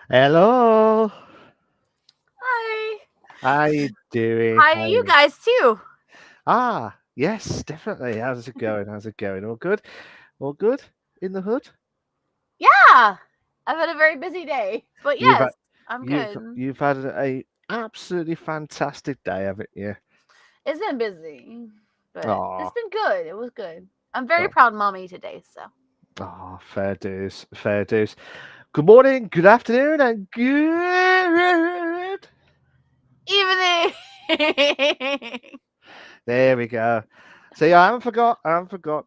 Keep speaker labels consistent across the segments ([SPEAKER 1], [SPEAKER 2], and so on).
[SPEAKER 1] Hello.
[SPEAKER 2] Hi.
[SPEAKER 1] How you doing?
[SPEAKER 2] Hi to you guys too.
[SPEAKER 1] Yes, definitely. How's it going? How's it going? All good? All good in the hood?
[SPEAKER 2] Yeah. I've had a very busy day. But
[SPEAKER 1] You've had,
[SPEAKER 2] yes, I'm
[SPEAKER 1] you've
[SPEAKER 2] good.
[SPEAKER 1] you've had a absolutely fantastic day, haven't you?
[SPEAKER 2] It's been busy, but it's
[SPEAKER 1] Oh,
[SPEAKER 2] been good. It was good. I'm very
[SPEAKER 1] oh,
[SPEAKER 2] proud mommy today, so.
[SPEAKER 1] fair dues, fair dues. Good morning, good afternoon, and good.
[SPEAKER 2] Evening.
[SPEAKER 1] There we go. See, I haven't forgot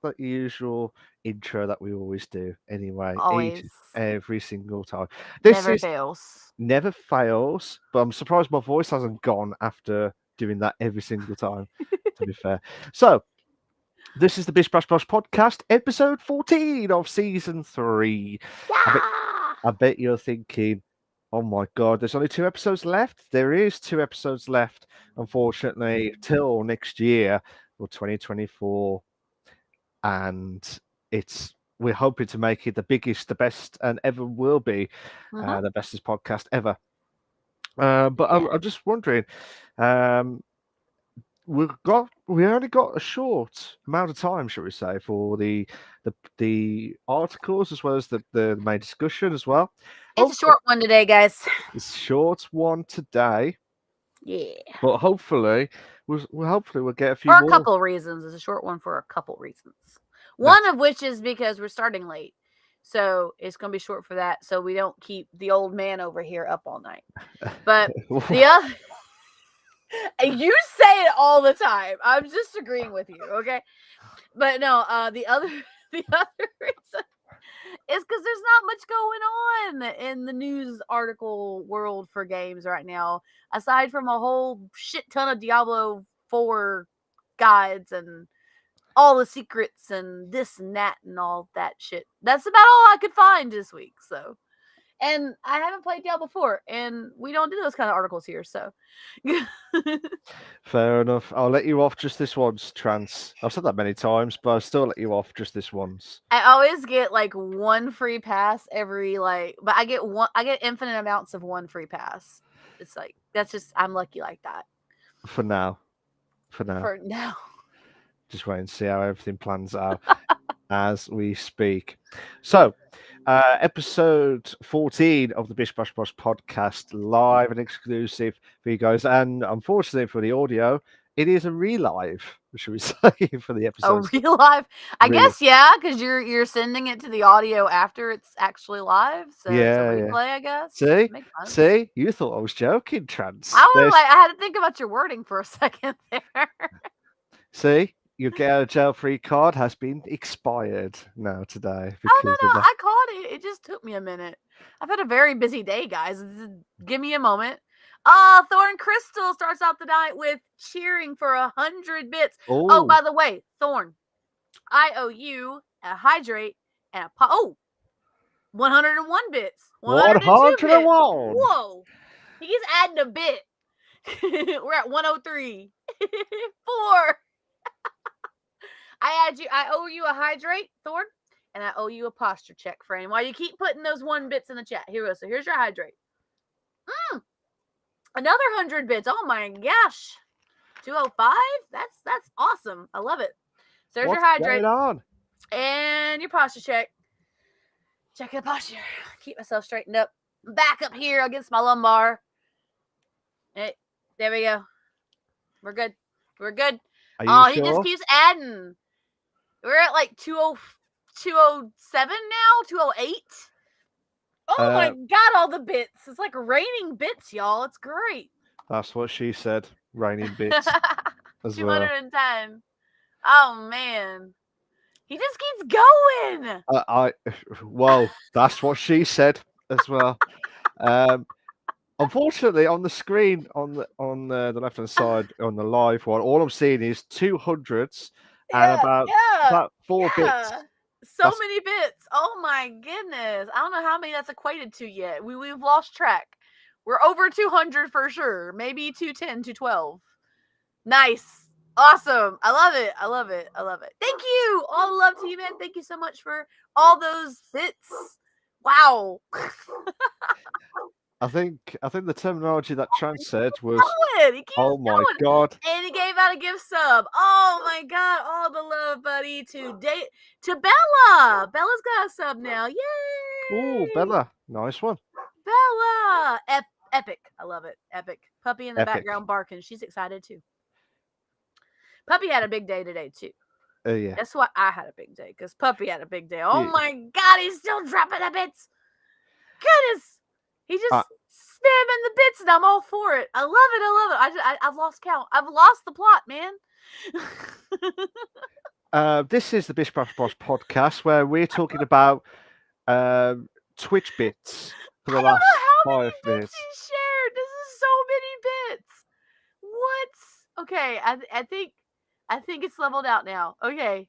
[SPEAKER 1] the usual intro that we always do anyway, each
[SPEAKER 2] Always.
[SPEAKER 1] every single time. This
[SPEAKER 2] Never
[SPEAKER 1] is
[SPEAKER 2] fails.
[SPEAKER 1] never fails, but I'm surprised my voice hasn't gone after doing that every single time, to be fair. So, this is the Bish Bash Bosh podcast, episode 14 of season 3. I bet,
[SPEAKER 2] Yeah.
[SPEAKER 1] I bet you're thinking, oh my God, there's only 2 episodes left. There is 2 episodes left, unfortunately, till next year or 2024. And we're hoping to make it the biggest, the best, and ever will be
[SPEAKER 2] Mhm.
[SPEAKER 1] the bestest podcast ever. But
[SPEAKER 2] Yeah.
[SPEAKER 1] I'm just wondering, um, we only got a short amount of time, shall we say, for the articles as well as the main discussion as well.
[SPEAKER 2] It's a
[SPEAKER 1] Hopefully,
[SPEAKER 2] short one today, guys.
[SPEAKER 1] it's a short one today,
[SPEAKER 2] Yeah.
[SPEAKER 1] but hopefully we'll get a few
[SPEAKER 2] For a
[SPEAKER 1] more.
[SPEAKER 2] couple reasons. It's a short one for a couple reasons. One
[SPEAKER 1] That's
[SPEAKER 2] of which is because we're starting late. So it's going to be short for that. So we don't keep the old man over here up all night. But the other, you say it all the time. I'm just agreeing with you. Okay. But no, the other, the other reason is because there's not much going on in the news article world for games right now, aside from a whole shit ton of Diablo 4 guides and all the secrets and this and that and all that shit. That's about all I could find this week. So, and I haven't played Diablo before, and we don't do those kind of articles here. So,
[SPEAKER 1] fair enough. I'll let you off just this once, Trance. I've said that many times, but I'll still let you off just this once.
[SPEAKER 2] I always get like one free pass every but I get one. I get infinite amounts of one free pass. It's like that's just I'm lucky like that
[SPEAKER 1] For now. For now.
[SPEAKER 2] for now.
[SPEAKER 1] Just wait and see how everything plans out as we speak. So, episode 14 of the Bish Bash Bosh podcast, live and exclusive for you guys. And unfortunately for the audio, it is a relive, should we say, for the
[SPEAKER 2] A
[SPEAKER 1] episodes.
[SPEAKER 2] real live, I
[SPEAKER 1] Real.
[SPEAKER 2] guess, yeah, because you're sending it to the audio after it's actually live, so it's a
[SPEAKER 1] Yeah, yeah.
[SPEAKER 2] replay, I guess.
[SPEAKER 1] See?
[SPEAKER 2] Makes sense.
[SPEAKER 1] See? You thought I was joking,
[SPEAKER 2] I
[SPEAKER 1] Trance.
[SPEAKER 2] was like, I had to think about your wording for a second there.
[SPEAKER 1] See? Your get out of jail free card has been expired now today
[SPEAKER 2] Oh
[SPEAKER 1] because
[SPEAKER 2] no,
[SPEAKER 1] of
[SPEAKER 2] no,
[SPEAKER 1] that.
[SPEAKER 2] I caught it. It just took me a minute. I've had a very busy day, guys. Give me a moment. Thorn Crystal starts out the night with cheering for 100 bits. Oh,
[SPEAKER 1] Oh,
[SPEAKER 2] by the way, Thorn, I owe you a hydrate and a 101 bits, 102 bits.
[SPEAKER 1] 101.
[SPEAKER 2] Whoa, he keeps adding a bit. We're at 103. 4. I owe you a hydrate, Thorn, and I owe you a posture check, friend. While you keep putting those 1 bits in the chat. Here we go. So here's your hydrate. Another 100 bits. Oh my gosh. 205? That's awesome. I love it. So there's your
[SPEAKER 1] What's
[SPEAKER 2] hydrate
[SPEAKER 1] going on?
[SPEAKER 2] and your posture check. Check the posture. Keep myself straightened up. Back up here against my lumbar. Hey, there we go. We're good. We're good.
[SPEAKER 1] Are you
[SPEAKER 2] Oh, he just
[SPEAKER 1] sure?
[SPEAKER 2] keeps adding. We're at like 207 now, 208. Oh my
[SPEAKER 1] Uh,
[SPEAKER 2] god, all the bits. It's like raining bits, y'all. It's great.
[SPEAKER 1] that's what she said. Raining bits as well.
[SPEAKER 2] 210. Oh man. He just keeps going.
[SPEAKER 1] I well, that's what she said as well. Um, unfortunately, on the screen on the left hand side on the live one, all I'm seeing is 200s and
[SPEAKER 2] Yeah, yeah,
[SPEAKER 1] about 4 bits.
[SPEAKER 2] yeah. So
[SPEAKER 1] That's
[SPEAKER 2] many bits. Oh my goodness. I don't know how many that's equated to yet. We've lost track. We're over 200 for sure. Maybe 210, 212. Nice. Awesome. I love it. I love it. I love it. Thank you. All love to you, man. Thank you so much for all those bits. Wow.
[SPEAKER 1] I think the terminology that Trans said was,
[SPEAKER 2] Going. He keeps
[SPEAKER 1] "Oh my
[SPEAKER 2] going.
[SPEAKER 1] god."
[SPEAKER 2] And he gave out a gift sub. Oh my god, all the love, buddy, to Bella. Bella's got a sub now. Yay!
[SPEAKER 1] Ooh, Bella, nice one.
[SPEAKER 2] Bella. Epic. I love it. Epic. Puppy in the
[SPEAKER 1] Epic.
[SPEAKER 2] background barking. She's excited too. Puppy had a big day today too.
[SPEAKER 1] Yeah.
[SPEAKER 2] That's why I had a big day, because Puppy had a big day. Oh my god, he's still dropping the bits. Goodness. He just spamming the bits, and I'm all for it. I love it. I've lost count. I've lost the plot, man.
[SPEAKER 1] This is the Bish Bosh Bosh podcast, where we're talking about Twitch bits for the last 5 minutes.
[SPEAKER 2] He shared. This is so many bits. What? Okay, I think it's leveled out now. Okay,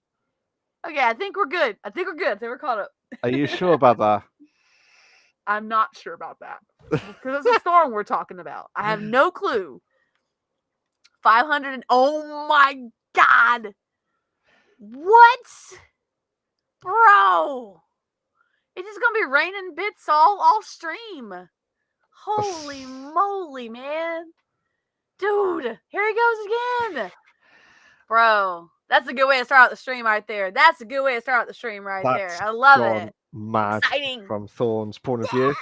[SPEAKER 2] I think we're good. I think we're caught up.
[SPEAKER 1] Are you sure about that?
[SPEAKER 2] I'm not sure about that, because it's a storm we're talking about. I have no clue. 500 and oh my god. What? Bro. It's just gonna be raining bits all stream. Holy moly, man. Dude, here he goes again. Bro, that's a good way to start out the stream right there. That's a good way to start out the stream right there. I love it.
[SPEAKER 1] Mad.
[SPEAKER 2] Exciting.
[SPEAKER 1] From Thorn's point of view.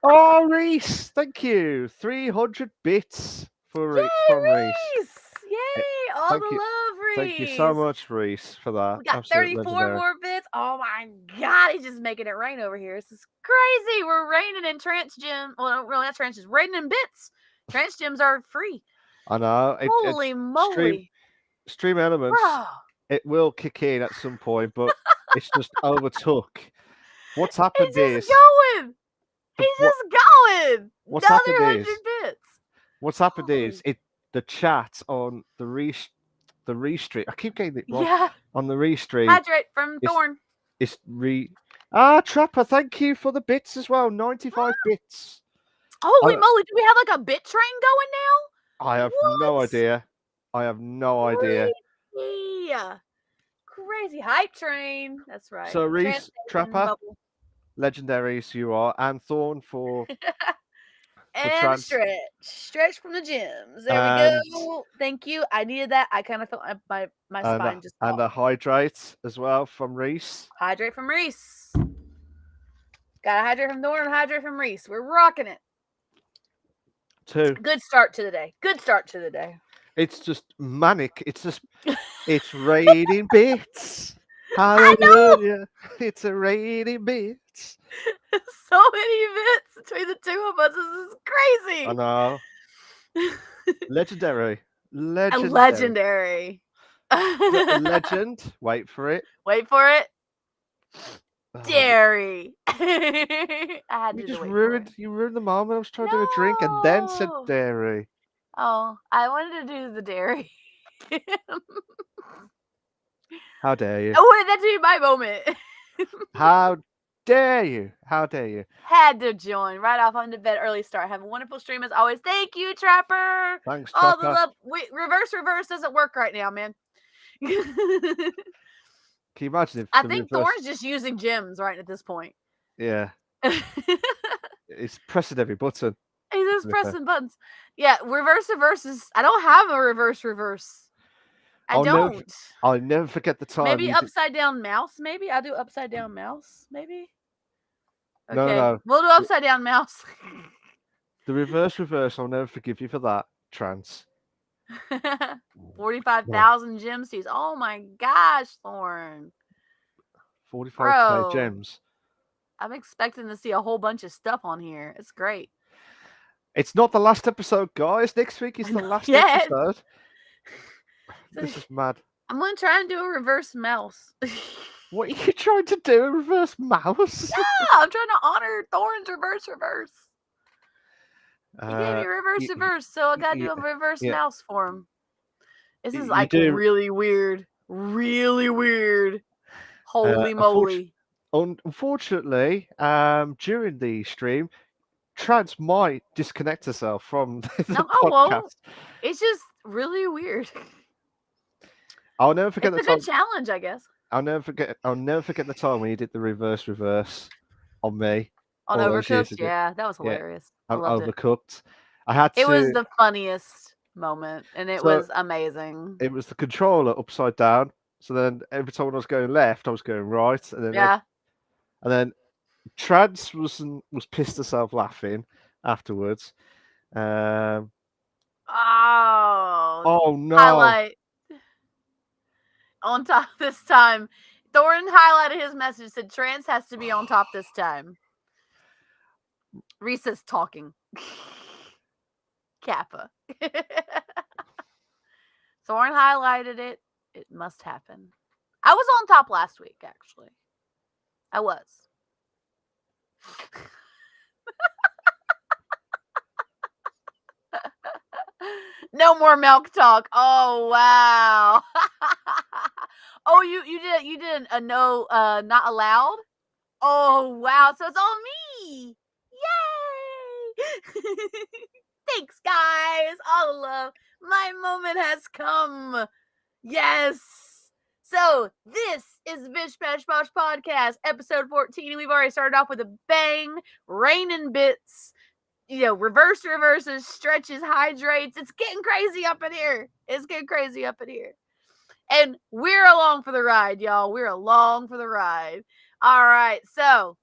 [SPEAKER 1] Oh, Reese, thank you. 300 bits from Reese.
[SPEAKER 2] Yay! All the love, Reese.
[SPEAKER 1] Thank you so much, Reese, for that.
[SPEAKER 2] We got 34 more bits. Oh my god, he's just making it rain over here. This is crazy. We're raining in trance gem. Well, really, not trances. Raining in bits. Trance gems are free.
[SPEAKER 1] I know.
[SPEAKER 2] Holy moly.
[SPEAKER 1] Stream elements.
[SPEAKER 2] Bro.
[SPEAKER 1] It will kick in at some point, but it's just overtook. What's happened
[SPEAKER 2] He's
[SPEAKER 1] is
[SPEAKER 2] going. He's just going.
[SPEAKER 1] What's
[SPEAKER 2] Another
[SPEAKER 1] happened
[SPEAKER 2] 100 bits.
[SPEAKER 1] What's happened is the chat on the restream. I keep getting it wrong.
[SPEAKER 2] Yeah.
[SPEAKER 1] On the restream.
[SPEAKER 2] Hydrate from Thorn.
[SPEAKER 1] It's Trapper, thank you for the bits as well. 95 bits.
[SPEAKER 2] Holy moly, do we have like a bit train going now?
[SPEAKER 1] I have no idea.
[SPEAKER 2] Crazy hype train. That's right.
[SPEAKER 1] So Reese, Trapper, legendaries you are, and Thorn for
[SPEAKER 2] and stretch from the gyms. There we go. Thank you. I needed that. I kind of felt my spine just
[SPEAKER 1] and a hydrate as well from Reese.
[SPEAKER 2] Hydrate from Reese. Got a hydrate from Thorn and hydrate from Reese. We're rocking it.
[SPEAKER 1] 2.
[SPEAKER 2] Good start to the day.
[SPEAKER 1] It's just manic. It's raining bits. Hallelujah. It's a raining bits.
[SPEAKER 2] So many bits between the two of us. This is crazy.
[SPEAKER 1] I know. Legendary.
[SPEAKER 2] Legendary.
[SPEAKER 1] Legend. Wait for it.
[SPEAKER 2] Dairy. I had to
[SPEAKER 1] You ruined the moment. I was trying to do a drink and then said dairy.
[SPEAKER 2] Oh, I wanted to do the dairy.
[SPEAKER 1] How dare you?
[SPEAKER 2] I wanted that to be my moment.
[SPEAKER 1] How dare you?
[SPEAKER 2] Had to join right off on the bed. Early start. Have a wonderful stream as always. Thank you, Trapper.
[SPEAKER 1] Thanks,
[SPEAKER 2] All
[SPEAKER 1] Trapper.
[SPEAKER 2] the love. Wait, reverse doesn't work right now, man.
[SPEAKER 1] Can you imagine if
[SPEAKER 2] I think Thor's just using gems right at this point.
[SPEAKER 1] Yeah. It's pressing every button.
[SPEAKER 2] He's just pressing buttons. Yeah, reverse is. I don't have a reverse. I don't.
[SPEAKER 1] I'll never forget the time.
[SPEAKER 2] Maybe upside down mouse. Maybe I'll do upside down mouse. Maybe. Okay.
[SPEAKER 1] No.
[SPEAKER 2] We'll do upside down mouse.
[SPEAKER 1] The reverse. I'll never forgive you for that, Trance.
[SPEAKER 2] 45,000 gems. Oh my gosh, Thorn.
[SPEAKER 1] 45k gems.
[SPEAKER 2] I'm expecting to see a whole bunch of stuff on here. It's great.
[SPEAKER 1] It's not the last episode, guys. Next week is the last episode. This is mad.
[SPEAKER 2] I'm going to try and do a reverse mouse.
[SPEAKER 1] What are you trying to do? A reverse mouse?
[SPEAKER 2] Yeah, I'm trying to honor Thorn's reverse. He gave me reverse, so I got to do a reverse mouse for him. This is like really weird. Really weird. Holy moly.
[SPEAKER 1] Unfortunately, during the stream, Trans might disconnect herself from the podcast.
[SPEAKER 2] It's just really weird.
[SPEAKER 1] I'll never forget
[SPEAKER 2] it's a good challenge, I guess.
[SPEAKER 1] I'll never forget. I'll never forget the time when you did the reverse on me
[SPEAKER 2] On
[SPEAKER 1] all those years
[SPEAKER 2] Overcooked?
[SPEAKER 1] ago.
[SPEAKER 2] Yeah, that was
[SPEAKER 1] Yeah,
[SPEAKER 2] hilarious. I
[SPEAKER 1] I'm
[SPEAKER 2] loved it.
[SPEAKER 1] overcooked. I had
[SPEAKER 2] It was
[SPEAKER 1] to.
[SPEAKER 2] the funniest moment, and it
[SPEAKER 1] So
[SPEAKER 2] was amazing.
[SPEAKER 1] it was the controller upside down. So then every time when I was going left, I was going right,
[SPEAKER 2] Yeah.
[SPEAKER 1] and then Trads was pissed herself laughing afterwards. Um,
[SPEAKER 2] Oh,
[SPEAKER 1] oh no!
[SPEAKER 2] highlight on top this time. Thornton highlighted his message, said Trans has to be on top this time. Reese's talking. Kappa. Thorn highlighted it. It must happen. I was on top last week, actually. I was. No more milk talk. Oh wow. Oh, you did a no not allowed? Oh wow. So it's all me. Yay! Thanks guys. All the love. My moment has come. Yes. So this is Bish Bash Bosh Podcast, episode 14. We've already started off with a bang, raining bits, reverses, stretches, hydrates. It's getting crazy up in here. It's getting crazy up in here. And we're along for the ride, y'all. We're along for the ride. All right. So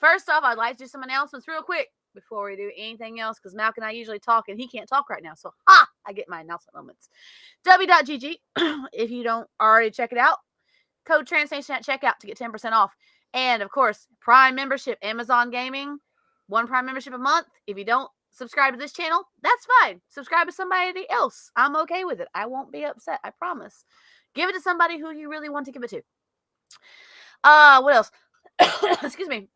[SPEAKER 2] first off, I'd like to do some announcements real quick before we do anything else, because Malk and I usually talk and he can't talk right now. So I get my announcement moments. W.GG, if you don't already check it out, code TRANSNATION at checkout to get 10% off. And of course, Prime membership, Amazon Gaming, one Prime membership a month. If you don't subscribe to this channel, that's fine. Subscribe to somebody else. I'm okay with it. I won't be upset. I promise. Give it to somebody who you really want to give it to. What else? Excuse me.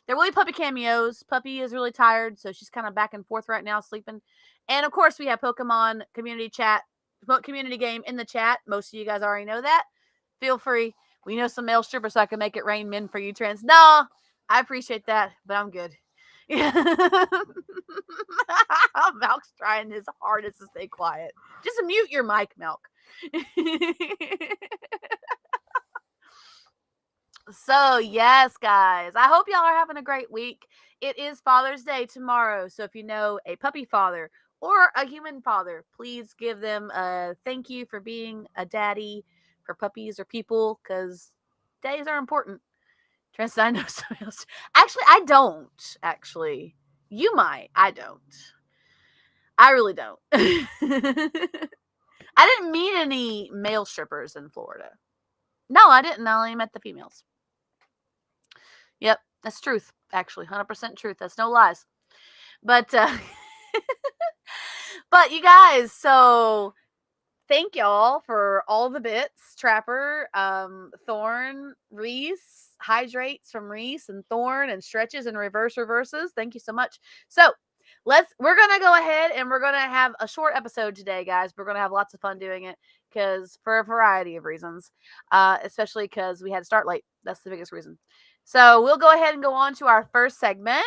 [SPEAKER 2] There will be puppy cameos. Puppy is really tired, so she's kind of back and forth right now, sleeping. And of course, we have Pokemon community game in the chat. Most of you guys already know that. Feel free. We know some male strippers, so I can make it rain men for you, trans. Nah, I appreciate that, but I'm good. Malk's trying his hardest to stay quiet. Just mute your mic, Malk. So, yes, guys, I hope y'all are having a great week. It is Father's Day tomorrow. So, if you know a puppy father or a human father, please give them a thank you for being a daddy for puppies or people, because days are important. Trans, I know somebody else. Actually, I don't. Actually, you might. I don't. I really don't. I didn't meet any male strippers in Florida. No, I didn't. I only met the females. Yep, that's truth, actually. 100% truth. That's no lies. But, but you guys, so thank y'all for all the bits. Trapper, Thorn, Reese, hydrates from Reese and Thorn, and stretches and reverses. Thank you so much. So we're gonna go ahead and we're gonna have a short episode today, guys. We're gonna have lots of fun doing it, because for a variety of reasons, especially because we had to start late. That's the biggest reason. So we'll go ahead and go on to our first segment.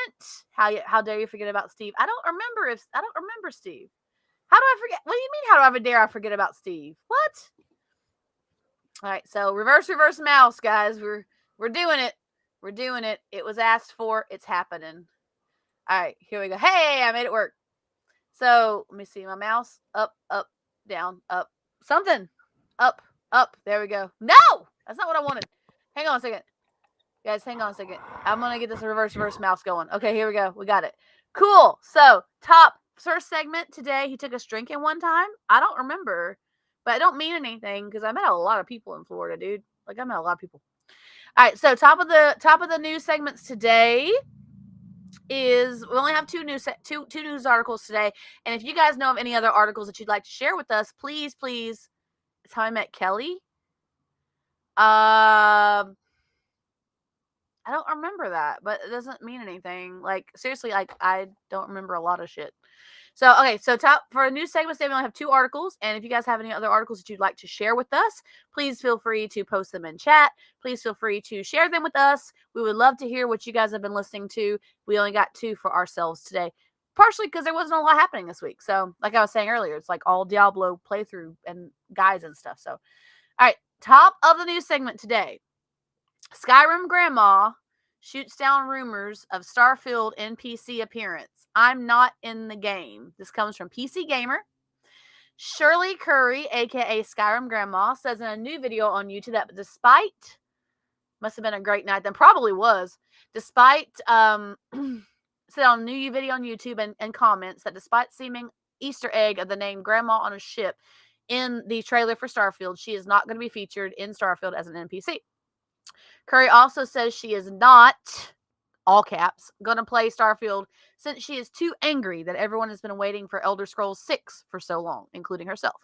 [SPEAKER 2] How dare you forget about Steve? I don't remember Steve. How do I forget? What do you mean? How do I dare I forget about Steve? What? All right. So reverse mouse, guys. We're doing it. We're doing it. It was asked for. It's happening. All right. Here we go. Hey, I made it work. So let me see my mouse. Up, down, up. Something. Up. There we go. No, that's not what I wanted. Hang on a second. Guys, hang on a second. I'm going to get this reverse mouse going. Okay, here we go. We got it. Cool. So, top first segment today, he took us drinking one time. I don't remember, but I don't mean anything, because I met a lot of people in Florida, dude. Like, I met a lot of people. All right, so top of the news segments today is we only have two news articles today. And if you guys know of any other articles that you'd like to share with us, please. It's how I met Kelly. I don't remember that, but it doesn't mean anything. Like, seriously, like, I don't remember a lot of shit. So, okay, so top for a news segment today, we only have two articles. And if you guys have any other articles that you'd like to share with us, please feel free to post them in chat. Please feel free to share them with us. We would love to hear what you guys have been listening to. We only got two for ourselves today, partially because there wasn't a lot happening this week. So, like I was saying earlier, it's like all Diablo playthrough and guides and stuff. So, all right, Top of the news segment today. Skyrim Grandma shoots down rumors of Starfield NPC appearance. I'm not in the game. This comes from PC Gamer. Shirley Curry, aka Skyrim Grandma, says in a new video on YouTube that despite, must have been a great night, then probably was, despite, said on a new video on YouTube and comments that despite seeming Easter egg of the name Grandma on a ship in the trailer for Starfield, she is not going to be featured in Starfield as an NPC. Curry also says she is not, all caps, going to play Starfield since she is too angry that everyone has been waiting for Elder Scrolls 6 for so long, including herself.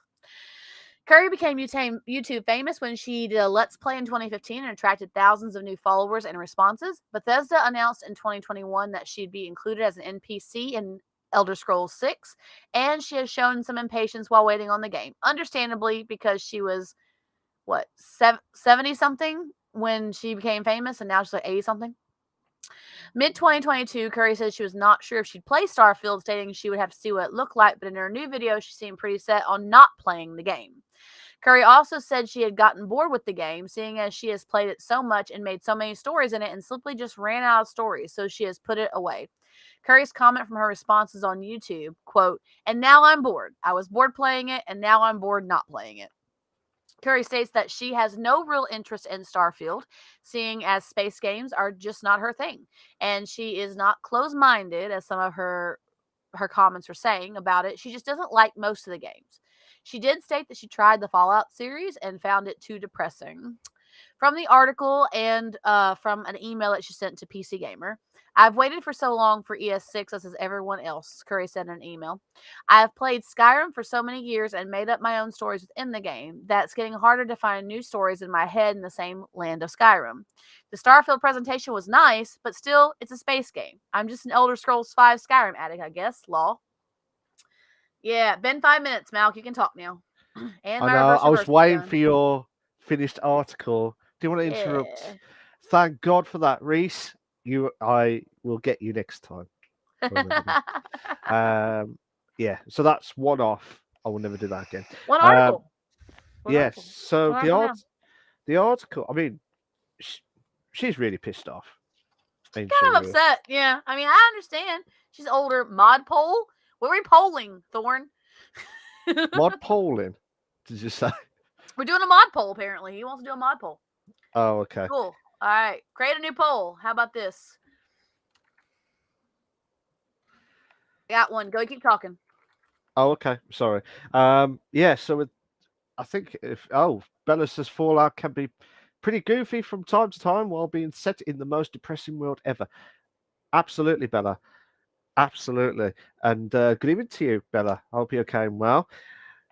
[SPEAKER 2] Curry became YouTube famous when she did a Let's Play in 2015 and attracted thousands of new followers and responses. Bethesda announced in 2021 that she'd be included as an NPC in Elder Scrolls 6, and she has shown some impatience while waiting on the game. Understandably, because she was, 70-something when she became famous, and now she's like 80-something. Mid-2022, Curry said she was not sure if she'd play Starfield, stating she would have to see what it looked like, but in her new video, she seemed pretty set on not playing the game. Curry also said she had gotten bored with the game, seeing as she has played it so much and made so many stories in it and simply just ran out of stories, so she has put it away. Curry's comment from her responses on YouTube, quote, "And now I'm bored. I was bored playing it, and now I'm bored not playing it." Curry states that she has no real interest in Starfield, seeing as space games are just not her thing. And she is not close-minded, as some of her comments are saying about it. She just doesn't like most of the games. She did state that she tried the Fallout series and found it too depressing. From the article and from an email that she sent to PC Gamer, I've waited for so long for ES6 as everyone else, Curry said in an email. I have played Skyrim for so many years and made up my own stories within the game that's getting harder to find new stories in my head in the same land of Skyrim. The Starfield presentation was nice, but still, it's a space game. I'm just an Elder Scrolls 5 Skyrim addict, I guess. Lol. Yeah, been 5 minutes, Malk. You can talk now. And
[SPEAKER 1] I
[SPEAKER 2] my
[SPEAKER 1] know.
[SPEAKER 2] reverse
[SPEAKER 1] I was
[SPEAKER 2] reverse
[SPEAKER 1] waiting
[SPEAKER 2] done.
[SPEAKER 1] for your finished article. Do you want to interrupt?
[SPEAKER 2] Yeah.
[SPEAKER 1] Thank God for that, Reese. I will get you next time. Yeah. So that's one off. I will never do that again.
[SPEAKER 2] One article.
[SPEAKER 1] Yes. So
[SPEAKER 2] One article now.
[SPEAKER 1] the article. I mean, she's really pissed off. Ain't she,
[SPEAKER 2] Kind of
[SPEAKER 1] really?
[SPEAKER 2] upset. Yeah. I mean, I understand. She's older. Mod poll? What are we polling, Thorn?
[SPEAKER 1] Mod polling. Did you say?
[SPEAKER 2] We're doing a mod poll, apparently. He wants to do a mod poll.
[SPEAKER 1] Oh, okay.
[SPEAKER 2] Cool. All right. Create a new poll. How about this? Got one. Go keep talking.
[SPEAKER 1] Oh, okay. Sorry. Yeah. So I think Bella says Fallout can be pretty goofy from time to time while being set in the most depressing world ever. Absolutely, Bella. Absolutely. And good evening to you, Bella. I hope you're okay and well.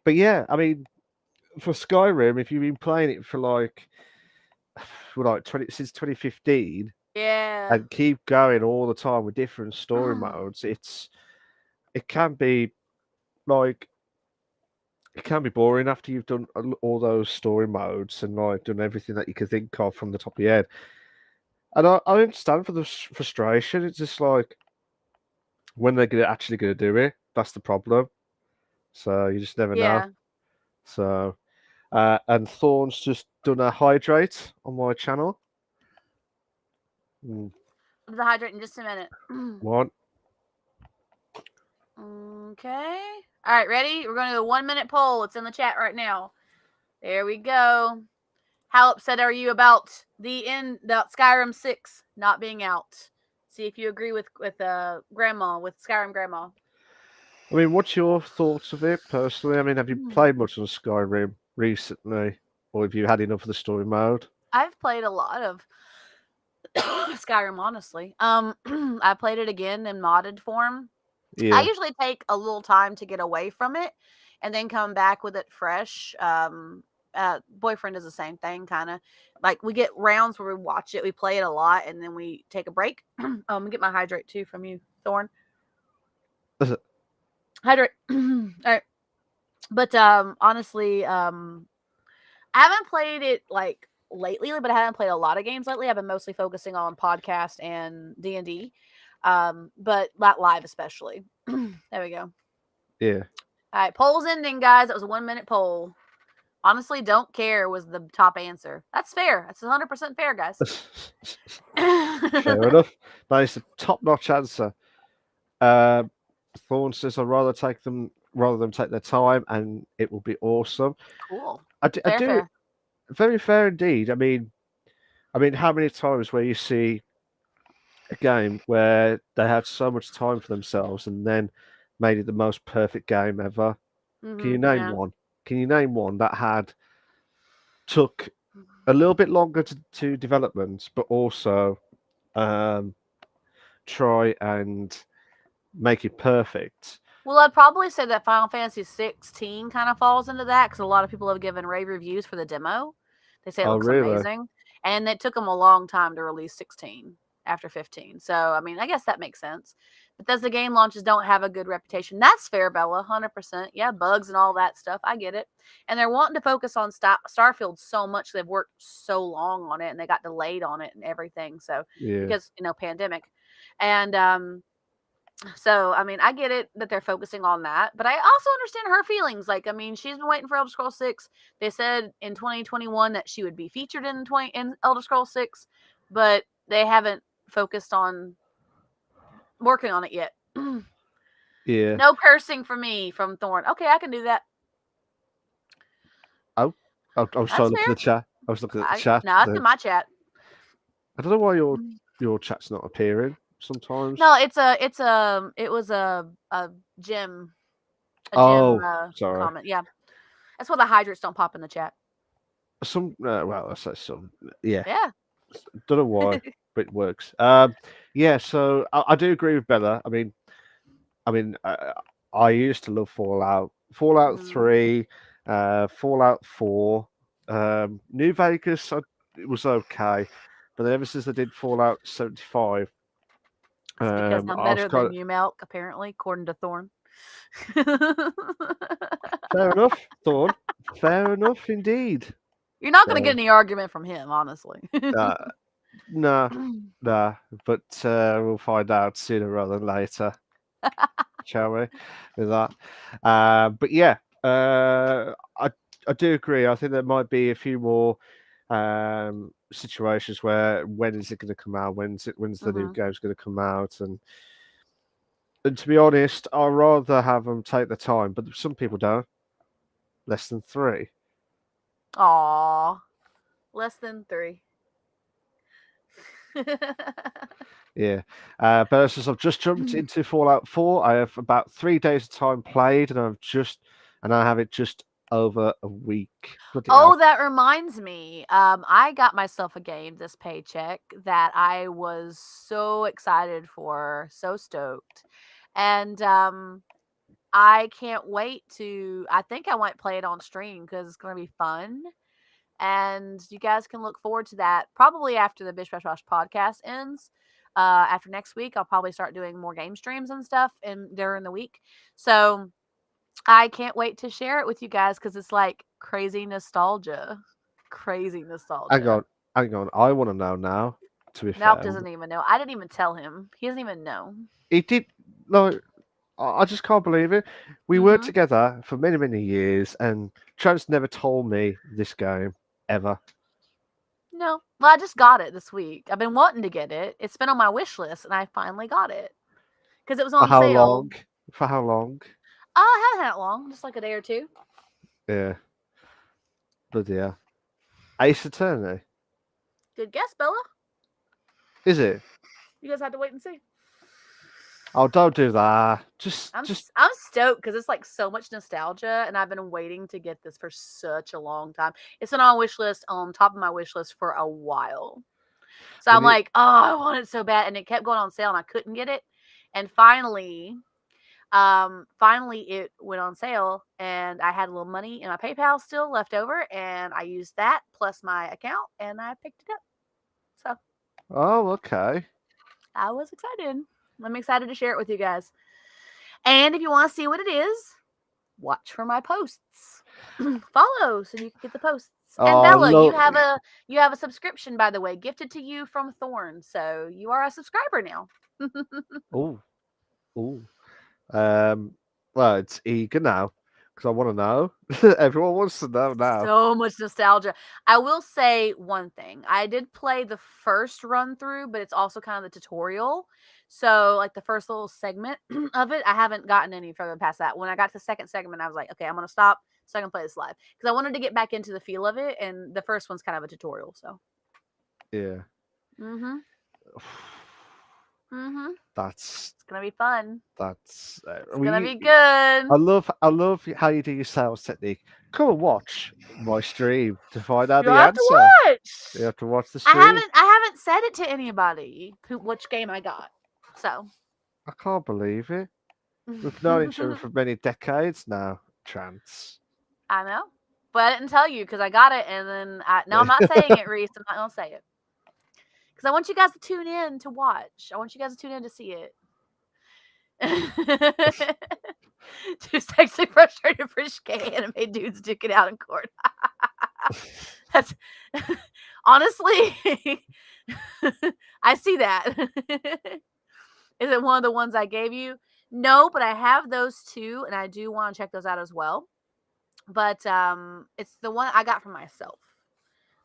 [SPEAKER 1] But yeah, I mean, for Skyrim, if you've been playing it for like since 2015
[SPEAKER 2] Yeah.
[SPEAKER 1] and keep going all the time with different story modes, it can be like it can be boring after you've done all those story modes and like done everything that you can think of from the top of your head. And I understand for the frustration. It's just like when they're actually going to do it, that's the problem. So you just never know. So, and Thorn's just done a hydrate on my channel.
[SPEAKER 2] The hydrate in just a minute.
[SPEAKER 1] One.
[SPEAKER 2] Okay. All right, ready? We're going to do a 1 minute poll. It's in the chat right now. There we go. How upset are you about the Skyrim 6 not being out? See if you agree with Grandma, with Skyrim Grandma.
[SPEAKER 1] I mean, what's your thoughts of it personally? I mean, have you played much on Skyrim recently, or have you had enough of the story mode?
[SPEAKER 2] I've played a lot of Skyrim, honestly. I played it again in modded form.
[SPEAKER 1] Yeah.
[SPEAKER 2] I usually take a little time to get away from it and then come back with it fresh. Boyfriend does the same thing, kind of. Like, we get rounds where we watch it, we play it a lot, and then we take a break. Get my hydrate too from you, Thorn. Hydrate. All right. But honestly, I haven't played it like lately, but I haven't played a lot of games lately. I've been mostly focusing on podcast and D&D. But not live, especially. There we go.
[SPEAKER 1] Yeah.
[SPEAKER 2] All right, poll's ending, guys. That was a 1 minute poll Honestly, don't care was the top answer. That's fair. That's 100% fair, guys.
[SPEAKER 1] Fair enough. That is a top-notch answer. Um, Thorn says, "I'd rather them take their time, and it will be awesome."
[SPEAKER 2] Cool.
[SPEAKER 1] I
[SPEAKER 2] Fair,
[SPEAKER 1] do
[SPEAKER 2] fair.
[SPEAKER 1] very fair indeed. I mean, how many times where you see a game where they had so much time for themselves and then made it the most perfect game ever? Can you name
[SPEAKER 2] Yeah.
[SPEAKER 1] one? Can you name one that had took a little bit longer to development, but also um, try and make it perfect?
[SPEAKER 2] Well, I'd probably say that Final Fantasy 16 kind of falls into that because a lot of people have given rave reviews for the demo. They say it
[SPEAKER 1] Oh,
[SPEAKER 2] looks
[SPEAKER 1] really?
[SPEAKER 2] amazing. And it took them a long time to release 16 after 15. So, I mean, I guess that makes sense. Bethesda game launches don't have a good reputation. That's fair, Bella, 100%. Yeah, bugs and all that stuff. I get it. And they're wanting to focus on Starfield so much. They've worked so long on it and they got delayed on it and everything. So,
[SPEAKER 1] Yeah,
[SPEAKER 2] because, pandemic. And, so, I mean, I get it that they're focusing on that, but I also understand her feelings. Like, I mean, she's been waiting for Elder Scrolls 6. They said in 2021 that she would be featured in Elder Scrolls 6, but they haven't focused on working on it yet.
[SPEAKER 1] yeah.
[SPEAKER 2] No cursing for me from Thorn. Okay, I can do that.
[SPEAKER 1] Oh, I was trying
[SPEAKER 2] That's
[SPEAKER 1] to look
[SPEAKER 2] fair.
[SPEAKER 1] at the chat. I was looking at the chat.
[SPEAKER 2] No, it's in my chat.
[SPEAKER 1] I don't know why your chat's not appearing sometimes.
[SPEAKER 2] No, it was a gym
[SPEAKER 1] Oh, sorry.
[SPEAKER 2] comment. Yeah, that's why the hydrates don't pop in the chat.
[SPEAKER 1] Well, I say some. Yeah,
[SPEAKER 2] Yeah.
[SPEAKER 1] don't know why, but it works. Yeah. So I do agree with Bella. I used to love Fallout, Fallout
[SPEAKER 2] Mhm.
[SPEAKER 1] 3, Fallout 4, New Vegas. It was okay, but then ever since I did Fallout 75,
[SPEAKER 2] It's because I'm
[SPEAKER 1] I was
[SPEAKER 2] better
[SPEAKER 1] kind
[SPEAKER 2] than
[SPEAKER 1] of
[SPEAKER 2] you, Milk, apparently, according to Thorn.
[SPEAKER 1] fair enough, Thorn. Fair enough indeed.
[SPEAKER 2] You're not going to get
[SPEAKER 1] So,
[SPEAKER 2] any argument from him, honestly.
[SPEAKER 1] uh, nah, nah, but we'll find out sooner rather than later, shall we? With that, but yeah, I do agree. I think there might be a few more situations where when is it going to come out? When's the new
[SPEAKER 2] Hmm.
[SPEAKER 1] game's going to come out? And to be honest, I'd rather have them take the time, but some people don't. Less than 3.
[SPEAKER 2] Aw, less than 3.
[SPEAKER 1] Yeah. But since I've just jumped into Fallout 4, I have about 3 days of time played, and I have it just over a week. Bloody
[SPEAKER 2] Oh,
[SPEAKER 1] hell.
[SPEAKER 2] that reminds me. I got myself a game this paycheck that I was so excited for, so stoked. And I can't wait to I think I might play it on stream because it's going to be fun. And you guys can look forward to that probably after the Bish Bash Bosh podcast ends. After next week, I'll probably start doing more game streams and stuff during the week. So I can't wait to share it with you guys because it's like crazy nostalgia. Crazy
[SPEAKER 1] Hang
[SPEAKER 2] nostalgia.
[SPEAKER 1] on. Hang on. I want to know now, to be
[SPEAKER 2] Malk
[SPEAKER 1] fair.
[SPEAKER 2] doesn't even know. I didn't even tell him. He doesn't even know.
[SPEAKER 1] He did, like, I just can't believe it. We worked
[SPEAKER 2] Mm-hmm.
[SPEAKER 1] together for many, many years, and Trans never told me this game, ever.
[SPEAKER 2] No. Well, I just got it this week. I've been wanting to get it. It's been on my wish list, and I finally got it because it was
[SPEAKER 1] For
[SPEAKER 2] on
[SPEAKER 1] how
[SPEAKER 2] sale.
[SPEAKER 1] long? For how long?
[SPEAKER 2] I haven't had it long, just like a day or two.
[SPEAKER 1] Yeah. Bloody hell. Ace Attorney.
[SPEAKER 2] Good guess, Bella.
[SPEAKER 1] Is it?
[SPEAKER 2] You guys have to wait and see.
[SPEAKER 1] Oh, don't do that.
[SPEAKER 2] I'm stoked because it's like so much nostalgia, and I've been waiting to get this for such a long time. It's been on wish list, on top of my wish list for a while. So
[SPEAKER 1] we
[SPEAKER 2] I'm
[SPEAKER 1] need.
[SPEAKER 2] like, oh, I want it so bad, and it kept going on sale, and I couldn't get it. And finally it went on sale, and I had a little money in my PayPal still left over, and I used that plus my account, and I picked it up. So
[SPEAKER 1] Oh, okay.
[SPEAKER 2] I was excited. I'm excited to share it with you guys. And if you want to see what it is, watch for my posts. Follow so you can get the posts. And
[SPEAKER 1] Oh,
[SPEAKER 2] Bella,
[SPEAKER 1] look.
[SPEAKER 2] you have a subscription, by the way, gifted to you from Thorn. So you are a subscriber now.
[SPEAKER 1] Oh, oh. Um. Well, it's eager now. Because I want to know. Everyone wants to know now.
[SPEAKER 2] So much nostalgia. I will say one thing. I did play the first run through, but it's also kind of the tutorial. So, like the first little segment of it, I haven't gotten any further past that. When I got to the second segment, I was like, okay, I'm going to stop so I can play this live. Because I wanted to get back into the feel of it. And the first one's kind of a tutorial. So,
[SPEAKER 1] Yeah.
[SPEAKER 2] mm-hmm. Mm-hmm.
[SPEAKER 1] That's
[SPEAKER 2] It's going to be fun.
[SPEAKER 1] It's
[SPEAKER 2] Going to be good.
[SPEAKER 1] I love how you do your sales technique. Come and watch my stream to find out
[SPEAKER 2] You'll
[SPEAKER 1] the
[SPEAKER 2] have
[SPEAKER 1] answer.
[SPEAKER 2] to watch.
[SPEAKER 1] You have to watch the
[SPEAKER 2] I
[SPEAKER 1] stream.
[SPEAKER 2] haven't said it to anybody which game I got. So
[SPEAKER 1] I can't believe it. We've known each other for many decades now, Trance.
[SPEAKER 2] I know, but I didn't tell you because I got it, and then no, I'm not saying it, Reese. I'm not gonna say it because I want you guys to tune in to watch. I want you guys to tune in to see it. Two sexually frustrated British gay anime dudes duking out in court. That's honestly, I see that. Is it one of the ones I gave you? No, but I have those two, and I do want to check those out as well. But it's the one I got for myself.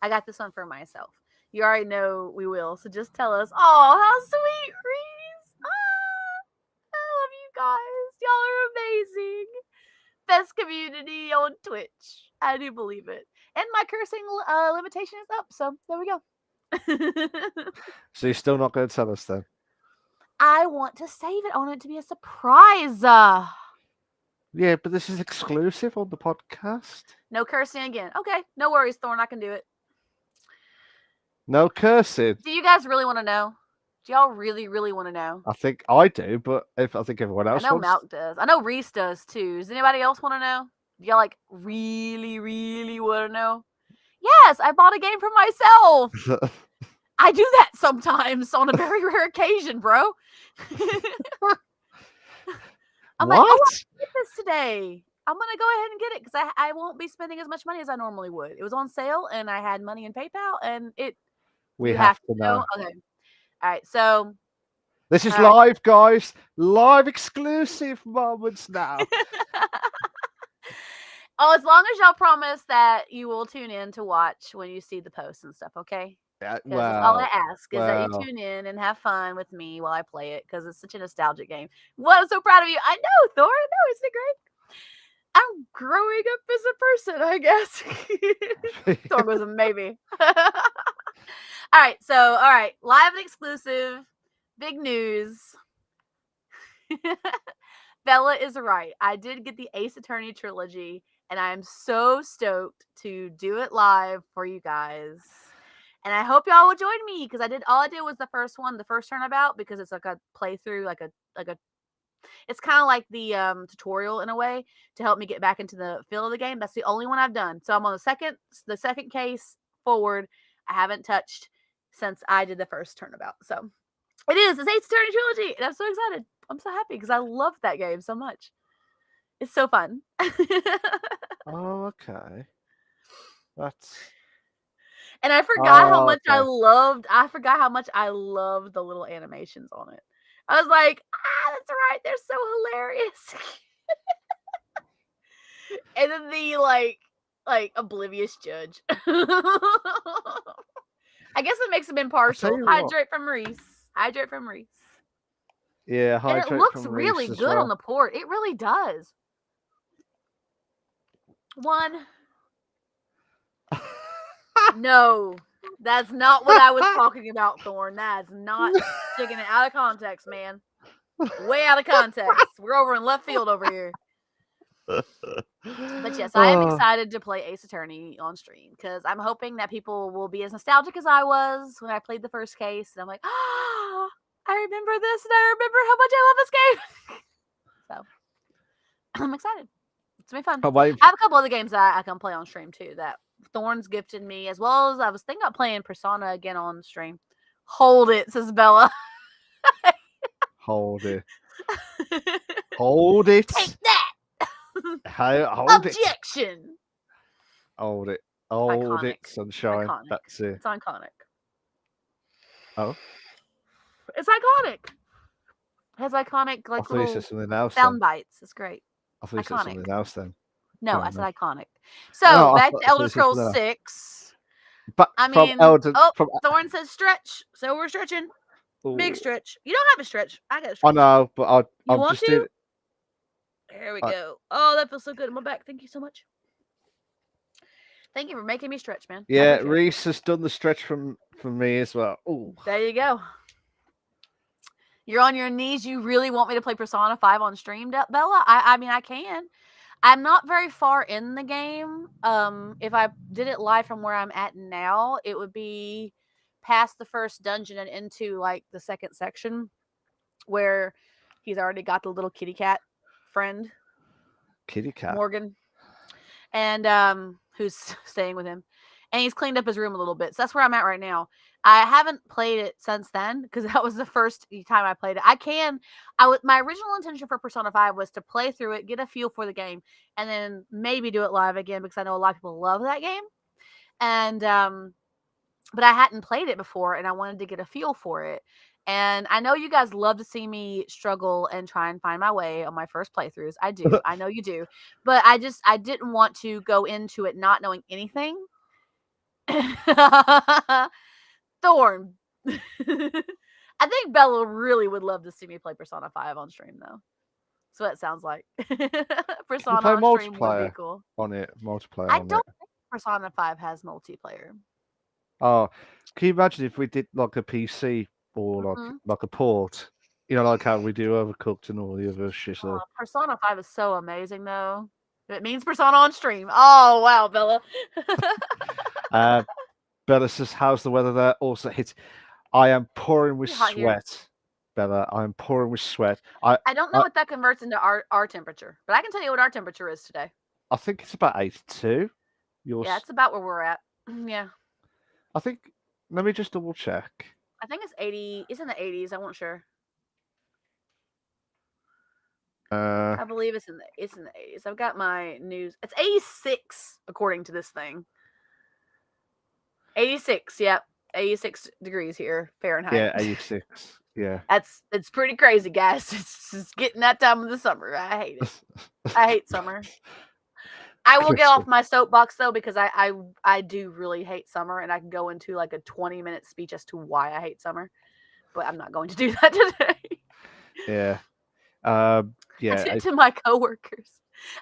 [SPEAKER 2] I got this one for myself. You already know we will, so just tell us. Oh, how sweet, Reese! I love you guys. Y'all are amazing. Best community on Twitch. I do believe it. And my cursing limitation is up, so there we go.
[SPEAKER 1] So you're still not going to tell us then?
[SPEAKER 2] I want to save it. I want it to be a surprise.
[SPEAKER 1] Yeah, but this is exclusive on the podcast.
[SPEAKER 2] No cursing again. Okay, no worries, Thorn. I can do it.
[SPEAKER 1] No cursing.
[SPEAKER 2] Do you guys really want to know? Do y'all really, really want to know?
[SPEAKER 1] I think I do, but I think everyone else
[SPEAKER 2] I know
[SPEAKER 1] wants.
[SPEAKER 2] Malk does. I know Reese does too. Does anybody else want to know? Do y'all like really, really want to know? Yes, I bought a game for myself. I do that sometimes on a very rare occasion, bro. I'm like, oh, I get this today. I'm gonna go ahead and get it because I won't be spending as much money as I normally would. It was on sale and I had money in PayPal and it.
[SPEAKER 1] We have to know.
[SPEAKER 2] Okay. All right. So
[SPEAKER 1] this is live, guys. Live exclusive moments now.
[SPEAKER 2] Oh, as long as y'all promise that you will tune in to watch when you see the posts and stuff, okay?
[SPEAKER 1] Yeah,
[SPEAKER 2] That's all I ask is that you tune in and have fun with me while I play it because it's such a nostalgic game. Well, I'm so proud of you. I know, Thor. I know, isn't it great? I'm growing up as a person, I guess. Thor was a maybe. All right. Live and exclusive. Big news. Bella is right. I did get the Ace Attorney trilogy, and I am so stoked to do it live for you guys. And I hope y'all will join me because all I did was the first one, the first turnabout, because it's like a playthrough, like a it's kind of like the tutorial in a way to help me get back into the feel of the game. That's the only one I've done. So I'm on the second case forward. I haven't touched since I did the first turnabout. So it's Ace Attorney trilogy, and I'm so excited. I'm so happy because I love that game so much. It's so fun.
[SPEAKER 1] Oh, okay.
[SPEAKER 2] And I forgot how much I loved. I forgot how much I loved the little animations on it. I was like, that's right. They're so hilarious. And then the like oblivious judge. I guess it makes him impartial. Hydrate from Reese.
[SPEAKER 1] Yeah, hydrate.
[SPEAKER 2] And it looks really good on the port. It really does. One. No, that's not what I was talking about, Thorn. That's not taking it out of context, man. Way out of context. We're over in left field over here. But yes, I am excited to play Ace Attorney on stream because I'm hoping that people will be as nostalgic as I was when I played the first case. And I'm like, I remember this and I remember how much I love this game. So I'm excited. It's gonna be fun. I have a couple other games that I can play on stream too that Thorns gifted me, as well as I was thinking about playing Persona again on stream. Hold it, says Bella.
[SPEAKER 1] Hold it. Hold it.
[SPEAKER 2] Take that.
[SPEAKER 1] Hold
[SPEAKER 2] Objection.
[SPEAKER 1] It. Hold it. Hold it, sunshine.
[SPEAKER 2] Iconic.
[SPEAKER 1] That's it.
[SPEAKER 2] It's iconic.
[SPEAKER 1] Oh.
[SPEAKER 2] It's iconic. It has iconic like little sound bites. It's great.
[SPEAKER 1] I thought you said something else then.
[SPEAKER 2] No,
[SPEAKER 1] Fair
[SPEAKER 2] I said
[SPEAKER 1] enough.
[SPEAKER 2] iconic.
[SPEAKER 1] No,
[SPEAKER 2] So
[SPEAKER 1] I
[SPEAKER 2] back
[SPEAKER 1] thought
[SPEAKER 2] to
[SPEAKER 1] I
[SPEAKER 2] Elder
[SPEAKER 1] said something
[SPEAKER 2] Scrolls
[SPEAKER 1] else.
[SPEAKER 2] 6.
[SPEAKER 1] But
[SPEAKER 2] I
[SPEAKER 1] from
[SPEAKER 2] mean,
[SPEAKER 1] Elden,
[SPEAKER 2] oh,
[SPEAKER 1] from
[SPEAKER 2] Thorn says stretch. So we're stretching. Big
[SPEAKER 1] oh,
[SPEAKER 2] stretch. You don't have a stretch. I got a
[SPEAKER 1] I
[SPEAKER 2] stretch.
[SPEAKER 1] know, but
[SPEAKER 2] You
[SPEAKER 1] I'm
[SPEAKER 2] want
[SPEAKER 1] just doing.
[SPEAKER 2] to? There we
[SPEAKER 1] I,
[SPEAKER 2] go. Oh, that feels so good in my back. Thank you so much. Thank you for making me stretch, man. I
[SPEAKER 1] yeah,
[SPEAKER 2] appreciate it.
[SPEAKER 1] Reese has done the stretch from me as well. Oh,
[SPEAKER 2] There you go. You're on your knees. You really want me to play Persona 5 on stream, Bella? I mean, I can. I'm not very far in the game. If I did it live from where I'm at now, it would be past the first dungeon and into like the second section where he's already got the little kitty cat friend,
[SPEAKER 1] kitty cat.
[SPEAKER 2] Morgan, and who's staying with him. And he's cleaned up his room a little bit. So that's where I'm at right now. I haven't played it since then because that was the first time I played it. My original intention for Persona 5 was to play through it, get a feel for the game, and then maybe do it live again because I know a lot of people love that game. And but I hadn't played it before and I wanted to get a feel for it. And I know you guys love to see me struggle and try and find my way on my first playthroughs. I do. I know you do. But I didn't want to go into it not knowing anything. Thorn. I think Bella really would love to see me play Persona 5 on stream, though. That's what it sounds like.
[SPEAKER 1] Can you
[SPEAKER 2] Persona
[SPEAKER 1] play
[SPEAKER 2] on stream would be
[SPEAKER 1] multiplayer
[SPEAKER 2] cool.
[SPEAKER 1] on it? Multiplayer
[SPEAKER 2] I
[SPEAKER 1] on it.
[SPEAKER 2] don't think Persona 5 has multiplayer.
[SPEAKER 1] Oh, can you imagine if we did like a PC or like a port? You know, like how we do Overcooked and all the other shit. So.
[SPEAKER 2] Persona 5 is so amazing, though. It means Persona on stream. Oh, wow, Bella.
[SPEAKER 1] Bella says, "How's the weather there?" Also hits. I am pouring with
[SPEAKER 2] Hot here.
[SPEAKER 1] sweat, Bella. I am pouring with sweat.
[SPEAKER 2] I don't know what that converts into our temperature, but I can tell you what our temperature is today.
[SPEAKER 1] I think it's about 82.
[SPEAKER 2] Yeah, it's about where we're at. Yeah.
[SPEAKER 1] I think. Let me just double check.
[SPEAKER 2] I think it's 80. It's in the 80s. I wasn't sure. I believe it's in the 80s. I've got my news. It's 86 according to this thing. 86. Yep. 86 degrees here Fahrenheit.
[SPEAKER 1] Yeah, 86. Yeah.
[SPEAKER 2] It's pretty crazy, guys. It's getting that time of the summer. I hate it. I hate summer. I will get off my soapbox though because I do really hate summer and I can go into like a 20-minute speech as to why I hate summer, but I'm not going to do that today.
[SPEAKER 1] Yeah. Yeah.
[SPEAKER 2] I did it to my coworkers.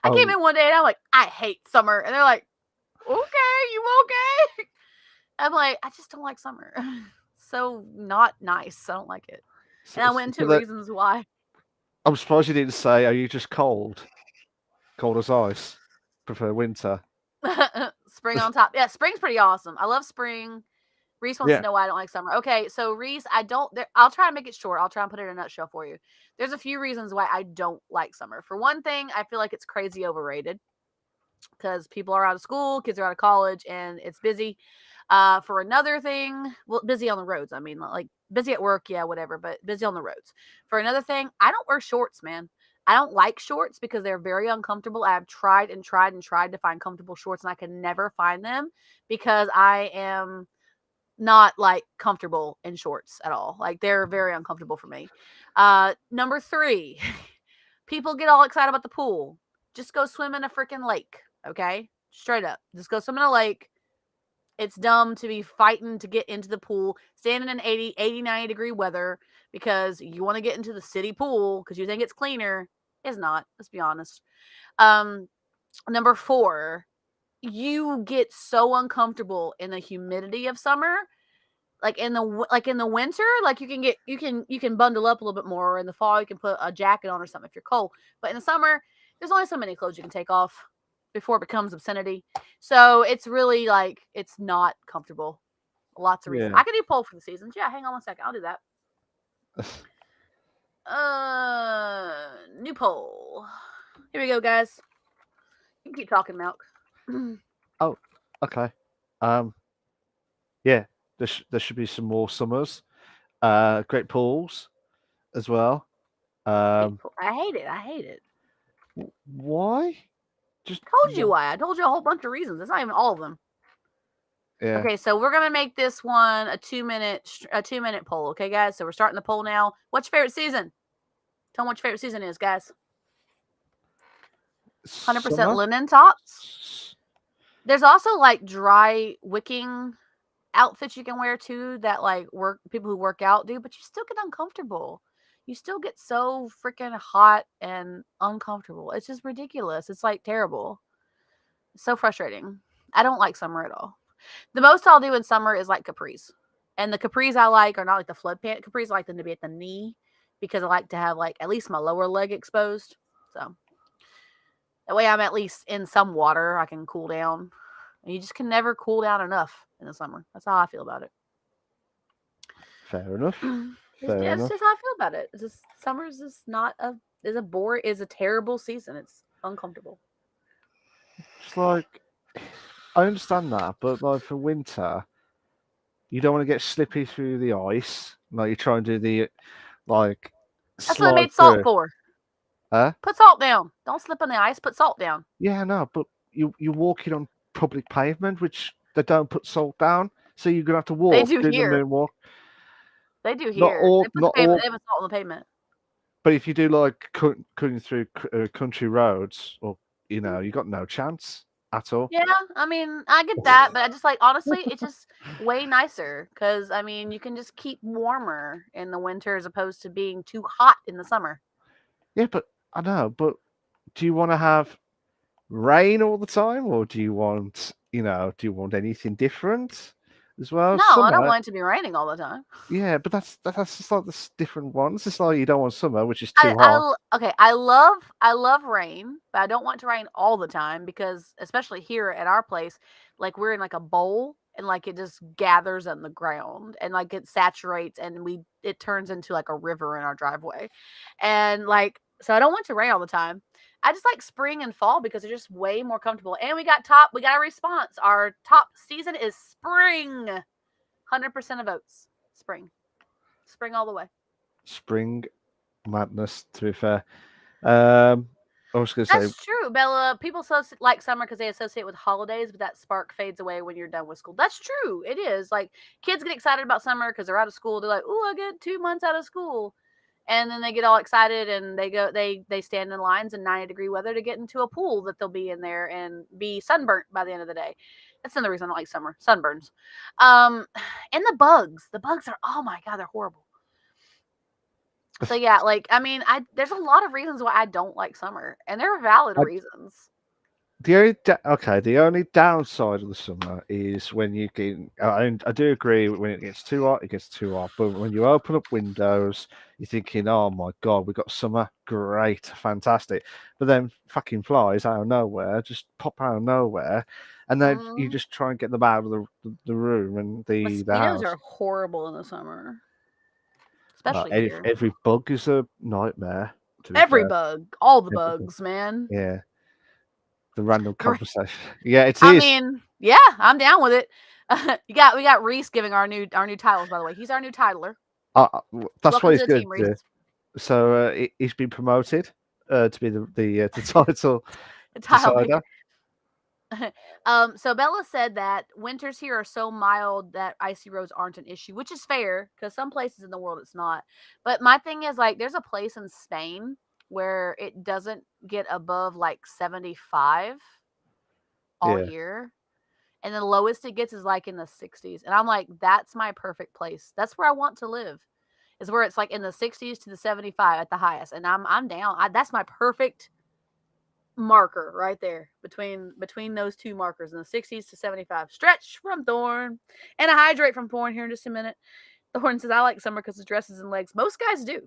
[SPEAKER 2] I came in one day and I'm like, I hate summer, and they're like, okay, you okay? I'm like, I just don't like summer. So not nice. I don't like it. And I went into reasons why.
[SPEAKER 1] I'm surprised you didn't say, are you just cold? Cold as ice. Prefer winter.
[SPEAKER 2] Spring on top. Yeah, spring's pretty awesome. I love spring. Reese wants to know why I don't like summer. Okay, so Reese, I'll try and make it short. I'll try and put it in a nutshell for you. There's a few reasons why I don't like summer. For one thing, I feel like it's crazy overrated because people are out of school, kids are out of college, and it's busy. For another thing, well, busy on the roads. I mean, like busy at work, yeah, whatever, but busy on the roads. For another thing, I don't wear shorts, man. I don't like shorts because they're very uncomfortable. I have tried and tried and tried to find comfortable shorts, and I can never find them because I am not like comfortable in shorts at all. Like they're very uncomfortable for me. Number 3, people get all excited about the pool. Just go swim in a freaking lake, okay? Straight up. Just go swim in a lake. It's dumb to be fighting to get into the pool, standing in 80, 90 degree weather because you want to get into the city pool because you think it's cleaner. It's not. Let's be honest. Number 4, you get so uncomfortable in the humidity of summer. Like in the winter, like you can bundle up a little bit more. Or in the fall, you can put a jacket on or something if you're cold. But in the summer, there's only so many clothes you can take off before it becomes obscenity. So it's really like it's not comfortable. Lots of reasons. I can do poll for the seasons. Yeah, hang on one second. I'll do that. New poll. Here we go, guys. You can keep talking, Milk.
[SPEAKER 1] Oh, okay. Yeah, there should be some more summers. Great pools as well.
[SPEAKER 2] I hate it. I hate it.
[SPEAKER 1] Why? Just
[SPEAKER 2] told you why. I told you a whole bunch of reasons. It's not even all of them.
[SPEAKER 1] Yeah.
[SPEAKER 2] Okay, so we're gonna make this one a 2-minute poll. Okay, guys. So we're starting the poll now. What's your favorite season? Tell them what your favorite season is, guys. 100%
[SPEAKER 1] Summer.
[SPEAKER 2] linen tops. There's also like dry wicking outfits you can wear too that like people who work out do, but you still get uncomfortable. You still get so freaking hot and uncomfortable. It's just ridiculous. It's like terrible. It's so frustrating. I don't like summer at all. The most I'll do in summer is like capris. And the capris I like are not like the flood pant capris. I like them to be at the knee because I like to have like at least my lower leg exposed. So that way I'm at least in some water. I can cool down. And you just can never cool down enough in the summer. That's how I feel about it.
[SPEAKER 1] Fair enough.
[SPEAKER 2] It's
[SPEAKER 1] Fair enough.
[SPEAKER 2] just how I feel about it. It's just summer is just not is a terrible season. It's uncomfortable.
[SPEAKER 1] It's like I understand that, but like for winter, you don't want to get slippy through the ice. Like you try and do the like
[SPEAKER 2] That's what they
[SPEAKER 1] slide
[SPEAKER 2] made salt
[SPEAKER 1] through.
[SPEAKER 2] for.
[SPEAKER 1] Huh?
[SPEAKER 2] Put salt down. Don't slip on the ice. Put salt down.
[SPEAKER 1] Yeah, no, but you're walking on public pavement, which they don't put salt down, so you're gonna have to
[SPEAKER 2] They
[SPEAKER 1] walk,
[SPEAKER 2] do
[SPEAKER 1] do the
[SPEAKER 2] here.
[SPEAKER 1] moonwalk.
[SPEAKER 2] They do
[SPEAKER 1] Not
[SPEAKER 2] here.
[SPEAKER 1] all,
[SPEAKER 2] They put
[SPEAKER 1] not all.
[SPEAKER 2] they put salt on the pavement.
[SPEAKER 1] But if you do like cutting through country roads, or you know, you got no chance at all.
[SPEAKER 2] Yeah, I mean, I get that, but I just like honestly, it's just way nicer because I mean, you can just keep warmer in the winter as opposed to being too hot in the summer.
[SPEAKER 1] Yeah, but I know. But do you want to have rain all the time, or do you want, do you want anything different as well?
[SPEAKER 2] No, I don't
[SPEAKER 1] Summer,
[SPEAKER 2] want it to be raining all the time.
[SPEAKER 1] yeah, but that's just like the different ones. It's like you don't want summer, which is too hot.
[SPEAKER 2] Okay, I love rain, but I don't want it to rain all the time because especially here at our place, like we're in like a bowl and like it just gathers on the ground and like it saturates and it turns into like a river in our driveway. And like so I don't want it to rain all the time. I just like spring and fall because they're just way more comfortable. And we got a response. Our top season is spring. 100% of votes. Spring. Spring all the way.
[SPEAKER 1] Spring madness. To be fair, I was gonna say,
[SPEAKER 2] That's true, Bella. People like summer because they associate with holidays, but that spark fades away when you're done with school. That's true. It is. Like kids get excited about summer because they're out of school. They're like, "Ooh, I get 2 months out of school," and then they get all excited and they stand in lines in 90-degree weather to get into a pool that they'll be in there and be sunburnt by the end of the day. That's another reason I don't like summer. Sunburns. And the bugs. The bugs are, oh my god, they're horrible. So yeah, like I mean, there's a lot of reasons why I don't like summer, and there are valid reasons.
[SPEAKER 1] the only downside of the summer is when you get. I do agree when it gets too hot, it gets too hot. But when you open up windows, you're thinking, "Oh my god, we got summer, great, fantastic." But then fucking flies out of nowhere, just pop out of nowhere, and then you just try and get them out of the room and the
[SPEAKER 2] Mosquitoes
[SPEAKER 1] house.
[SPEAKER 2] are horrible in the summer, especially here.
[SPEAKER 1] Every bug is a nightmare.
[SPEAKER 2] Every bug, all the bugs, man.
[SPEAKER 1] Yeah. The random conversation. Yeah, it is.
[SPEAKER 2] I mean, yeah, I'm down with it. we got Reese giving our new titles, by the way. He's our new titler.
[SPEAKER 1] That's what he's going to do. So he's been promoted to be the title decider.
[SPEAKER 2] So Bella said that winters here are so mild that icy roads aren't an issue, which is fair because some places in the world it's not. But my thing is like there's a place in Spain where it doesn't get above like 75 all year. And the lowest it gets is like in the 60s. And I'm like, that's my perfect place. That's where I want to live. Is where it's like in the 60s to the 75 at the highest. And I'm down. That's my perfect marker right there between those two markers in the 60s to 75. Stretch from Thorn and a hydrate from Porn here in just a minute. Thorn says I like summer because it dresses and legs. Most guys do.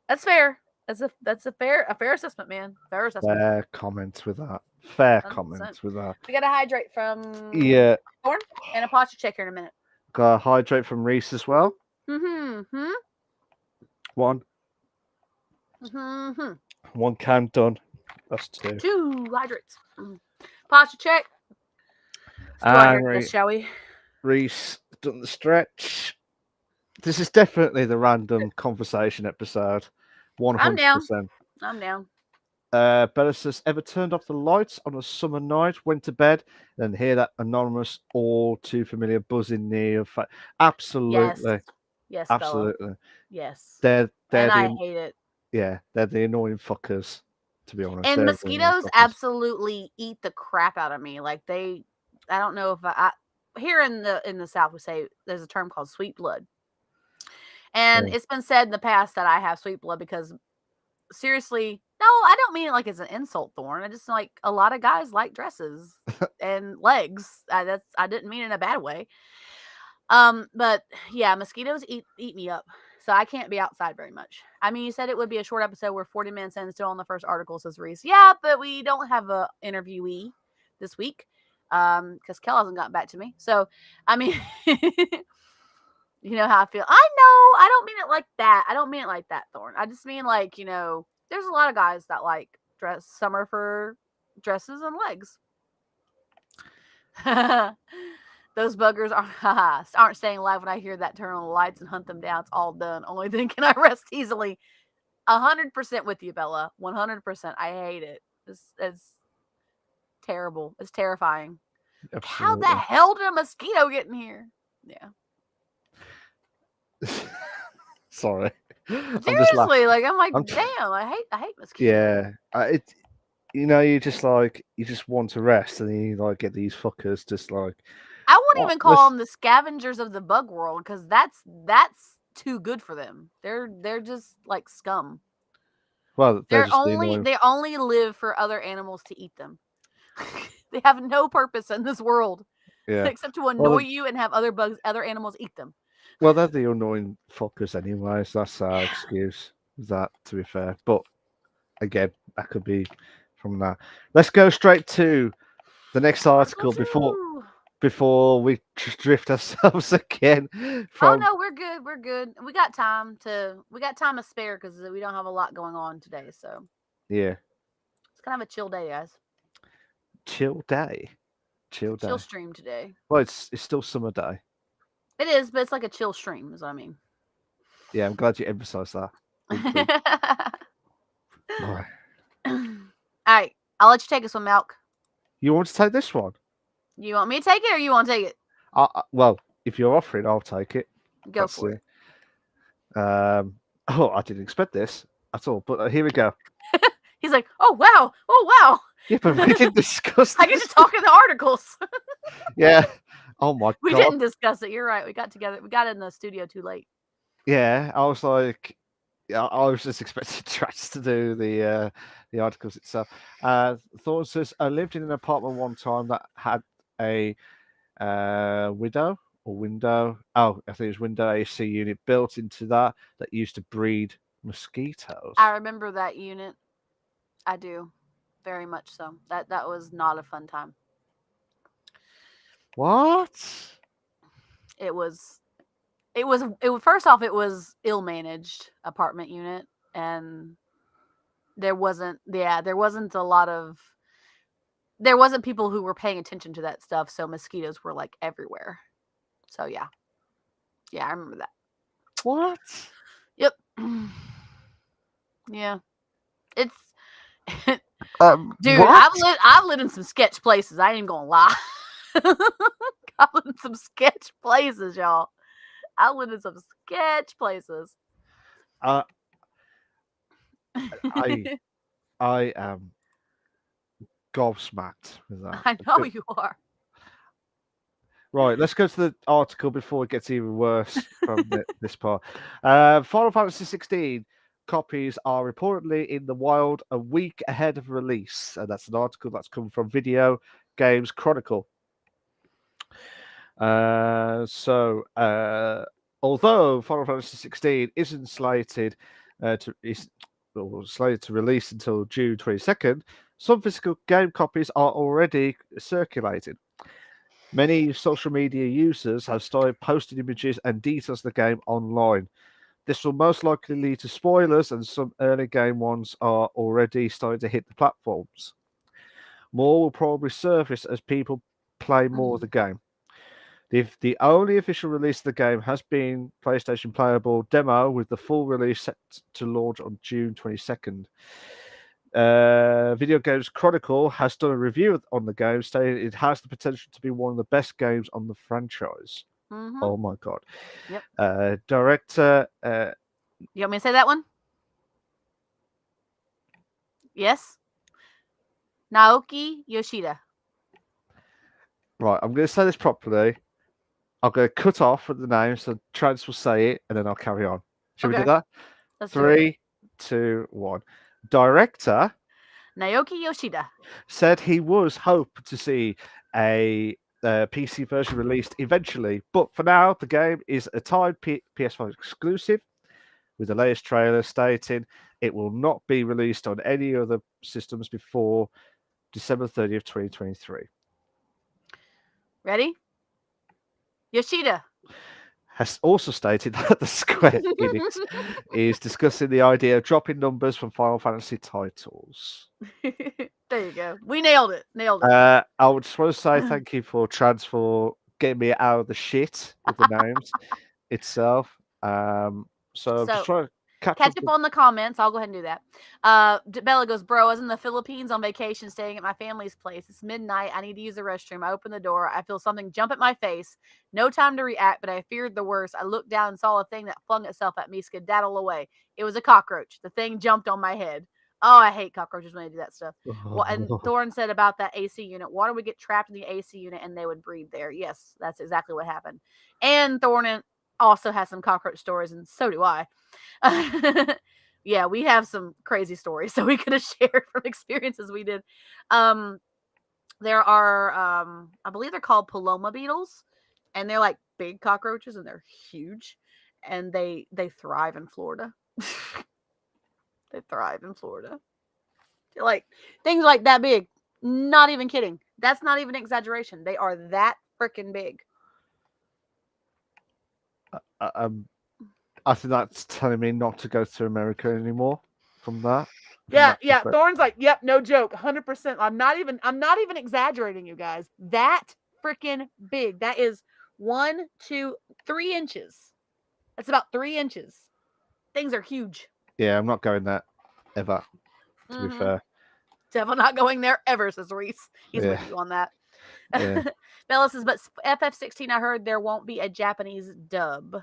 [SPEAKER 2] That's fair. That's a fair assessment, man. Fair assessment.
[SPEAKER 1] Fair comments with that. Fair 100%. Comments with that.
[SPEAKER 2] We got a hydrate from Thorn and a posture check here in a minute.
[SPEAKER 1] Got a hydrate from Reese as well. One. One can done. That's two.
[SPEAKER 2] 2 hydrates. Posture check. Shall we?
[SPEAKER 1] Reese done the stretch. This is definitely the random conversation episode. 100%.
[SPEAKER 2] I'm down.
[SPEAKER 1] Bella says, ever turned off the lights on a summer night, went to bed, and hear that anonymous, all too familiar buzzing near your face? Absolutely.
[SPEAKER 2] Yes,
[SPEAKER 1] absolutely.
[SPEAKER 2] Bella. Yes.
[SPEAKER 1] They're
[SPEAKER 2] I hate it.
[SPEAKER 1] Yeah, they're the annoying fuckers. To be honest,
[SPEAKER 2] And
[SPEAKER 1] they're the
[SPEAKER 2] mosquitoes
[SPEAKER 1] fuckers.
[SPEAKER 2] absolutely eat the crap out of me. Like I don't know if I here in the South we say there's a term called sweet blood. And
[SPEAKER 1] Yeah.
[SPEAKER 2] it's been said in the past that I have sweet blood because seriously, no, I don't mean it like it's an insult, Thorn. I just like a lot of guys like dresses and legs. I didn't mean it in a bad way. But yeah, mosquitoes eat me up. So I can't be outside very much. I mean, you said it would be a short episode. We're 40 minutes in, still on the first article, says Reese. Yeah, but we don't have a interviewee this week. Because Kel hasn't gotten back to me. So I mean you know how I feel. I know. I don't mean it like that. I don't mean it like that, Thorn. I just mean like, there's a lot of guys that like dress summer for dresses and legs. Those buggers aren't staying alive when I hear that. Turn on the lights and hunt them down. It's all done. Only then can I rest easily. 100% with you, Bella. 100%. I hate it. It's terrible. It's terrifying. How the
[SPEAKER 1] Absolutely.
[SPEAKER 2] hell did a mosquito get in here? Yeah.
[SPEAKER 1] Sorry, I'm just laughing.
[SPEAKER 2] Seriously, like I'm like,
[SPEAKER 1] I'm
[SPEAKER 2] damn, I hate mosquitoes.
[SPEAKER 1] yeah. It you just like you just want to rest, and then you like get these fuckers just like
[SPEAKER 2] I won't
[SPEAKER 1] oh,
[SPEAKER 2] even call
[SPEAKER 1] let's
[SPEAKER 2] them the scavengers of the bug world because that's too good for them. They're just like scum.
[SPEAKER 1] well they're just the annoying
[SPEAKER 2] They only live for other animals to eat them. They have no purpose in this world
[SPEAKER 1] yeah.
[SPEAKER 2] except to
[SPEAKER 1] Well,
[SPEAKER 2] annoy you and have other animals eat them.
[SPEAKER 1] they're the annoying fuckers anyway. So that's our
[SPEAKER 2] Yeah.
[SPEAKER 1] excuse. That to be fair, but again, that could be from that. Let's go straight to the next
[SPEAKER 2] Article
[SPEAKER 1] article
[SPEAKER 2] two.
[SPEAKER 1] before we drift ourselves again
[SPEAKER 2] Oh
[SPEAKER 1] from
[SPEAKER 2] no, we're good. We're good. We got time to spare because we don't have a lot going on today. So
[SPEAKER 1] yeah
[SPEAKER 2] it's kind of a chill day, guys.
[SPEAKER 1] chill day, chill
[SPEAKER 2] Chill
[SPEAKER 1] day.
[SPEAKER 2] stream today.
[SPEAKER 1] Well, it's still summer day.
[SPEAKER 2] It is, but it's like a chill stream, is what I mean.
[SPEAKER 1] Yeah, I'm glad you emphasised that. Wink, wink. Right.
[SPEAKER 2] All right, I'll let you take this one, Malk.
[SPEAKER 1] You want to take this one?
[SPEAKER 2] You want me to take it, or you want to take it?
[SPEAKER 1] Well, if you're offering, I'll take it.
[SPEAKER 2] Go for it.
[SPEAKER 1] Oh, I didn't expect this at all, but here we go.
[SPEAKER 2] He's like, oh wow.
[SPEAKER 1] Yeah, but we didn't discuss
[SPEAKER 2] I get
[SPEAKER 1] this.
[SPEAKER 2] to talk in the articles.
[SPEAKER 1] Yeah. Oh my
[SPEAKER 2] We
[SPEAKER 1] god.
[SPEAKER 2] didn't discuss it. You're right. We got together. We got in the studio too late.
[SPEAKER 1] Yeah, I was like, I was just expecting Trash to do the articles itself. Thorn says, I lived in an apartment one time that had a window. Oh, I think it was window AC unit built into that used to breed mosquitoes.
[SPEAKER 2] I remember that unit. I do, very much so. That was not a fun time.
[SPEAKER 1] What?
[SPEAKER 2] It was. First off, it was ill managed apartment unit, and there wasn't a lot of there wasn't people who were paying attention to that stuff, so mosquitoes were like everywhere. So yeah, I remember that.
[SPEAKER 1] What?
[SPEAKER 2] Yep. Yeah, it's dude.
[SPEAKER 1] What?
[SPEAKER 2] I've lived in some sketch places. I ain't even gonna lie. I've lived in some sketch places, y'all. I lived in some sketch places.
[SPEAKER 1] I I am gobsmacked with that.
[SPEAKER 2] I know you are.
[SPEAKER 1] Right, let's go to the article before it gets even worse from this part. Final Fantasy 16 copies are reportedly in the wild a week ahead of release, and that's an article that's come from Video Games Chronicle. Although Final Fantasy 16 isn't slated to release until June 22nd, some physical game copies are already circulating. Many social media users have started posting images and details of the game online. This will most likely lead to spoilers, and some early game ones are already starting to hit the platforms. More will probably surface as people play more of the game. The only official release of the game has been PlayStation Playable demo, with the full release set to launch on June 22nd. Video Games Chronicle has done a review on the game, stating it has the potential to be one of the best games on the franchise.
[SPEAKER 2] Mm-hmm.
[SPEAKER 1] Oh my god!
[SPEAKER 2] Yep.
[SPEAKER 1] Director,
[SPEAKER 2] you want me to say that one? Yes. Naoki Yoshida.
[SPEAKER 1] Right, I'm going to say this properly. I'm going to cut off at the name so Trans will say it, and then I'll carry on. Shall we do
[SPEAKER 2] Okay.
[SPEAKER 1] that?
[SPEAKER 2] Let's do it.
[SPEAKER 1] 3, 2, 1. Director
[SPEAKER 2] Naoki Yoshida.
[SPEAKER 1] said he was hoping to see a PC version released eventually, but for now, the game is a timed PS5 exclusive, with the latest trailer stating it will not be released on any other systems before December 30th, 2023.
[SPEAKER 2] Ready? Yoshida.
[SPEAKER 1] Has also stated that the Square Enix is discussing the idea of dropping numbers from Final Fantasy titles.
[SPEAKER 2] There you go. We nailed it. Nailed it.
[SPEAKER 1] I would just want to say thank you for Trans for getting me out of the shit with the names itself. So just
[SPEAKER 2] So
[SPEAKER 1] trying to catch
[SPEAKER 2] catch
[SPEAKER 1] up
[SPEAKER 2] up
[SPEAKER 1] with.
[SPEAKER 2] on the comments. I'll go ahead and do that. Bella goes, bro, I was in the Philippines on vacation staying at my family's place. It's midnight. I need to use the restroom. I open the door. I feel something jump at my face. No time to react, but I feared the worst. I looked down and saw a thing that flung itself at me, skedaddle away. It was a cockroach. The thing jumped on my head. Oh, I hate cockroaches when they do that stuff. Well, and Thorne said about that AC unit. Water would get trapped in the AC unit and they would breed there. Yes, that's exactly what happened. And Thorne also has some cockroach stories, and so do I. Yeah, we have some crazy stories, so we could have shared from experiences we did. There are, I believe they're called paloma beetles, and they're like big cockroaches, and they're huge, and they thrive in Florida. They thrive in Florida. They're like things like that big. Not even kidding. That's not even exaggeration. They are that freaking big.
[SPEAKER 1] I think that's telling me not to go to America anymore. From that,
[SPEAKER 2] Yeah. Thorne's like, yep, no joke, 100%. I'm not even exaggerating, you guys. That freaking big. That is 1, 2, 3 inches. That's about 3 inches. Things are huge.
[SPEAKER 1] Yeah, I'm not going there ever. To be fair,
[SPEAKER 2] Definitely not going there ever, says Reese. He's with you on that.
[SPEAKER 1] Yeah.
[SPEAKER 2] Bella says, but FF16, I heard there won't be a Japanese dub.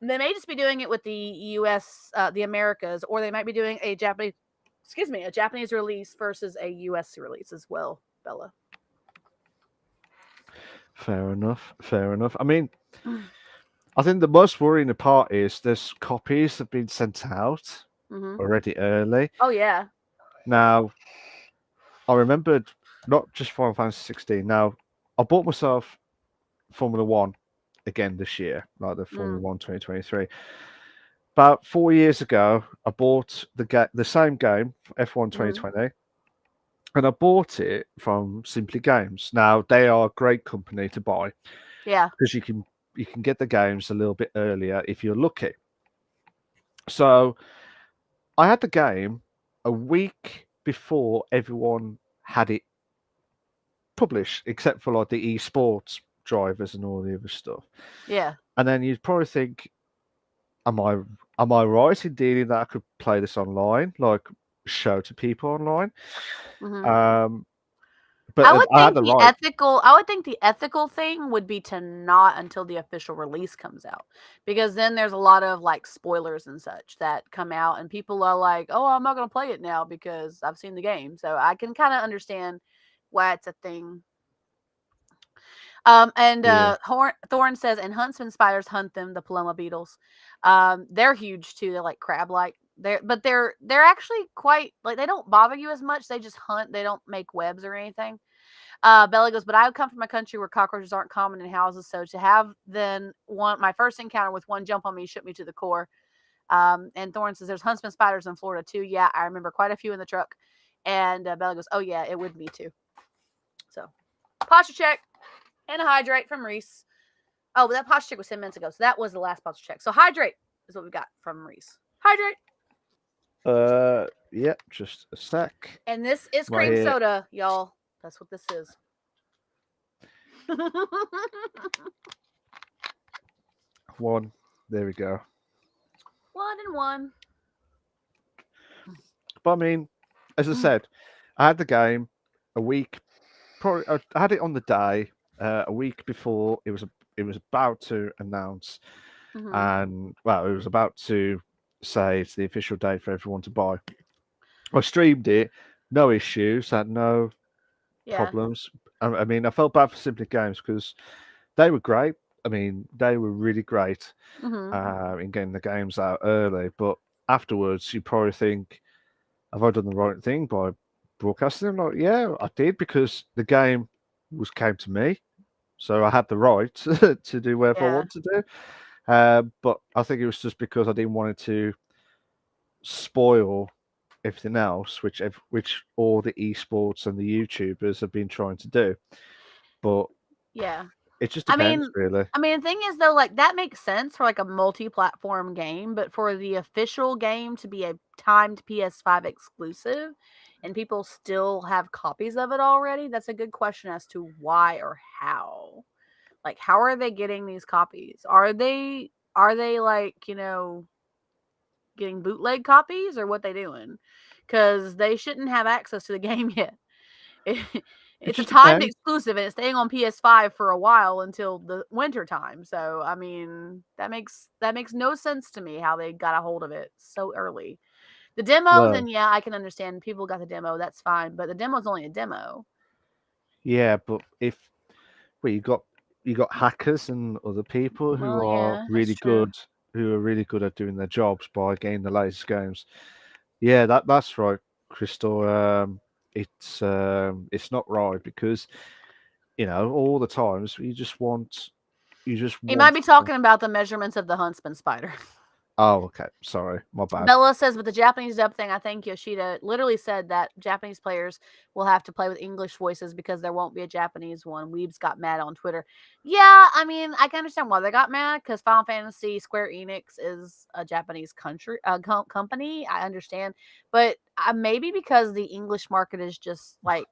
[SPEAKER 2] They may just be doing it with the U.S., the Americas, or they might be doing a Japanese release versus a U.S. release as well, Bella.
[SPEAKER 1] Fair enough. I mean, I think the most worrying part is there's copies have been sent out already early.
[SPEAKER 2] Oh, yeah.
[SPEAKER 1] Now, I remembered not just Final Fantasy 16. Now, I bought myself Formula One again this year, like the Formula One 2023. About 4 years ago, I bought the same game, F1 2020, and I bought it from Simply Games. Now, they are a great company to buy.
[SPEAKER 2] Yeah.
[SPEAKER 1] Because you can get the games a little bit earlier if you're lucky. So I had the game a week before everyone had it published, except for like the esports drivers and all the other stuff.
[SPEAKER 2] Yeah.
[SPEAKER 1] And then you'd probably think, am I right in dealing that I could play this online, like show to people online? But
[SPEAKER 2] I would
[SPEAKER 1] I had
[SPEAKER 2] think
[SPEAKER 1] the
[SPEAKER 2] the
[SPEAKER 1] right.
[SPEAKER 2] ethical thing would be to not until the official release comes out, because then there's a lot of like spoilers and such that come out, and people are like, "Oh, I'm not going to play it now because I've seen the game." So I can kind of understand why it's a thing. Thorne says, and huntsman spiders hunt them, the paloma beetles. They're huge too. They're like crab-like. They're actually quite like, they don't bother you as much. They just hunt. They don't make webs or anything. Bella goes, but I come from a country where cockroaches aren't common in houses, so to have my first encounter with one jump on me shook me to the core. And Thorne says, there's huntsman spiders in Florida too. Yeah, I remember quite a few in the truck. And Bella goes, oh yeah, it would me too. So, posture check and a hydrate from Reese. Oh, but that posture check was 10 minutes ago, so that was the last posture check. So hydrate is what we got from Reese. Hydrate.
[SPEAKER 1] Yeah, just a sec.
[SPEAKER 2] And this is cream soda, y'all. That's what this is.
[SPEAKER 1] One. There we go.
[SPEAKER 2] 1 and 1.
[SPEAKER 1] But I mean, as I said, I had the game a week. Probably I had it on the day a week before it was about to announce, and well, it was about to say it's the official date for everyone to buy. I streamed it, no issues, had no
[SPEAKER 2] Yeah.
[SPEAKER 1] problems. I mean, I felt bad for Simply Games because they were great. I mean, they were really great
[SPEAKER 2] Mm-hmm.
[SPEAKER 1] in getting the games out early. But afterwards, you probably think, have I done the right thing by broadcasting them? Like, yeah, I did because the game came to me, so I had the right to do whatever I
[SPEAKER 2] Yeah.
[SPEAKER 1] want to do. But I think it was just because I didn't want it to spoil everything else, which all the esports and the YouTubers have been trying to do. But
[SPEAKER 2] Yeah.
[SPEAKER 1] it just
[SPEAKER 2] I
[SPEAKER 1] depends,
[SPEAKER 2] mean,
[SPEAKER 1] really.
[SPEAKER 2] the thing is though, like that makes sense for like a multi-platform game, but for the official game to be a timed PS5 exclusive and people still have copies of it already, that's a good question as to why or how. Like how are they getting these copies? Are they like, getting bootleg copies or what they doing? Cuz they shouldn't have access to the game yet. It,
[SPEAKER 1] It
[SPEAKER 2] it's a
[SPEAKER 1] just
[SPEAKER 2] timed
[SPEAKER 1] depends.
[SPEAKER 2] exclusive and it's staying on PS5 for a while until the winter time. So I mean, that makes no sense to me how they got a hold of it so early. The demo,
[SPEAKER 1] Well,
[SPEAKER 2] then yeah, I can understand people got the demo, that's fine, but the demo's only a demo.
[SPEAKER 1] yeah, but if well, you got hackers and other people
[SPEAKER 2] Well, yeah, that's true.
[SPEAKER 1] who are really good at doing their jobs by getting the latest games. Yeah, that's right, Crystal. It's not right because all the times you just
[SPEAKER 2] He might
[SPEAKER 1] want.
[SPEAKER 2] be talking about the measurements of the huntsman spider.
[SPEAKER 1] Oh, okay. Sorry, my bad.
[SPEAKER 2] Bella says with the Japanese dub thing, I think Yoshida literally said that Japanese players will have to play with English voices because there won't be a Japanese one. Weebs got mad on Twitter. Yeah, I mean, I can understand why they got mad because Final Fantasy Square Enix is a Japanese company. I understand, but maybe because the English market is just like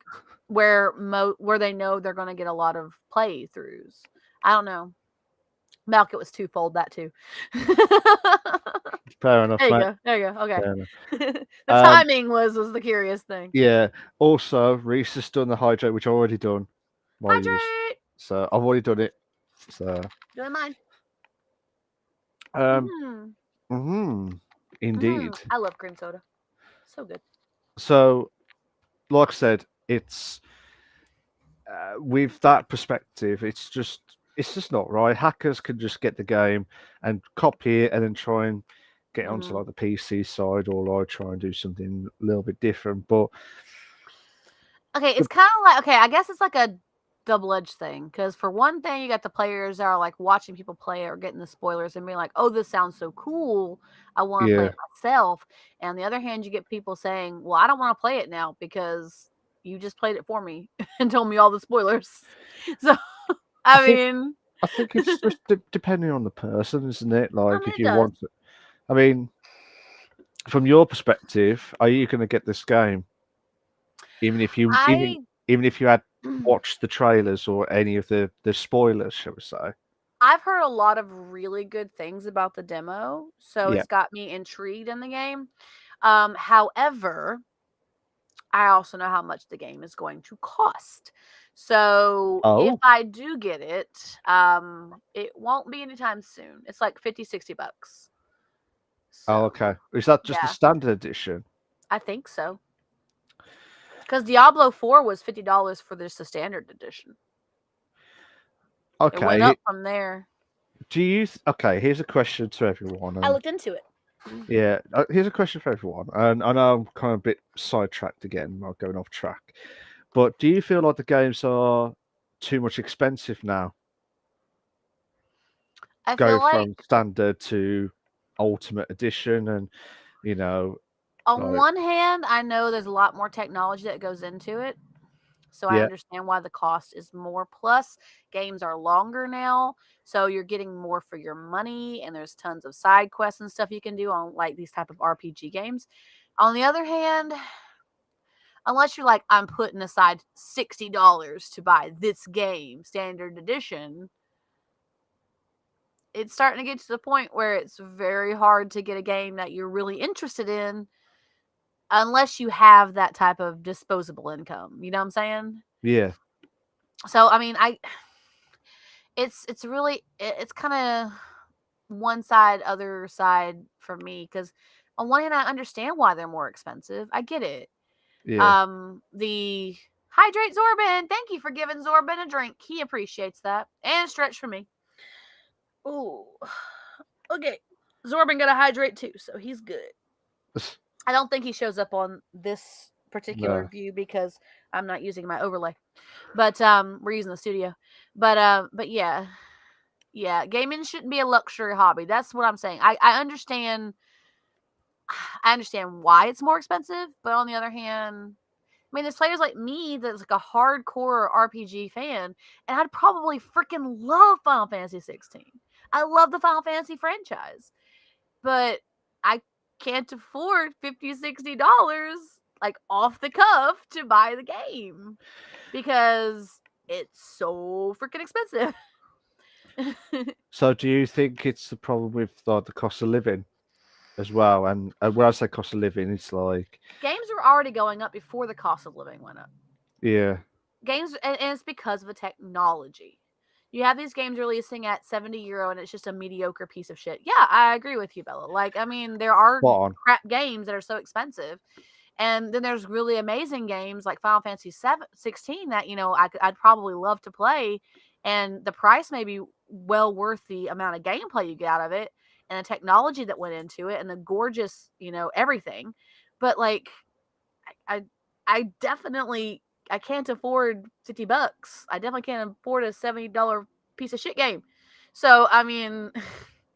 [SPEAKER 2] where they know they're going to get a lot of playthroughs. I don't know. Malkit was twofold that too.
[SPEAKER 1] Fair enough,
[SPEAKER 2] There you
[SPEAKER 1] mate.
[SPEAKER 2] go. There you go. Okay.
[SPEAKER 1] Fair enough.
[SPEAKER 2] The
[SPEAKER 1] Um,
[SPEAKER 2] timing was the curious thing.
[SPEAKER 1] yeah. Also, Reese has done the hydrate, which I've already done while you was.
[SPEAKER 2] Hydrate.
[SPEAKER 1] So I've already done it. So,
[SPEAKER 2] Doing mine.
[SPEAKER 1] um,
[SPEAKER 2] Mm.
[SPEAKER 1] indeed.
[SPEAKER 2] I love cream soda. So good.
[SPEAKER 1] So, like I said, it's with that perspective, it's just not right. Hackers can just get the game and copy it and then try and get onto
[SPEAKER 2] Hmm.
[SPEAKER 1] like the PC side, or like try and do something a little bit different. But
[SPEAKER 2] Okay,
[SPEAKER 1] the,
[SPEAKER 2] it's kind of like I guess it's like a double-edged thing because for one thing, you got the players that are like watching people play it or getting the spoilers and being like, "Oh, this sounds so cool. I want to play
[SPEAKER 1] yeah,
[SPEAKER 2] it myself." And on the other hand, you get people saying, "Well, I don't want to play it now because you just played it for me and told me all the spoilers." So,
[SPEAKER 1] I
[SPEAKER 2] I
[SPEAKER 1] think
[SPEAKER 2] mean,
[SPEAKER 1] I think it's just depending on the person, isn't it?
[SPEAKER 2] I
[SPEAKER 1] Like
[SPEAKER 2] mean,
[SPEAKER 1] if
[SPEAKER 2] it
[SPEAKER 1] you
[SPEAKER 2] does.
[SPEAKER 1] want to, I mean, from your perspective, are you going to get this game even if you even
[SPEAKER 2] I
[SPEAKER 1] even if you had watched the trailers or any of the spoilers, shall we say?
[SPEAKER 2] I've heard a lot of really good things about the demo, so
[SPEAKER 1] Yeah.
[SPEAKER 2] it's got me intrigued in the game. However, I also know how much the game is going to cost. So if
[SPEAKER 1] Oh.
[SPEAKER 2] I do get it, it won't be anytime soon. It's like 50, $60.
[SPEAKER 1] Oh,
[SPEAKER 2] So
[SPEAKER 1] okay. Is that just the
[SPEAKER 2] yeah,
[SPEAKER 1] standard edition?
[SPEAKER 2] I think so. Because Diablo 4 was $50 for just the standard edition. It went
[SPEAKER 1] Okay.
[SPEAKER 2] up from there.
[SPEAKER 1] Okay, here's a question to everyone,
[SPEAKER 2] I
[SPEAKER 1] and
[SPEAKER 2] looked into it.
[SPEAKER 1] yeah, here's a question for everyone, and I know I'm kind of a bit sidetracked again, not going off track, but do you feel like the games are too much expensive now,
[SPEAKER 2] I
[SPEAKER 1] going
[SPEAKER 2] feel like
[SPEAKER 1] from standard to ultimate edition, and you know,
[SPEAKER 2] on
[SPEAKER 1] like
[SPEAKER 2] one hand, I know there's a lot more technology that goes into it. So I
[SPEAKER 1] yeah,
[SPEAKER 2] understand why the cost is more. Plus, games are longer now. So you're getting more for your money. And there's tons of side quests and stuff you can do on like these type of RPG games. On the other hand, unless you're like, I'm putting aside $60 to buy this game, standard edition, it's starting to get to the point where it's very hard to get a game that you're really interested in unless you have that type of disposable income. You know what I'm saying?
[SPEAKER 1] yeah,
[SPEAKER 2] So I mean, it's really it's kind of one side, other side for me because on one hand, I understand why they're more expensive. I get it.
[SPEAKER 1] Yeah.
[SPEAKER 2] The hydrate Zorbin. Thank you for giving Zorbin a drink. He appreciates that. And stretch for me. Ooh. Okay. Zorbin got a hydrate too, so he's good. I don't think he shows up on this particular
[SPEAKER 1] No.
[SPEAKER 2] view because I'm not using my overlay. But we're using the studio. But yeah. Yeah, gaming shouldn't be a luxury hobby. That's what I'm saying. I understand why it's more expensive, but on the other hand, I mean, there's players like me that's like a hardcore RPG fan, and I'd probably freaking love Final Fantasy 16. I love the Final Fantasy franchise, but I can't afford $50-$60 like off the cuff to buy the game because it's so freaking expensive.
[SPEAKER 1] So do you think it's the problem with like the cost of living as well? And when I say cost of living, it's like
[SPEAKER 2] Games were already going up before the cost of living went up.
[SPEAKER 1] yeah,
[SPEAKER 2] Games, and it's because of the technology. You have these games releasing at €70 and it's just a mediocre piece of shit. Yeah, I agree with you, Bella. Like, I mean, there are
[SPEAKER 1] spot on.
[SPEAKER 2] crap games that are so expensive. And then there's really amazing games like Final Fantasy 16 that, I'd probably love to play. And the price may be well worth the amount of gameplay you get out of it and the technology that went into it and the gorgeous, everything. But like, I, I definitely I can't afford $50. I definitely can't afford a $70 piece of shit game. So I mean,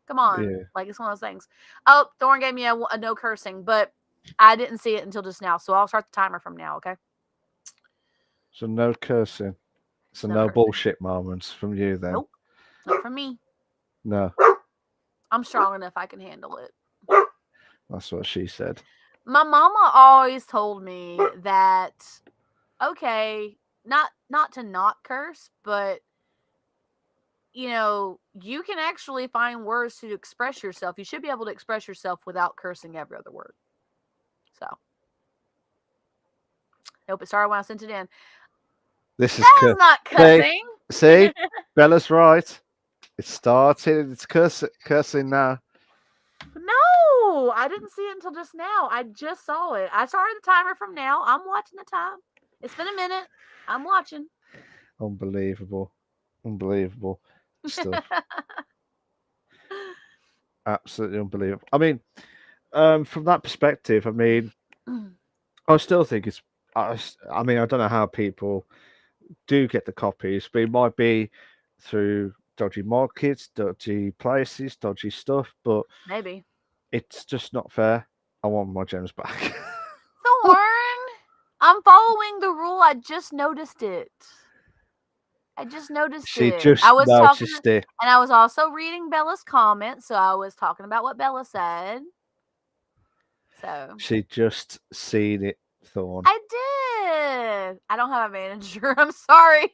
[SPEAKER 2] come on,
[SPEAKER 1] Yeah.
[SPEAKER 2] like it's one of those things. Oh, Thorn gave me a no cursing, but I didn't see it until just now, so I'll start the timer from now. Okay.
[SPEAKER 1] So no cursing. So
[SPEAKER 2] No
[SPEAKER 1] no
[SPEAKER 2] cursing.
[SPEAKER 1] bullshit moments from you then.
[SPEAKER 2] Nope, not from me.
[SPEAKER 1] No,
[SPEAKER 2] I'm strong enough. I can handle it.
[SPEAKER 1] that's what she said.
[SPEAKER 2] My mama always told me that okay, not to not curse, but you can actually find words to express yourself. You should be able to express yourself without cursing every other word. So, nope, it started when I sent it in.
[SPEAKER 1] This is
[SPEAKER 2] That is not cussing.
[SPEAKER 1] See, Bella's right. It started. It's cursing now.
[SPEAKER 2] No, I didn't see it until just now. I just saw it. I started the timer from now. I'm watching the time. It's been a minute. I'm watching.
[SPEAKER 1] Unbelievable. Stuff. Absolutely unbelievable. I mean, from that perspective, I mean, I still think it's. I mean, I don't know how people do get the copies, but it might be through dodgy markets, dodgy places, dodgy stuff. But
[SPEAKER 2] Maybe.
[SPEAKER 1] it's just not fair. I want my gems back.
[SPEAKER 2] Thorn, I'm following the rule. I just noticed it.
[SPEAKER 1] She
[SPEAKER 2] I
[SPEAKER 1] just
[SPEAKER 2] was talking,
[SPEAKER 1] noticed it.
[SPEAKER 2] and I was also reading Bella's comments, so I was talking about what Bella said. So
[SPEAKER 1] She just seen it, Thorn.
[SPEAKER 2] I did. I don't have a manager. I'm sorry.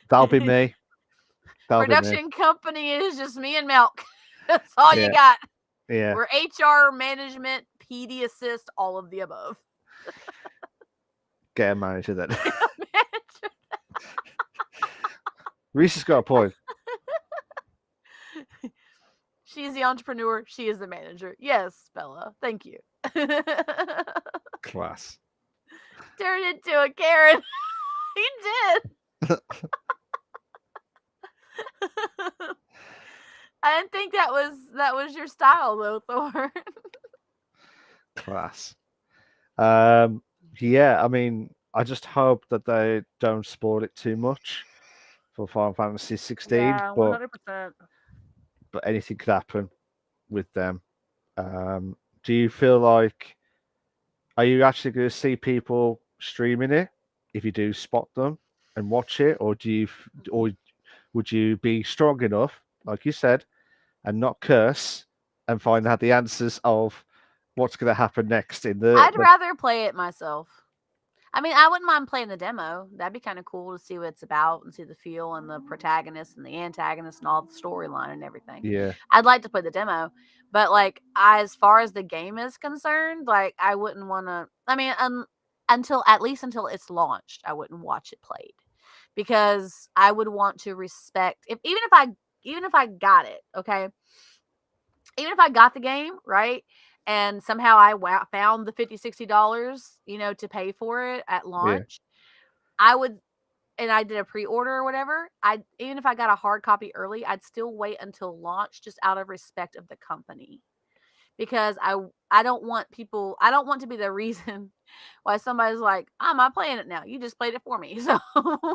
[SPEAKER 1] That'll be me. That'll be me.
[SPEAKER 2] Production company is just me and Milk. That's all you
[SPEAKER 1] Yeah.
[SPEAKER 2] got.
[SPEAKER 1] Yeah.
[SPEAKER 2] We're HR, management, PD assist, all of the above.
[SPEAKER 1] Get a manager then. Reese has got a point.
[SPEAKER 2] She's the entrepreneur. She is the manager. Yes, Bella. Thank you.
[SPEAKER 1] Class.
[SPEAKER 2] Turned into a Karen. He did. I didn't think that was your style though, Thor.
[SPEAKER 1] Class. Yeah, I mean, I just hope that they don't spoil it too much for Final Fantasy 16.
[SPEAKER 2] Yeah,
[SPEAKER 1] but
[SPEAKER 2] 100%.
[SPEAKER 1] anything could happen with them. Do you feel like are you actually going to see people streaming it if you do spot them and watch it, or would you be strong enough, like you said, and not curse and find out the answers of what's going to happen next in
[SPEAKER 2] I'd rather play it myself. I mean, I wouldn't mind playing the demo. That'd be kind of cool to see what it's about and see the feel and the protagonist and the antagonist and all the storyline and everything.
[SPEAKER 1] Yeah.
[SPEAKER 2] I'd like to play the demo, but like as far as the game is concerned, like I wouldn't want to. I mean, until it's launched, I wouldn't watch it played because I would want to respect even if I got it. Okay, even if I got the game, right, and somehow I found the $50-$60, to pay for it at
[SPEAKER 1] Yeah.
[SPEAKER 2] launch, I would, and I did a pre-order or whatever, even if I got a hard copy early, I'd still wait until launch just out of respect of the company. Because I don't want to be the reason why somebody's like, I'm not playing it now. You just played it for me. So I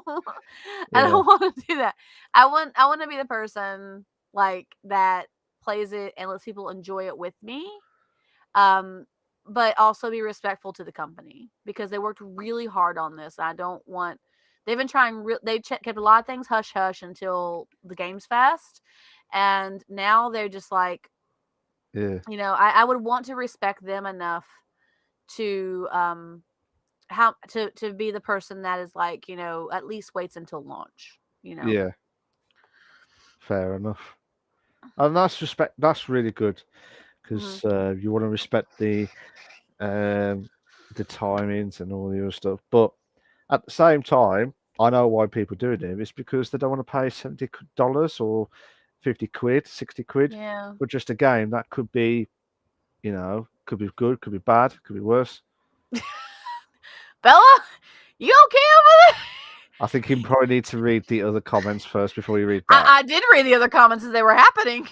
[SPEAKER 1] Yeah.
[SPEAKER 2] don't want to do that. I want to be the person like that plays it and lets people enjoy it with me. Um but also be respectful to the company because they worked really hard on this. I don't want they've been trying kept a lot of things hush hush until the game's fast, and now they're just like,
[SPEAKER 1] Yeah.
[SPEAKER 2] I would want to respect them enough to how to be the person that is like, at least waits until launch.
[SPEAKER 1] Yeah. Fair enough. And that's respect. That's really good
[SPEAKER 2] Hmm.
[SPEAKER 1] because you want to respect the timings and all the other stuff. But at the same time, I know why people do it. It's because they don't want to pay $70 or 50 quid, 60 quid
[SPEAKER 2] Yeah.
[SPEAKER 1] for just a game that could be, could be good, could be bad, could be worse.
[SPEAKER 2] Bella, you okay over there?
[SPEAKER 1] I think you probably need to read the other comments first before you read that.
[SPEAKER 2] I did read the other comments as they were happening.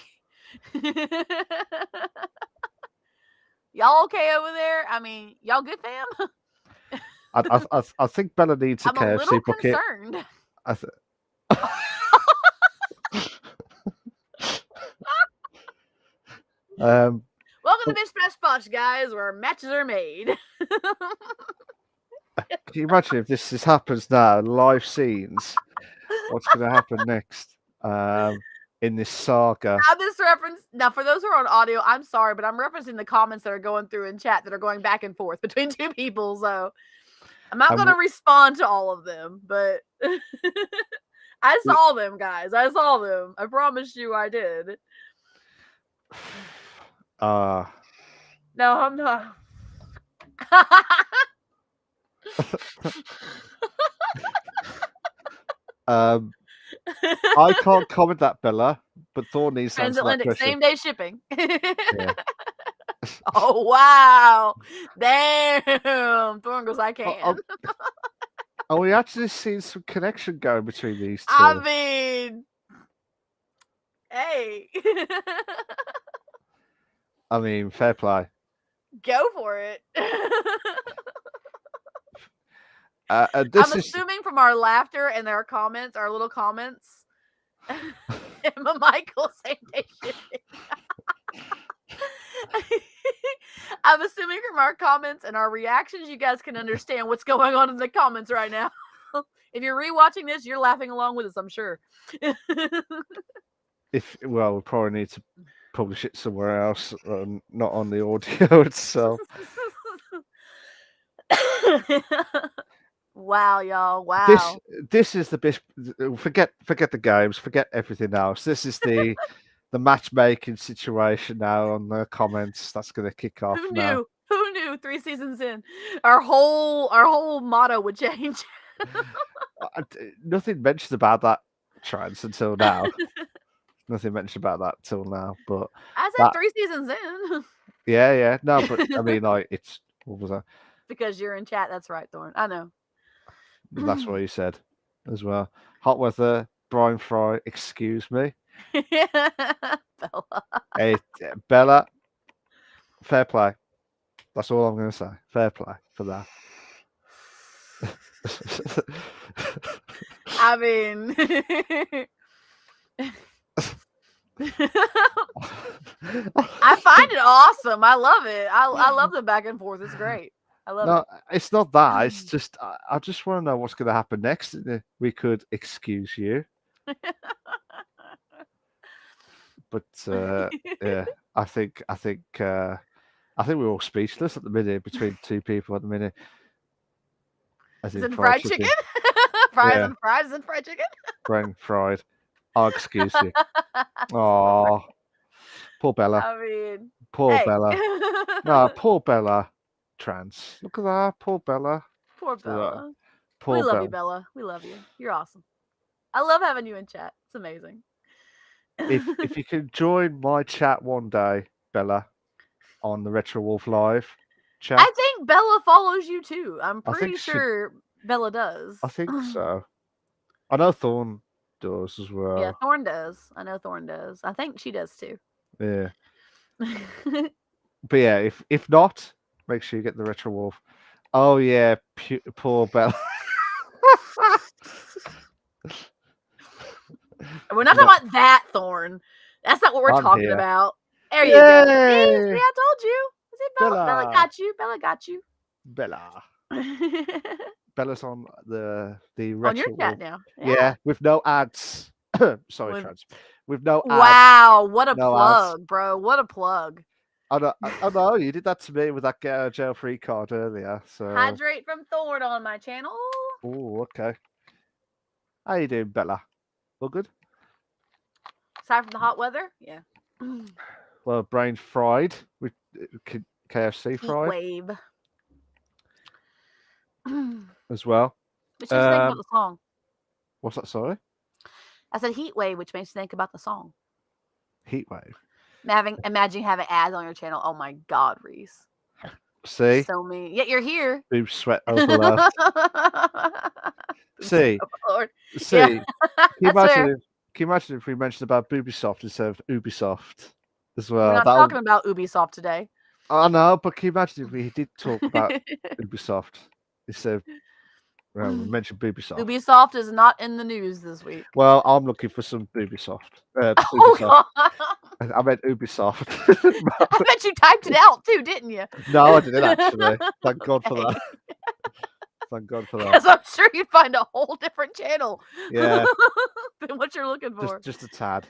[SPEAKER 2] Y'all okay over there? I mean, y'all good, fam?
[SPEAKER 1] I think Bella needs a
[SPEAKER 2] I'm a little
[SPEAKER 1] KFC bucket.
[SPEAKER 2] concerned.
[SPEAKER 1] I th- um,
[SPEAKER 2] Welcome to Bish Bash Bosh, guys, where matches are made.
[SPEAKER 1] can you imagine if this happens now, live scenes? What's going to happen next in this saga?
[SPEAKER 2] Now, for those who are on audio, I'm sorry, but I'm referencing the comments that are going through in chat that are going back and forth between two people. So I'm not going to respond to all of them, but I saw them, guys. I saw them. I promise you I did. No, I'm not.
[SPEAKER 1] I can't comment that, Bella, but Thor needs to answer that
[SPEAKER 2] Transatlantic,
[SPEAKER 1] question.
[SPEAKER 2] same day shipping.
[SPEAKER 1] Yeah.
[SPEAKER 2] Oh, wow. Damn. Thorn goes, I can.
[SPEAKER 1] Are we actually seeing some connection going between these two?
[SPEAKER 2] I mean, hey.
[SPEAKER 1] I mean, fair play.
[SPEAKER 2] Go for it.
[SPEAKER 1] I'm
[SPEAKER 2] assuming from our laughter and our comments, our little comments, Emma Michael, same day shipping. I'm assuming from our comments and our reactions, you guys can understand what's going on in the comments right now. If you're rewatching this, you're laughing along with us, I'm sure.
[SPEAKER 1] We probably need to publish it somewhere else, not on the audio itself.
[SPEAKER 2] Wow, y'all! Wow.
[SPEAKER 1] This is the Bish. Forget the games. Forget everything else. This is the matchmaking situation now on the comments. That's going to kick off
[SPEAKER 2] Who
[SPEAKER 1] now.
[SPEAKER 2] knew? Who knew? 3 seasons in, our whole motto would change.
[SPEAKER 1] Nothing mentioned about that trans until now. Nothing mentioned about that till now. But
[SPEAKER 2] I said 3 seasons in.
[SPEAKER 1] Yeah. No, but I mean, like, it's what was that?
[SPEAKER 2] Because you're in chat. That's right, Thorn. I know.
[SPEAKER 1] That's what you said as well. Hot weather, brine fry. Excuse me.
[SPEAKER 2] Bella.
[SPEAKER 1] Hey, Bella. Fair play. That's all I'm going to say. Fair play for that.
[SPEAKER 2] I mean, I find it awesome. I love it. I love the back and forth. It's great. I love it.
[SPEAKER 1] It's not that. It's just I just want to know what's going to happen next. We could excuse you, but yeah, I think we're all speechless at the minute between two people at the minute. As in
[SPEAKER 2] fried chicken? Fries and fries and fried chicken?
[SPEAKER 1] Brain fried. I'll excuse you. Oh, poor Bella.
[SPEAKER 2] I mean,
[SPEAKER 1] poor Bella. No, poor Bella. Trans. Look at that. Poor Bella.
[SPEAKER 2] Poor Bella.
[SPEAKER 1] Poor
[SPEAKER 2] we love
[SPEAKER 1] Bella.
[SPEAKER 2] you, Bella. We love you. You're awesome. I love having you in chat. It's amazing.
[SPEAKER 1] if you can join my chat one day, Bella, on the Retro Wolf Live chat,
[SPEAKER 2] I think Bella follows you too. I'm
[SPEAKER 1] I think
[SPEAKER 2] pretty sure Bella does.
[SPEAKER 1] I think so. I know Thorn does as
[SPEAKER 2] Yeah,
[SPEAKER 1] well.
[SPEAKER 2] Thorn does. I know Thorn does. I think she does too.
[SPEAKER 1] Yeah. But yeah, if not, make sure you get the Retro Wolf. Oh yeah, poor Bella.
[SPEAKER 2] We're not talking about that Thorn. That's not what we're
[SPEAKER 1] I'm
[SPEAKER 2] talking
[SPEAKER 1] here.
[SPEAKER 2] about. There you go. See,
[SPEAKER 1] Yay!
[SPEAKER 2] I told you. See, Bella
[SPEAKER 1] Bella.
[SPEAKER 2] got you. Bella got you.
[SPEAKER 1] Bella. Bella's on the
[SPEAKER 2] On your
[SPEAKER 1] Retro
[SPEAKER 2] chat
[SPEAKER 1] Wolf.
[SPEAKER 2] now.
[SPEAKER 1] Yeah, with no ads. Sorry,
[SPEAKER 2] With-
[SPEAKER 1] trans. With no ads.
[SPEAKER 2] Wow, what a
[SPEAKER 1] No ads.
[SPEAKER 2] plug, bro. What a plug.
[SPEAKER 1] I know you did that to me with that get out of jail free card earlier. So.
[SPEAKER 2] Hydrate from Thorn on my channel.
[SPEAKER 1] Oh, okay. How you doing, Bella? All good?
[SPEAKER 2] Aside from the hot weather, yeah.
[SPEAKER 1] Well, brain fried with KFC
[SPEAKER 2] Heat
[SPEAKER 1] fried
[SPEAKER 2] wave.
[SPEAKER 1] as well.
[SPEAKER 2] Which makes you think about the song.
[SPEAKER 1] What's that? Sorry,
[SPEAKER 2] I said heat wave, which makes you think about the song.
[SPEAKER 1] heat wave.
[SPEAKER 2] Imagine having ads on your channel. Oh my God, Reese.
[SPEAKER 1] See,
[SPEAKER 2] So mean. Yet you're here.
[SPEAKER 1] boob sweat overload. See,
[SPEAKER 2] Lord.
[SPEAKER 1] see.
[SPEAKER 2] Yeah,
[SPEAKER 1] Can you
[SPEAKER 2] that's fair.
[SPEAKER 1] imagine? Can you imagine if we mentioned about Ubisoft instead of Ubisoft as
[SPEAKER 2] We're
[SPEAKER 1] well?
[SPEAKER 2] not talking about Ubisoft today.
[SPEAKER 1] I know, but can you imagine if we did talk about Ubisoft instead of we mentioned Ubisoft?
[SPEAKER 2] Ubisoft is not in the news this week.
[SPEAKER 1] Well, I'm looking for some Ubisoft.
[SPEAKER 2] Oh
[SPEAKER 1] Ubisoft.
[SPEAKER 2] God!
[SPEAKER 1] I meant Ubisoft.
[SPEAKER 2] I bet you typed it out too, didn't you?
[SPEAKER 1] No, I didn't actually. Thank God for that. Thank God for that.
[SPEAKER 2] Because I'm sure you'd find a whole different channel.
[SPEAKER 1] Yeah.
[SPEAKER 2] Than what you're looking for.
[SPEAKER 1] Just a tad.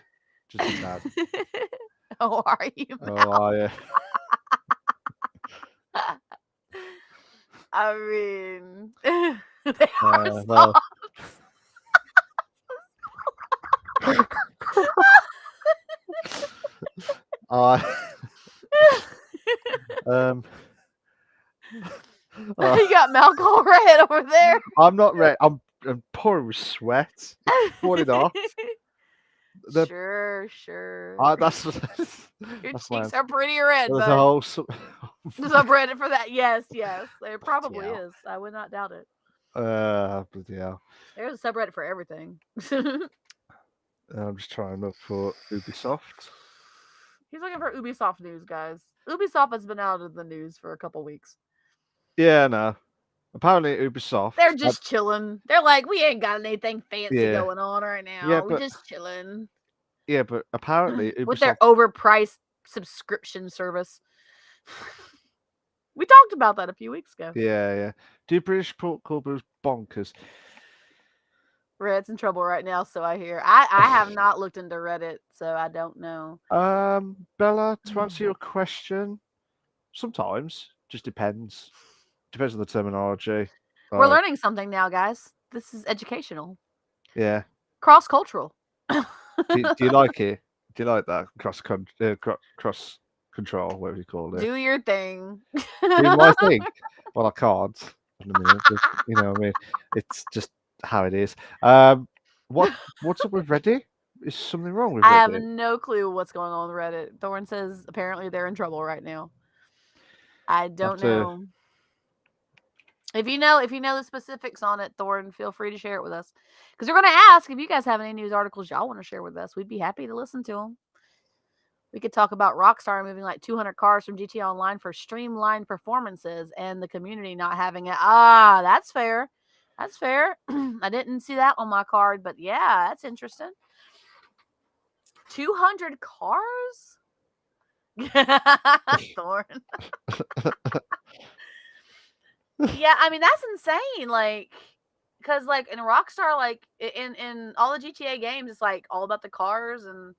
[SPEAKER 1] Just a tad.
[SPEAKER 2] Oh, are you?
[SPEAKER 1] Oh, are you?
[SPEAKER 2] I mean, they are
[SPEAKER 1] well.
[SPEAKER 2] You got mouth all red over there.
[SPEAKER 1] I'm not red. I'm pouring with sweat. It's pouring off.
[SPEAKER 2] Sure.
[SPEAKER 1] That's
[SPEAKER 2] Your
[SPEAKER 1] that's
[SPEAKER 2] cheeks are pretty red,
[SPEAKER 1] there's
[SPEAKER 2] but
[SPEAKER 1] a whole
[SPEAKER 2] subreddit for that. Yes, there probably is. I would not doubt it.
[SPEAKER 1] bloody hell.
[SPEAKER 2] There's a subreddit for everything.
[SPEAKER 1] I'm just trying to look for Ubisoft.
[SPEAKER 2] He's looking for Ubisoft news, guys. Ubisoft has been out of the news for a couple weeks.
[SPEAKER 1] Yeah, no. Apparently Ubisoft.
[SPEAKER 2] They're just chilling. They're like, we ain't got anything fancy going on right now.
[SPEAKER 1] Yeah,
[SPEAKER 2] we're just chilling.
[SPEAKER 1] Yeah, but apparently Ubisoft
[SPEAKER 2] with their overpriced subscription service. We talked about that a few weeks ago.
[SPEAKER 1] Yeah. Do British call booze bonkers?
[SPEAKER 2] Reddit's in trouble right now, so I hear. I have not looked into Reddit, so I don't know.
[SPEAKER 1] Bella, to answer your question, sometimes just depends. Depends on the terminology.
[SPEAKER 2] We're learning something now, guys. This is educational.
[SPEAKER 1] Yeah.
[SPEAKER 2] Cross-cultural.
[SPEAKER 1] do you like it? Do you like that cross control, whatever you call it?
[SPEAKER 2] Do your thing.
[SPEAKER 1] Do my thing. Well, I can't. In a minute, you know what I mean? It's just how it is. What's up with Reddit? Is something wrong with Reddit?
[SPEAKER 2] I have no clue what's going on with Reddit. Thorn says apparently they're in trouble right now. I don't know. If you know the specifics on it, Thorn, feel free to share it with us. Because we're going to ask if you guys have any news articles y'all want to share with us. We'd be happy to listen to them. We could talk about Rockstar moving like 200 cars from GTA Online for streamlined performances and the community not having it. Ah, that's fair. That's fair. I didn't see that on my card, but yeah, that's interesting. 200 cars? Thorn. Yeah, I mean, that's insane. Like, because like in Rockstar, like in all the GTA games, it's like all about the cars and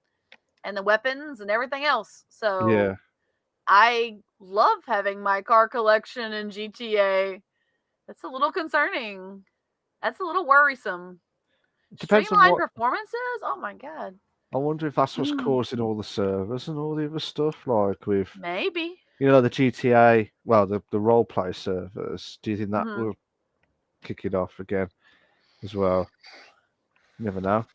[SPEAKER 2] the weapons and everything else. So
[SPEAKER 1] yeah,
[SPEAKER 2] I love having my car collection in GTA. That's a little concerning. That's a little worrisome.
[SPEAKER 1] Depends
[SPEAKER 2] Streamlined
[SPEAKER 1] on what
[SPEAKER 2] performances? Oh my God.
[SPEAKER 1] I wonder if that's what's causing all the servers and all the other stuff, like with
[SPEAKER 2] maybe.
[SPEAKER 1] You know, the GTA, well, the role play servers. Do you think that will kick it off again as well? You never know.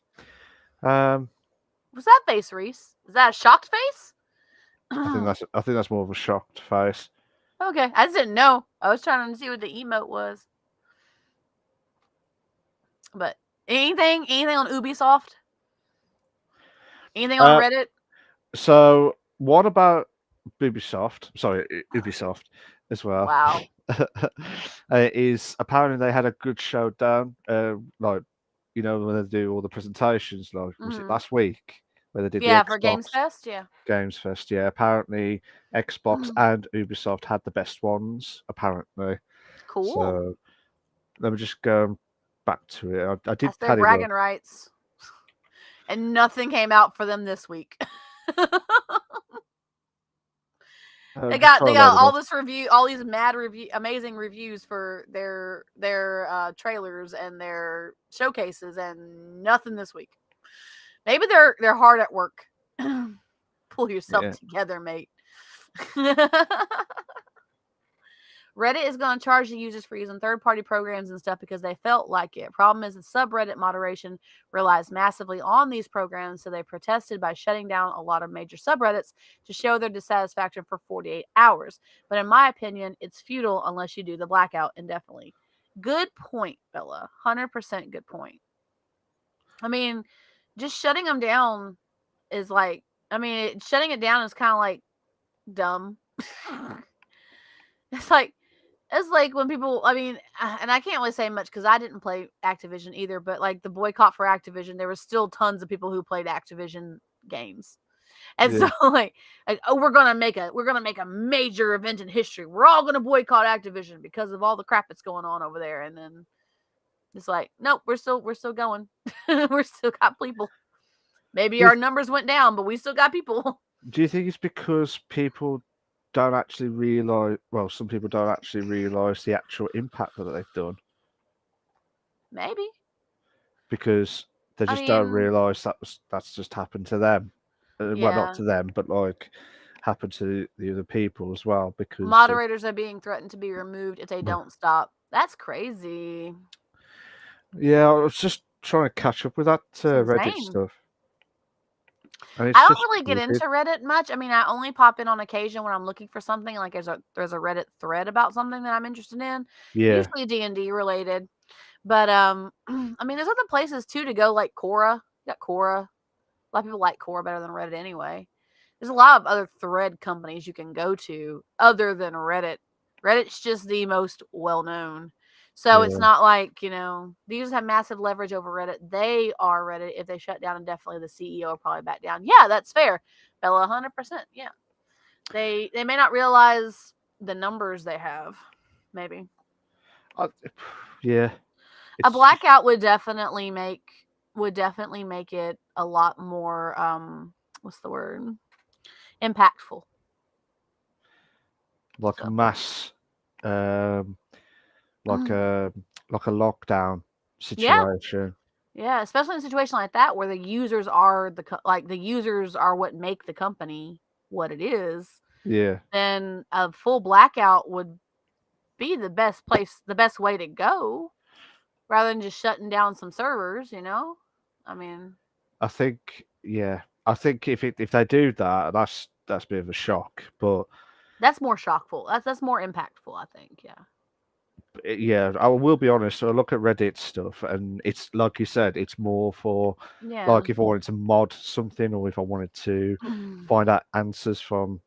[SPEAKER 2] What's that face, Reese? Is that a shocked face?
[SPEAKER 1] I think that's more of a shocked face.
[SPEAKER 2] Okay, I just didn't know. I was trying to see what the emote was. But anything on Ubisoft? Anything on Reddit?
[SPEAKER 1] So what about Ubisoft? Sorry, Ubisoft as well.
[SPEAKER 2] Wow.
[SPEAKER 1] Is apparently they had a good showdown. Like when they do all the presentations. Like was it last week where they did the
[SPEAKER 2] Yeah, for
[SPEAKER 1] Xbox
[SPEAKER 2] Games Fest. Yeah.
[SPEAKER 1] Games Fest? Yeah, apparently Xbox and Ubisoft had the best ones. Apparently.
[SPEAKER 2] Cool.
[SPEAKER 1] So let me just go back to it. I did
[SPEAKER 2] That's their bragging rights. And nothing came out for them this week. They got all this review, all these amazing reviews for their trailers and their showcases, and nothing this week. Maybe they're hard at work. Pull yourself together, mate. Reddit is going to charge the users for using third-party programs and stuff because they felt like it. Problem is the subreddit moderation relies massively on these programs, so they protested by shutting down a lot of major subreddits to show their dissatisfaction for 48 hours. But in my opinion, it's futile unless you do the blackout indefinitely. Good point, Bella. 100% good point. I mean, just shutting them down is like, shutting it down is kind of like dumb. It's like when people, and I can't really say much because I didn't play Activision either, but like the boycott for Activision, there was still tons of people who played Activision games. And so like, oh, we're gonna make a major event in history. We're all gonna boycott Activision because of all the crap that's going on over there. And then it's like, nope, we're still going. We're still got people. Maybe our numbers went down, but we still got people.
[SPEAKER 1] Do you think it's because people don't actually realize? Well, some people don't actually realize the actual impact that they've done.
[SPEAKER 2] Maybe
[SPEAKER 1] because they just don't realize that's just happened to them. Well, not to them, but like happened to the other people as well. Because
[SPEAKER 2] moderators are being threatened to be removed if they don't stop. That's crazy.
[SPEAKER 1] Yeah, I was just trying to catch up with that Reddit stuff.
[SPEAKER 2] I don't really get into Reddit much. I only pop in on occasion when I'm looking for something. Like there's a Reddit thread about something that I'm interested in.
[SPEAKER 1] Yeah.
[SPEAKER 2] Usually D&D related. But there's other places too to go, like Quora. You got Quora. A lot of people like Quora better than Reddit anyway. There's a lot of other thread companies you can go to other than Reddit. Reddit's just the most well known. So it's not like, the users have massive leverage over Reddit. They are Reddit. If they shut down, indefinitely, the CEO will probably back down. Yeah, that's fair. Bella, 100%. Yeah. They may not realize the numbers they have. Maybe.
[SPEAKER 1] Yeah.
[SPEAKER 2] A blackout would definitely make it a lot more, what's the word? Impactful.
[SPEAKER 1] Like a mass, like a lockdown situation.
[SPEAKER 2] Yeah, especially in a situation like that where the users are the users are what make the company what it is.
[SPEAKER 1] Yeah.
[SPEAKER 2] Then a full blackout would be the best way to go, rather than just shutting down some servers.
[SPEAKER 1] I think if they do that, that's a bit of a shock, but
[SPEAKER 2] that's more shockful. That's more impactful, I think.
[SPEAKER 1] Yeah, I will be honest. So I look at Reddit stuff, and it's like you said, it's more for like if I wanted to mod something, or if I wanted to find out answers from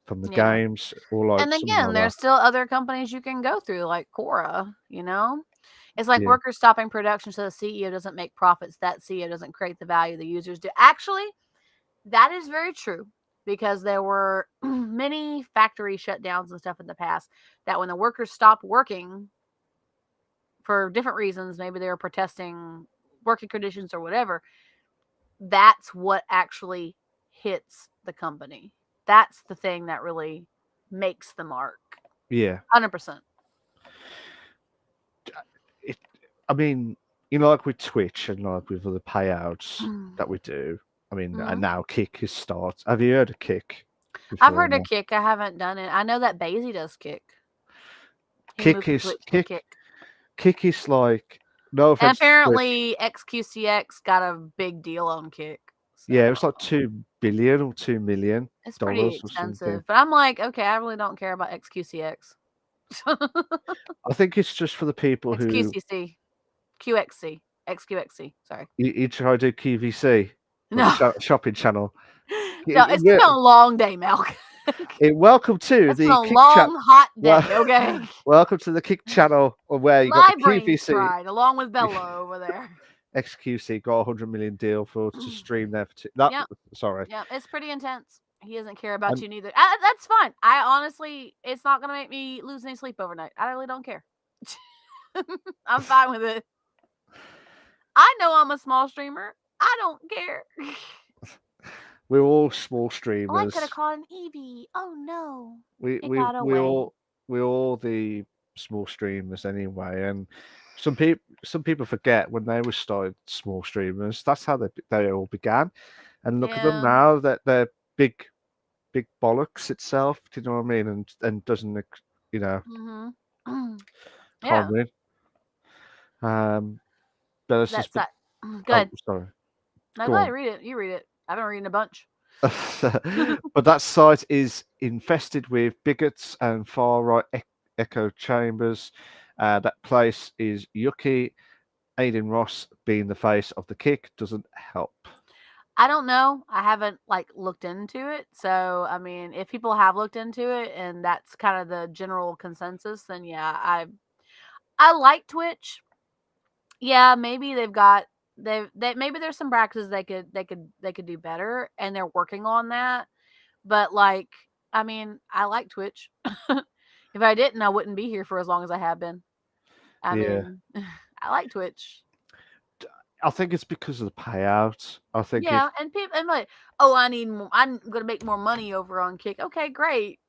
[SPEAKER 1] the games, or like.
[SPEAKER 2] And again, there's still other companies you can go through, like Quora. It's like workers stopping production so the CEO doesn't make profits. That CEO doesn't create the value the users do. Actually, that is very true, because there were many factory shutdowns and stuff in the past that when the workers stopped working for different reasons, maybe they were protesting working conditions or whatever, that's what actually hits the company. That's the thing that really makes the mark.
[SPEAKER 1] Yeah.
[SPEAKER 2] 100%.
[SPEAKER 1] Like with Twitch and like with other payouts that we do. And now Kick is started. Have you heard of Kick?
[SPEAKER 2] I've heard of Kick. I haven't done it. I know that Basie does Kick.
[SPEAKER 1] Kick is like, no offense.
[SPEAKER 2] And apparently XQCX got a big deal on Kick.
[SPEAKER 1] Yeah, it was
[SPEAKER 2] So
[SPEAKER 1] like 2 billion or $2 million
[SPEAKER 2] it's pretty
[SPEAKER 1] or something.
[SPEAKER 2] expensive. But I'm like, okay, I really don't care about XQCX.
[SPEAKER 1] I think it's just for the people who
[SPEAKER 2] XQCC, QXC, XQXC. Sorry.
[SPEAKER 1] you try to do QVC, like
[SPEAKER 2] No,
[SPEAKER 1] shopping channel.
[SPEAKER 2] no, it's been a long day, Malcolm.
[SPEAKER 1] Welcome to
[SPEAKER 2] It's been
[SPEAKER 1] the
[SPEAKER 2] a
[SPEAKER 1] Kick Chat.
[SPEAKER 2] long, hot day. Okay.
[SPEAKER 1] Welcome to the Kick channel, where you got
[SPEAKER 2] My
[SPEAKER 1] the
[SPEAKER 2] brain's
[SPEAKER 1] QVC.
[SPEAKER 2] fried, along with Bella over there.
[SPEAKER 1] XQC got a 100 million deal to stream there.
[SPEAKER 2] Yep.
[SPEAKER 1] Sorry.
[SPEAKER 2] Yeah, it's pretty intense. He doesn't care about
[SPEAKER 1] And-
[SPEAKER 2] you neither. That's fine. I honestly, it's not gonna make me lose any sleep overnight. I really don't care. I'm fine with it. I know I'm a small streamer. I don't care.
[SPEAKER 1] We're all small
[SPEAKER 2] Well, I
[SPEAKER 1] streamers.
[SPEAKER 2] could have caught an Eevee. Oh no.
[SPEAKER 1] We
[SPEAKER 2] It got away.
[SPEAKER 1] we're all the small streamers anyway, and some people forget when they were started small streamers. That's how they all began, and look at them
[SPEAKER 2] Yeah.
[SPEAKER 1] now, that they're big bollocks itself. Do you know what I mean? And doesn't
[SPEAKER 2] Mm-hmm. Yeah.
[SPEAKER 1] can't win. But it's
[SPEAKER 2] That's
[SPEAKER 1] just
[SPEAKER 2] that.
[SPEAKER 1] oh,
[SPEAKER 2] Good.
[SPEAKER 1] sorry.
[SPEAKER 2] No,
[SPEAKER 1] Go
[SPEAKER 2] go ahead.
[SPEAKER 1] on.
[SPEAKER 2] Read it. You read it. I've been reading a bunch.
[SPEAKER 1] But that site is infested with bigots and far right echo chambers. That place is yucky. Aiden Ross being the face of the Kick doesn't help.
[SPEAKER 2] I don't know. I haven't looked into it. So I mean, if people have looked into it and that's kind of the general consensus, then yeah, I like Twitch. Yeah, maybe maybe there's some practices they could do better, and they're working on that. But I mean, I like Twitch. If I didn't, I wouldn't be here for as long as I have been. I mean, I like Twitch.
[SPEAKER 1] I think it's because of the payout. I think
[SPEAKER 2] Yeah, and people, I'm like, oh, I'm gonna make more money over on Kick. Okay, great.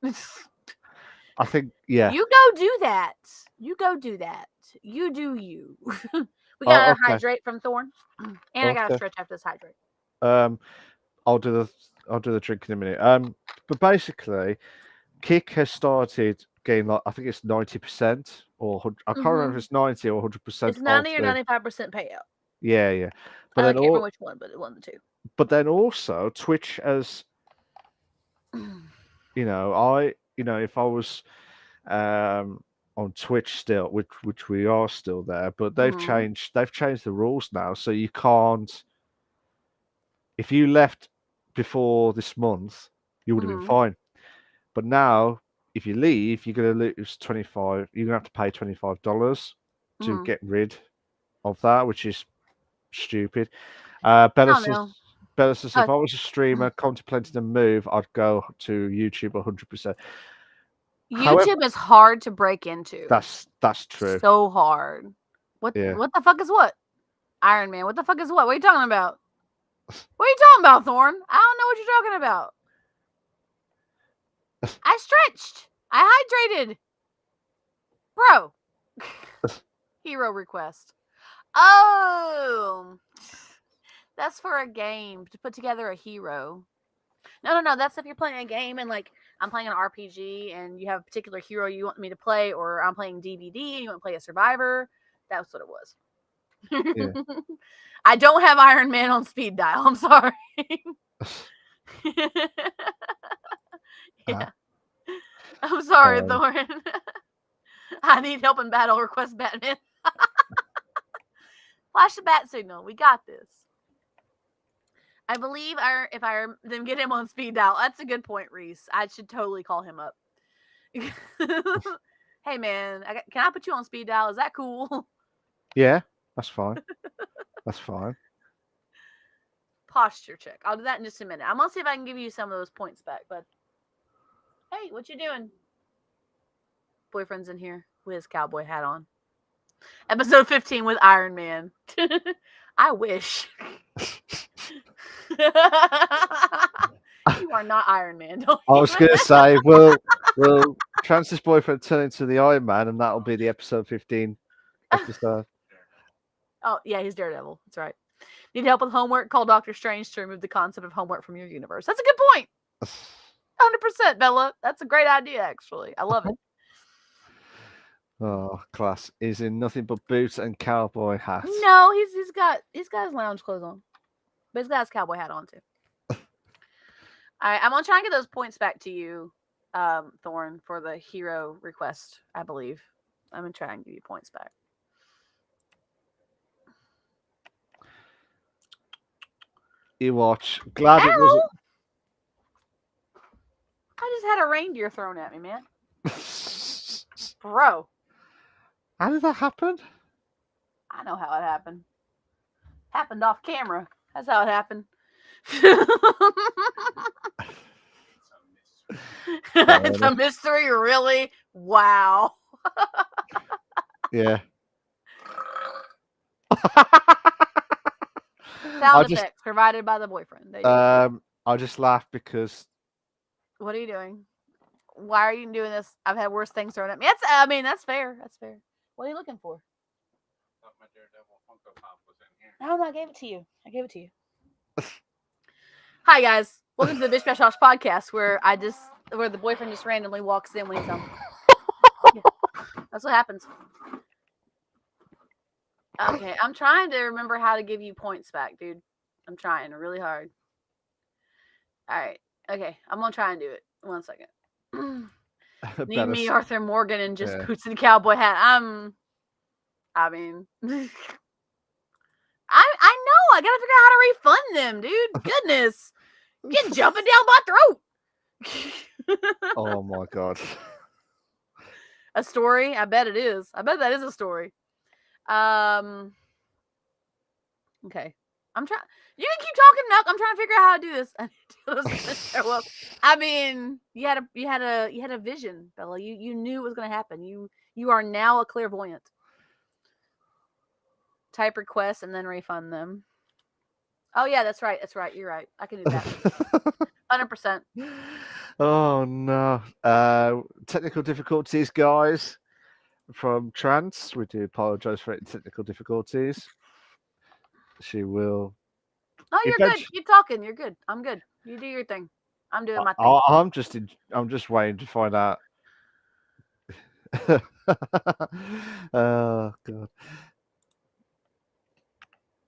[SPEAKER 1] I think
[SPEAKER 2] You go do that. You go do that. You do you. We gotta hydrate from Thorn, and I gotta stretch after this hydrate.
[SPEAKER 1] I'll do the drink in a minute. But basically, Kick has started getting I think it's 90% or I can't remember if it's 90 or 100%.
[SPEAKER 2] It's 90 or 95% payout.
[SPEAKER 1] Yeah.
[SPEAKER 2] But I can't remember which one, but one of the two.
[SPEAKER 1] But then also Twitch has, if I was on Twitch still, which we are still there, but they've changed the rules now, so you can't. If you left before this month, you would have been fine. But now, if you leave, you're going to lose 25. You're going to have to pay $25 to get rid of that, which is stupid. Bella says, if I was a streamer contemplating a move, I'd go to YouTube 100%.
[SPEAKER 2] YouTube is hard to break into.
[SPEAKER 1] That's true.
[SPEAKER 2] So hard. What the fuck is what? Iron Man. What the fuck is what? What are you talking about? What are you talking about, Thorn? I don't know what you're talking about. I stretched. I hydrated. Bro. Hero request. Oh. That's for a game, to put together a hero. No. That's if you're playing a game and I'm playing an RPG and you have a particular hero you want me to play, or I'm playing DVD and you want to play a survivor. That's what it was.
[SPEAKER 1] Yeah.
[SPEAKER 2] I don't have Iron Man on speed dial. I'm sorry. Yeah. I'm sorry, Thorn. I need help in battle. Request Batman. Flash the bat signal. We got this. I believe if I then get him on speed dial. That's a good point, Reese. I should totally call him up. Hey man, can I put you on speed dial? Is that cool?
[SPEAKER 1] Yeah, that's fine. That's fine.
[SPEAKER 2] Posture check. I'll do that in just a minute. I'm gonna see if I can give you some of those points back, bud. Hey, what you doing? Boyfriend's in here with his cowboy hat on. Episode 15 with Iron Man. I wish. You are not Iron Man. I
[SPEAKER 1] was going to say, will Francis' boyfriend turn into the Iron Man, and that'll be the episode 15 episode.
[SPEAKER 2] Oh, yeah, he's Daredevil. That's right. Need help with homework? Call Doctor Strange to remove the concept of homework from your universe. That's a good point. 100%, Bella. That's a great idea, actually. I love it.
[SPEAKER 1] Oh, class. He's in nothing but boots and cowboy hat.
[SPEAKER 2] No, he's got his lounge clothes on. But he's got his cowboy hat on too. I'm gonna try and get those points back to you, Thorn, for the hero request. I believe I'm gonna try and give you points back.
[SPEAKER 1] You watch. Glad it wasn't.
[SPEAKER 2] I just had a reindeer thrown at me, man. Bro.
[SPEAKER 1] How did that happen?
[SPEAKER 2] I know how it happened. Happened off camera. That's how it happened. It's a mystery, really? Wow.
[SPEAKER 1] Yeah.
[SPEAKER 2] Sound effects provided by the boyfriend.
[SPEAKER 1] I just laughed because.
[SPEAKER 2] What are you doing? Why are you doing this? I've had worse things thrown at me. That's fair. That's fair. What are you looking for?
[SPEAKER 3] My Daredevil Funko Pop was in here.
[SPEAKER 2] No, I gave it to you. Hi guys, welcome to the Bish Bosh podcast, where the boyfriend just randomly walks in when he's home. Yeah, that's what happens. Okay, I'm trying to remember how to give you points back, dude. I'm trying really hard. All right, okay, I'm gonna try and do it. 1 second. Need me, Arthur Morgan, and just boots and cowboy hat. I mean, I know. I gotta figure out how to refund them, dude. Goodness, get jumping down my throat.
[SPEAKER 1] Oh my god.
[SPEAKER 2] A story? I bet it is. I bet that is a story. Okay. I'm trying. You can keep talking, Milk. I'm trying to figure out how to do this. Well, I mean, you had a vision, Bella. You knew it was going to happen. You are now a clairvoyant. Type requests and then refund them. Oh yeah, that's right. You're right. I can do that. 100%.
[SPEAKER 1] Oh no. Technical difficulties, guys. From Trance. We do apologize for any technical difficulties. She will.
[SPEAKER 2] Oh, you're good. Keep talking. You're good. I'm good. You do your thing. I'm doing my thing.
[SPEAKER 1] I'm just waiting to find out. Oh god.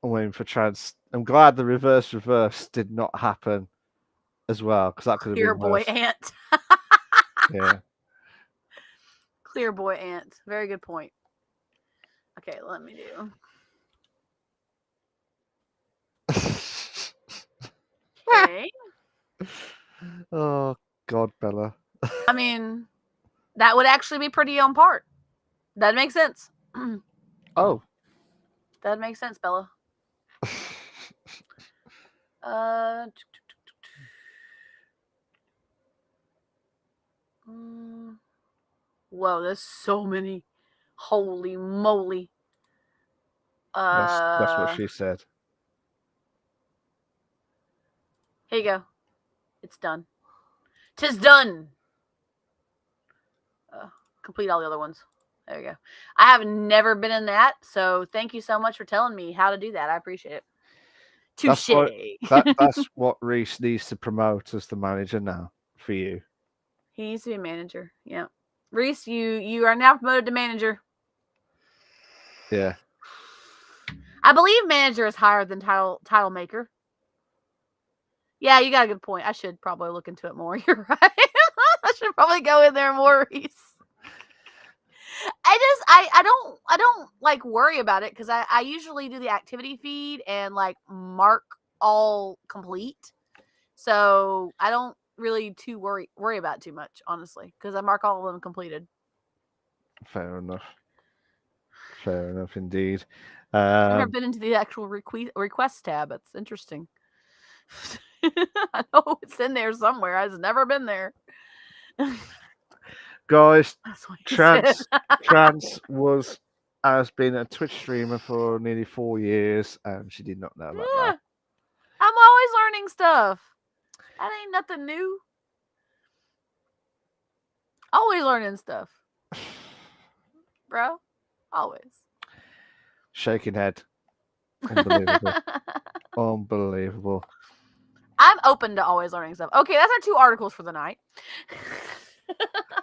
[SPEAKER 1] I'm waiting for Trance. I'm glad the reverse did not happen as well, because that could have been
[SPEAKER 2] boy ant.
[SPEAKER 1] Yeah.
[SPEAKER 2] Clear boy ant. Very good point. Okay, let me do. Okay.
[SPEAKER 1] Oh god, Bella.
[SPEAKER 2] I mean, that would actually be pretty on part. That makes sense.
[SPEAKER 1] Oh.
[SPEAKER 2] That makes sense, Bella. Whoa, there's so many. Holy moly.
[SPEAKER 1] That's what she said.
[SPEAKER 2] Here you go. It's done. 'Tis done. Complete all the other ones. There you go. I have never been in that, so thank you so much for telling me how to do that. I appreciate it. Touche.
[SPEAKER 1] That's what Reese needs to promote as the manager now for you.
[SPEAKER 2] He needs to be a manager. Yeah. Reese, you are now promoted to manager.
[SPEAKER 1] Yeah.
[SPEAKER 2] I believe manager is higher than title maker. Yeah, you got a good point. I should probably look into it more. You're right. I should probably go in there more, Reese. I don't like worry about it because I usually do the activity feed and like mark all complete. So I don't really worry about it too much, honestly, because I mark all of them completed.
[SPEAKER 1] Fair enough indeed.
[SPEAKER 2] I've never been into the actual request tab. It's interesting. I know it's in there somewhere. I've never been there.
[SPEAKER 1] Guys, Trance has been a Twitch streamer for nearly 4 years, and she did not know about that.
[SPEAKER 2] I'm always learning stuff. That ain't nothing new. Always learning stuff. Bro. Always.
[SPEAKER 1] Shaking head. Unbelievable. Unbelievable.
[SPEAKER 2] I'm open to always learning stuff. Okay, that's our 2 articles for the night.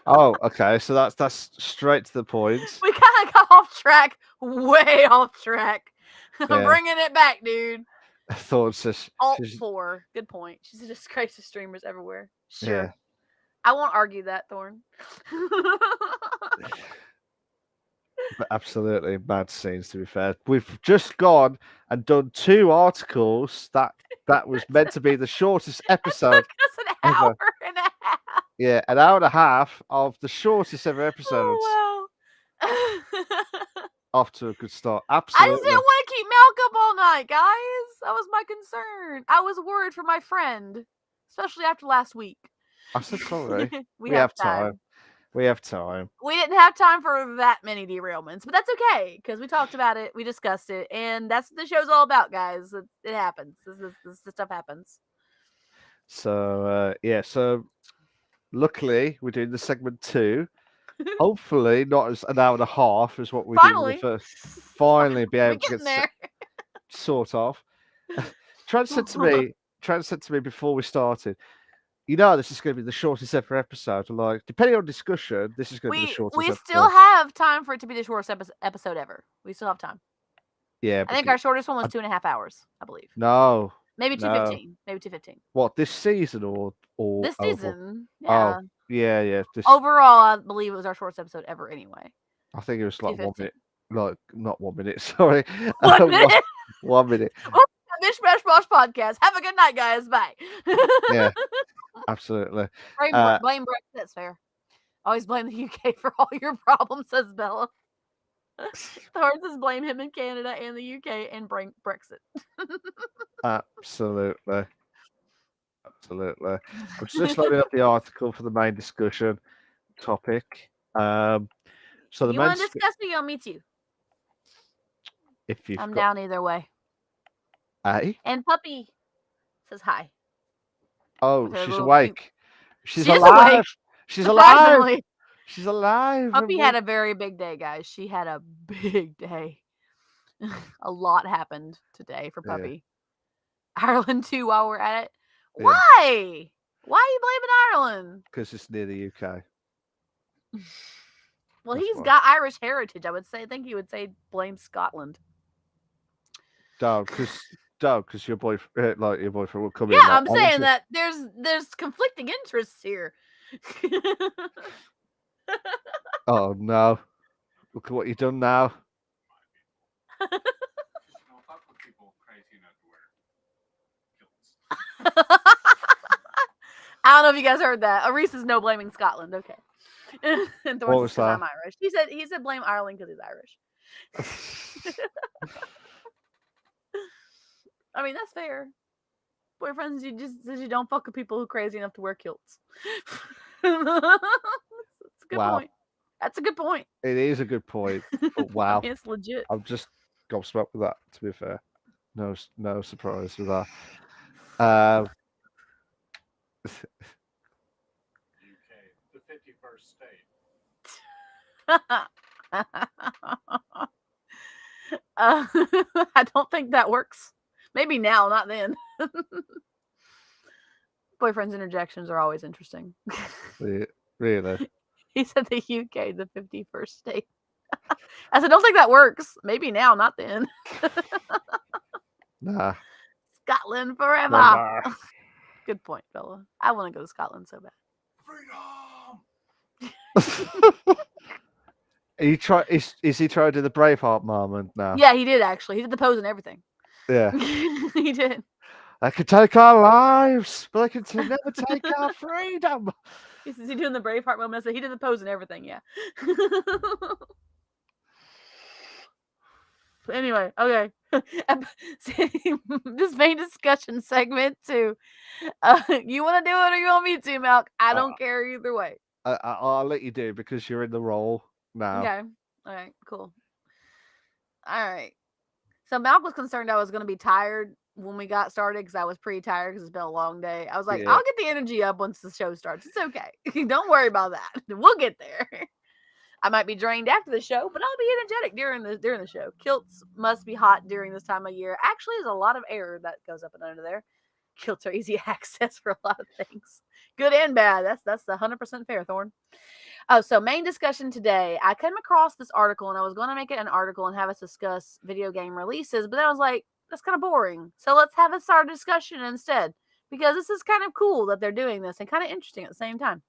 [SPEAKER 1] Oh, okay. So that's straight to the point.
[SPEAKER 2] We kind of got off track. Way off track. I'm bringing it back, dude.
[SPEAKER 1] Thorn says,
[SPEAKER 2] Alt
[SPEAKER 1] she's,
[SPEAKER 2] 4. Good point. She's a disgrace to streamers everywhere. Sure.
[SPEAKER 1] yeah.
[SPEAKER 2] I won't argue that, Thorn.
[SPEAKER 1] But absolutely bad scenes, to be fair. We've just gone and done 2 articles that was meant to be the shortest
[SPEAKER 2] That
[SPEAKER 1] episode
[SPEAKER 2] took us an
[SPEAKER 1] ever.
[SPEAKER 2] hour and a half.
[SPEAKER 1] Yeah, an hour and a half of the shortest ever episodes.
[SPEAKER 2] Oh, wow.
[SPEAKER 1] Off to a good start.
[SPEAKER 2] I just
[SPEAKER 1] Absolutely.
[SPEAKER 2] didn't want to keep Malk up all night, guys. That was my concern. I was worried for my friend, especially after last week.
[SPEAKER 1] I said sorry.
[SPEAKER 2] we
[SPEAKER 1] have time. We have time.
[SPEAKER 2] We didn't have time for that many derailments, but that's okay because we talked about it, we discussed it, and that's what the show's all about, guys. It happens. This stuff happens.
[SPEAKER 1] So yeah, so luckily we're doing the segment 2. Hopefully not as an hour and a half as what we did in the first. Finally be able to get
[SPEAKER 2] there.
[SPEAKER 1] sort of. Trent said to me before we started, this is going to be the shortest ever episode. Like, depending on discussion, this is going to be the shortest
[SPEAKER 2] we
[SPEAKER 1] episode.
[SPEAKER 2] still have time for it to be the shortest episode ever. We still have time.
[SPEAKER 1] Yeah.
[SPEAKER 2] I think our shortest one was 2.5 hours, I believe.
[SPEAKER 1] No.
[SPEAKER 2] Maybe 2:15. Maybe 2:15.
[SPEAKER 1] What, this season or
[SPEAKER 2] this season?
[SPEAKER 1] Yeah.
[SPEAKER 2] Yeah.
[SPEAKER 1] Oh, yeah.
[SPEAKER 2] Overall, I believe it was our shortest episode ever anyway.
[SPEAKER 1] I think it was like 1
[SPEAKER 2] 2:15.
[SPEAKER 1] minute. Like, not 1 minute, sorry.
[SPEAKER 2] 1 minute?
[SPEAKER 1] 1 minute.
[SPEAKER 2] Bish Bash Bosh podcast. Have a good night, guys. Bye.
[SPEAKER 1] Yeah. Absolutely.
[SPEAKER 2] Blame Brexit. That's fair. Always blame the UK for all your problems, says Bella. Thorn says blame him in Canada and the UK and bring Brexit.
[SPEAKER 1] Absolutely. I'm just loading up the article for the main discussion topic. So the
[SPEAKER 2] you want to discuss it? I'll meet you.
[SPEAKER 1] If you've
[SPEAKER 2] I'm down either way.
[SPEAKER 1] Hey?
[SPEAKER 2] And Puppy says hi.
[SPEAKER 1] Oh,
[SPEAKER 2] Her
[SPEAKER 1] she's
[SPEAKER 2] little
[SPEAKER 1] awake.
[SPEAKER 2] She is
[SPEAKER 1] alive.
[SPEAKER 2] awake.
[SPEAKER 1] She's alive.
[SPEAKER 2] Surprisingly.
[SPEAKER 1] She's alive.
[SPEAKER 2] Puppy had a very big day, guys. She had a big day. A lot happened today for Puppy. Yeah. Ireland too, while we're at it. Yeah. Why? Why are you blaming Ireland?
[SPEAKER 1] Because it's near the UK.
[SPEAKER 2] Well, he's got Irish heritage. I think he would say blame Scotland.
[SPEAKER 1] Because your boyfriend, will come in.
[SPEAKER 2] Yeah, I'm saying that there's conflicting interests here.
[SPEAKER 1] Oh no! Look at what you've done now.
[SPEAKER 2] I don't know if you guys heard that. Reese is no blaming Scotland. Okay. And Thorne says I'm Irish. He said blame Ireland because he's Irish. I mean, that's fair. Boyfriends, you don't fuck with people who are crazy enough to wear kilts. That's a good point. That's a good point.
[SPEAKER 1] It is a good point. But wow.
[SPEAKER 2] It's legit.
[SPEAKER 1] I'm just gobsmacked with that, to be fair. No surprise with that.
[SPEAKER 3] UK, the 51st state.
[SPEAKER 2] I don't think that works. Maybe now, not then. Boyfriend's interjections are always interesting.
[SPEAKER 1] Really?
[SPEAKER 2] He said the UK, the 51st state. I said, don't think that works. Maybe now, not then.
[SPEAKER 1] Nah.
[SPEAKER 2] Scotland forever. Good point, fella. I want to go to Scotland so bad.
[SPEAKER 3] Freedom!
[SPEAKER 1] Is he trying to do the Braveheart moment now?
[SPEAKER 2] Yeah, he did actually. He did the pose and everything.
[SPEAKER 1] Yeah.
[SPEAKER 2] He did.
[SPEAKER 1] I could take our lives, but I can never take our freedom.
[SPEAKER 2] Is he doing the Braveheart moment? I said he did the pose and everything, yeah. Anyway, okay. This main discussion segment 2. You want to do it or you want me to, Malk? I don't care either way.
[SPEAKER 1] I'll let you do because you're in the role now.
[SPEAKER 2] Okay. All right, cool. All right. So Malk was concerned I was going to be tired when we got started because I was pretty tired because it's been a long day. I was like, I'll get the energy up once the show starts. It's okay. Don't worry about that. We'll get there. I might be drained after the show, but I'll be energetic during the show. Kilts must be hot during this time of year. Actually, there's a lot of air that goes up and under there. Kilts are easy access for a lot of things. Good and bad. That's 100% fair, Thorn. Oh, so main discussion today. I came across this article, and I was going to make it an article and have us discuss video game releases, but then I was like, That's kind of boring. So let's have a start discussion instead, because this is kind of cool that they're doing this and kind of interesting at the same time.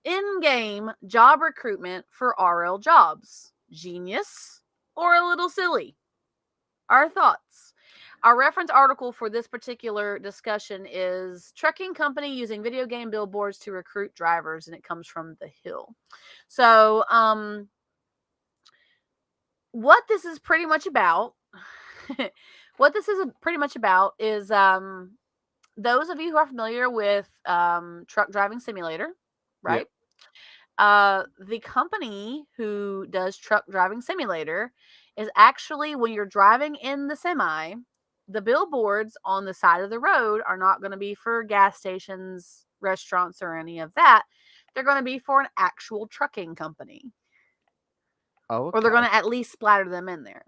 [SPEAKER 2] In-game job recruitment for RL jobs. Genius or a little silly? Our thoughts. Our reference article for this particular discussion is Trucking Company Using Video Game Billboards to Recruit Drivers, and it comes from The Hill. So, what this is pretty much about, is those of you who are familiar with Truck Driving Simulator, right? The company who does Truck Driving Simulator is actually, when you're driving in the semi, the billboards on the side of the road are not going to be for gas stations, restaurants, or any of that. They're going to be for an actual trucking company.
[SPEAKER 1] Oh,
[SPEAKER 2] Or they're going to at least splatter them in there.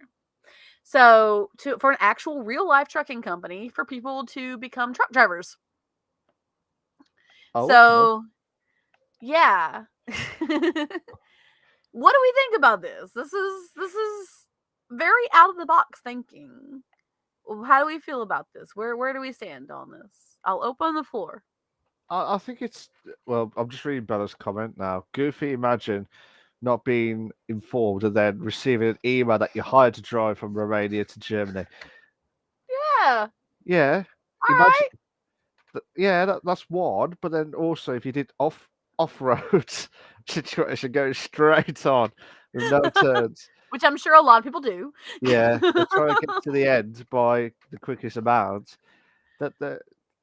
[SPEAKER 2] So, for an actual real life trucking company, for people to become truck drivers.
[SPEAKER 1] Oh,
[SPEAKER 2] So, yeah. What do we think about this? This is very out of the box thinking. How do we feel about this? Where do we stand on this? I'll open the floor.
[SPEAKER 1] I think it's, well, I'm just reading Bella's comment now. Goofy, imagine not being informed and then receiving an email that you're hired to drive from Romania to Germany.
[SPEAKER 2] Yeah.
[SPEAKER 1] Yeah.
[SPEAKER 2] All
[SPEAKER 1] Imagine.
[SPEAKER 2] right.
[SPEAKER 1] Yeah, that's one. But then also, if you did off-road situation, going straight on with no turns.
[SPEAKER 2] Which I'm sure a lot of people do.
[SPEAKER 1] Yeah, they try to get to the end by the quickest amount. That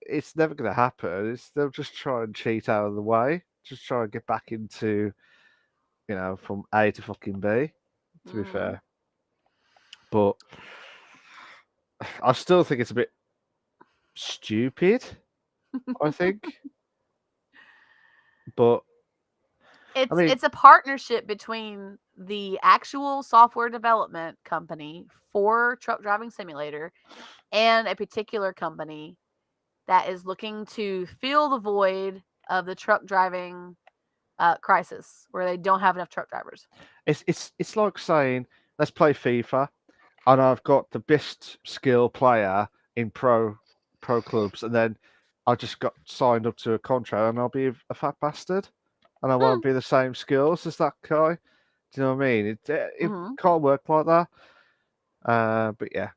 [SPEAKER 1] it's never going to happen. They'll just try and cheat out of the way. Just try and get back into, from A to fucking B. To be fair, but I still think it's a bit stupid. I think, but
[SPEAKER 2] It's a partnership between the actual software development company for Truck Driving Simulator and a particular company that is looking to fill the void of the truck driving crisis, where they don't have enough truck drivers.
[SPEAKER 1] it's like saying, let's play FIFA, and I've got the best skill player in pro clubs, and then I just got signed up to a contract, and I'll be a fat bastard, and I won't be the same skills as that guy. Do you know what I mean? It can't work like that. But yeah.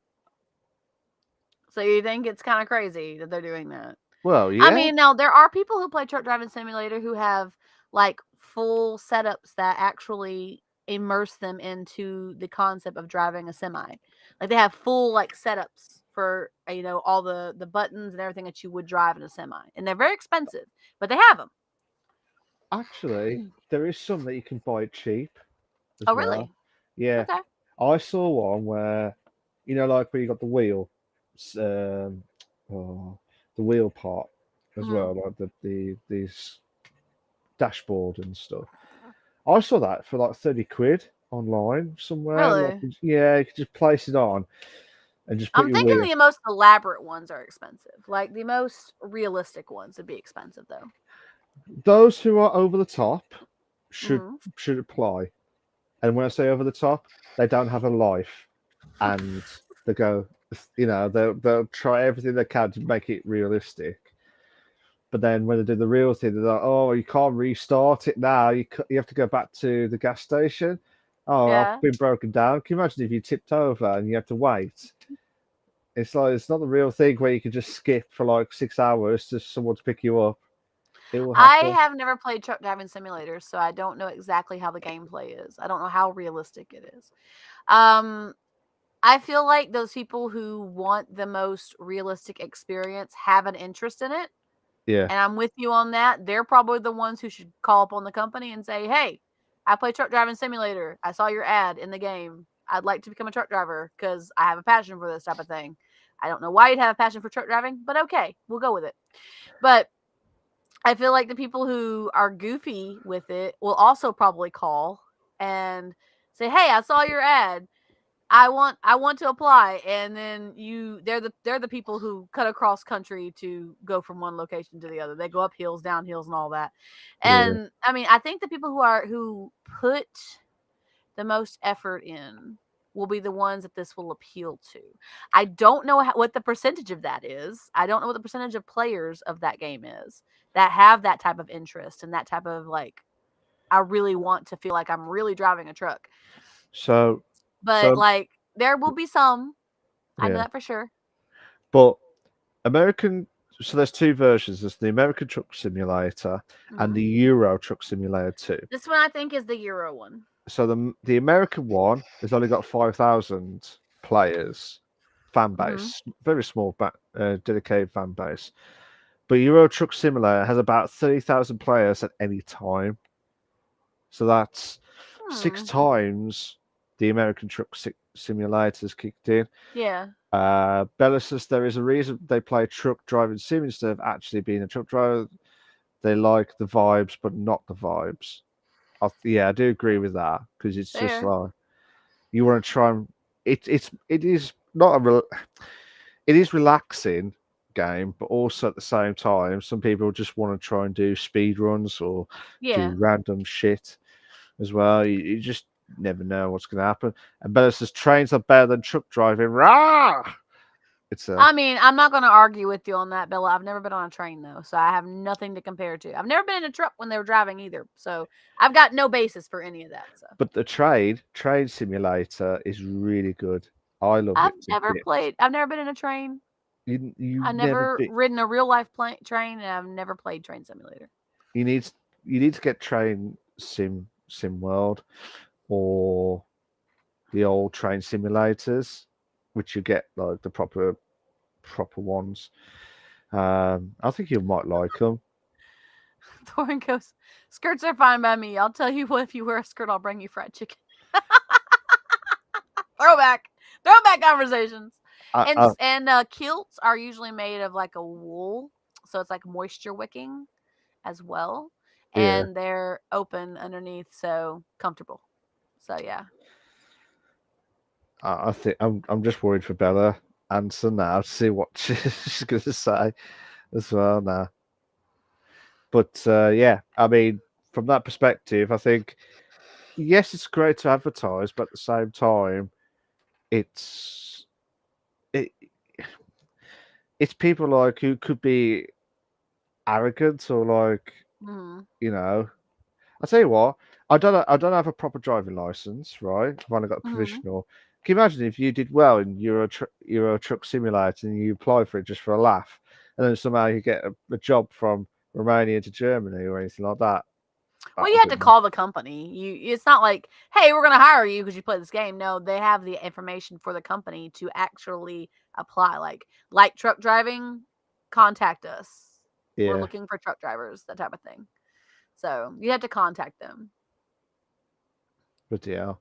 [SPEAKER 2] So you think it's kind of crazy that they're doing that?
[SPEAKER 1] Well, yeah.
[SPEAKER 2] I mean, now there are people who play Truck Driving Simulator who have like full setups that actually immerse them into the concept of driving a semi. Like they have full like setups for all the buttons and everything that you would drive in a semi, and they're very expensive, but they have them.
[SPEAKER 1] Actually, there is some that you can buy cheap as
[SPEAKER 2] Oh,
[SPEAKER 1] well.
[SPEAKER 2] really?
[SPEAKER 1] Yeah.
[SPEAKER 2] Okay.
[SPEAKER 1] I saw one where, like where you got the wheel, the wheel part as well, like these dashboard and stuff. I saw that for like 30 quid online somewhere.
[SPEAKER 2] Really?
[SPEAKER 1] Yeah, you could just place it on and just put
[SPEAKER 2] I'm
[SPEAKER 1] your
[SPEAKER 2] thinking
[SPEAKER 1] wheel.
[SPEAKER 2] the most elaborate ones are expensive. Like the most realistic ones would be expensive, though.
[SPEAKER 1] Those who are over the top should apply. And when I say over the top, they don't have a life, and they go, they'll try everything they can to make it realistic. But then when they do the real thing, they're like, "Oh, you can't restart it now. You have to go back to the gas station. Oh,
[SPEAKER 2] Yeah.
[SPEAKER 1] I've been broken down. Can you imagine if you tipped over and you have to wait? It's like it's not the real thing where you can just skip for like 6 hours to someone to pick you up. It will
[SPEAKER 2] I
[SPEAKER 1] happen.
[SPEAKER 2] have never played Truck Driving Simulator, so I don't know exactly how the gameplay is. I don't know how realistic it is. I feel like those people who want the most realistic experience have an interest in it.
[SPEAKER 1] Yeah.
[SPEAKER 2] And I'm with you on that. They're probably the ones who should call up on the company and say, "Hey, I play Truck Driving Simulator. I saw your ad in the game. I'd like to become a truck driver because I have a passion for this type of thing. I don't know why you'd have a passion for truck driving, but okay, we'll go with it." But I feel like the people who are goofy with it will also probably call and say, "Hey, I saw your ad. I want to apply." And then they're the people who cut across country to go from one location to the other. They go up hills, down hills, and all that. And I mean, I think the people who put the most effort in will be the ones that this will appeal to. I don't know what the percentage of that is. I don't know what the percentage of players of that game is that have that type of interest and that type of like, I really want to feel like I'm really driving a truck.
[SPEAKER 1] So,
[SPEAKER 2] But like, there will be some. I know
[SPEAKER 1] yeah.
[SPEAKER 2] that for sure.
[SPEAKER 1] But so there's two versions. There's the American Truck Simulator and the Euro Truck Simulator 2.
[SPEAKER 2] This one I think is the Euro one.
[SPEAKER 1] So the American one has only got 5,000 players, fan base, very small, dedicated fan base. But Euro Truck Simulator has about 30,000 players at any time. So that's 6 times the American Truck Simulators kicked in.
[SPEAKER 2] Yeah.
[SPEAKER 1] Bella says there is a reason they play truck driving sim instead of actually being a truck driver. They like the vibes, but not the vibes. I do agree with that because it's just like you want to try and it is not it is relaxing game, but also at the same time, some people just want to try and do speed runs or do random shit as well. You just never know what's going to happen. And Bella says trains are better than truck driving. Rah!
[SPEAKER 2] I mean, I'm not going to argue with you on that, Bella. I've never been on a train, though, so I have nothing to compare to. I've never been in a truck when they were driving either, so I've got no basis for any of that. So.
[SPEAKER 1] But the train simulator is really good. I love it.
[SPEAKER 2] I've never been in a train. I've never ridden a real life train, and I've never played Train Simulator.
[SPEAKER 1] You need to get Train Sim World or the old train simulators, which you get like the proper ones. I think you might like them.
[SPEAKER 2] Thorin goes, skirts are fine by me. I'll tell you what, if you wear a skirt, I'll bring you fried chicken. Throwback conversations. And kilts are usually made of like a wool, so it's like moisture wicking as well, and they're open underneath, so comfortable. So yeah.
[SPEAKER 1] I think I'm just worried for Bella Anson now to see what she's going to say as well now. But I mean, from that perspective, I think yes, it's great to advertise, but at the same time, it's people like who could be arrogant or like I tell you what, I don't have a proper driving license, right? I've only got a provisional. Can you imagine if you did well in Euro Truck Simulator and you apply for it just for a laugh, and then somehow you get a job from Romania to Germany or anything like that?
[SPEAKER 2] Well, you had to call the company. It's not like, hey, we're going to hire you because you play this game. No, they have the information for the company to actually apply. Like light truck driving, contact us. Yeah. We're looking for truck drivers, that type of thing. So you have to contact them.
[SPEAKER 1] But yeah,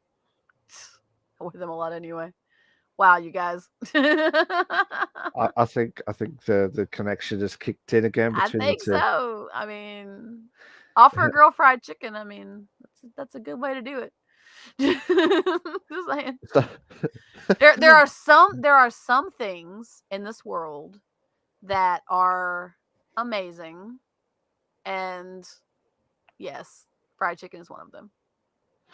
[SPEAKER 2] I with them a lot anyway. Wow, you guys.
[SPEAKER 1] I think the connection has kicked in again between the two.
[SPEAKER 2] So. I mean, offer a girl fried chicken. I mean, that's a good way to do it. Just saying. there are some things in this world that are amazing, and yes, fried chicken is one of them.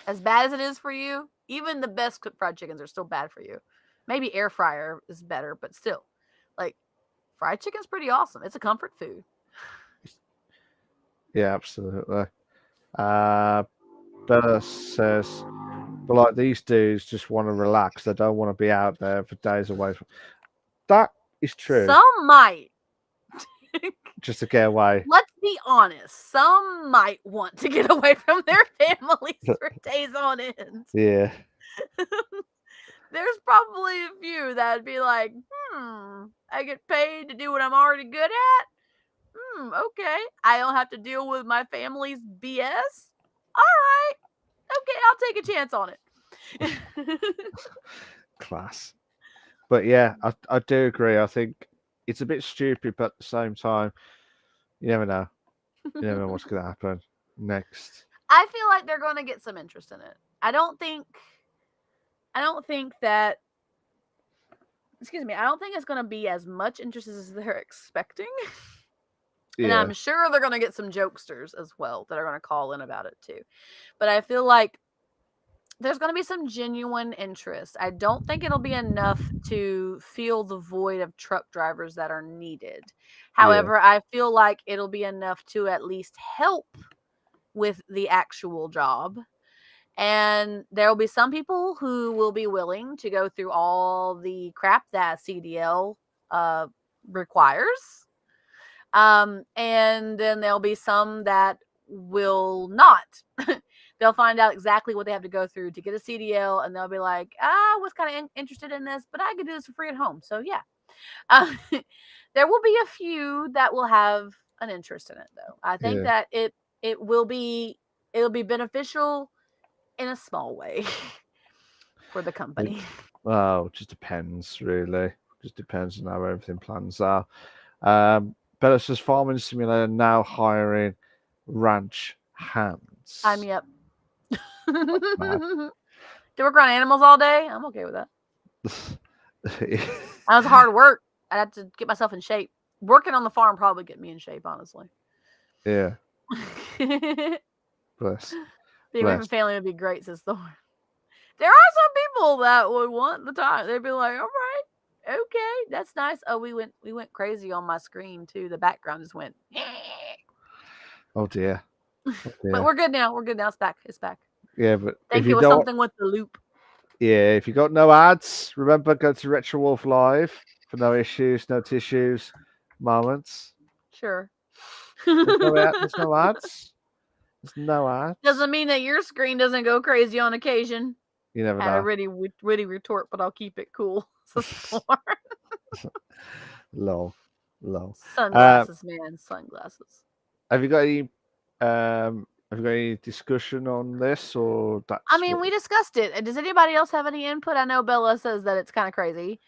[SPEAKER 2] As bad as it is for you, even the best cooked fried chickens are still bad for you. Maybe air fryer is better, but still, like, fried chicken's pretty awesome. It's a comfort food.
[SPEAKER 1] Yeah, absolutely. Bella says, but like these dudes just want to relax. They don't want to be out there for days away from. That is true.
[SPEAKER 2] Some might.
[SPEAKER 1] Just to get away.
[SPEAKER 2] Let's be honest. Some might want to get away from their families for days on end.
[SPEAKER 1] Yeah.
[SPEAKER 2] There's probably a few that'd be like, I get paid to do what I'm already good at. Okay. I don't have to deal with my family's BS. All right. Okay, I'll take a chance on it.
[SPEAKER 1] Class. But yeah, I do agree. I think it's a bit stupid, but at the same time, you never know. You never know what's going to happen next.
[SPEAKER 2] I feel like they're going to get some interest in it. I don't think that. Excuse me. I don't think it's going to be as much interest as they're expecting. And I'm sure they're going to get some jokesters as well that are going to call in about it too. But I feel like there's going to be some genuine interest. I don't think it'll be enough to fill the void of truck drivers that are needed. However, I feel like it'll be enough to at least help with the actual job. And there will be some people who will be willing to go through all the crap that CDL requires. And then there'll be some that will not. They'll find out exactly what they have to go through to get a CDL, and they'll be like, I was kind of interested in this, but I could do this for free at home. So yeah. There will be a few that will have an interest in it, though. I think that it'll be beneficial in a small way for the company.
[SPEAKER 1] Well, it just depends, really. Just depends on how everything plans out. Bella says Farming Simulator now hiring ranch hands.
[SPEAKER 2] Sign me up. To work around animals all day? I'm okay with that. That was hard work. I'd have to get myself in shape. Working on the farm probably get me in shape, honestly.
[SPEAKER 1] Yeah. Bless.
[SPEAKER 2] Being away from family would be great, says Thor. There are some people that would want the time. They'd be like, all right, okay, that's nice. Oh, we went crazy on my screen too. The background just went.
[SPEAKER 1] Oh dear.
[SPEAKER 2] But we're good now. It's back.
[SPEAKER 1] Yeah, but
[SPEAKER 2] I think it was something with the loop.
[SPEAKER 1] Yeah, if you got no ads, remember, go to Retro Wolf Live for no issues, no tissues moments.
[SPEAKER 2] Sure.
[SPEAKER 1] There's no ads. There's no ads.
[SPEAKER 2] Doesn't mean that your screen doesn't go crazy on occasion.
[SPEAKER 1] You never know.
[SPEAKER 2] I really retort, but I'll keep it cool.
[SPEAKER 1] Lol.
[SPEAKER 2] Sunglasses, man, sunglasses.
[SPEAKER 1] Have you got any discussion on this, or that's?
[SPEAKER 2] I mean, we discussed it. Does anybody else have any input? I know Bella says that it's kind of crazy.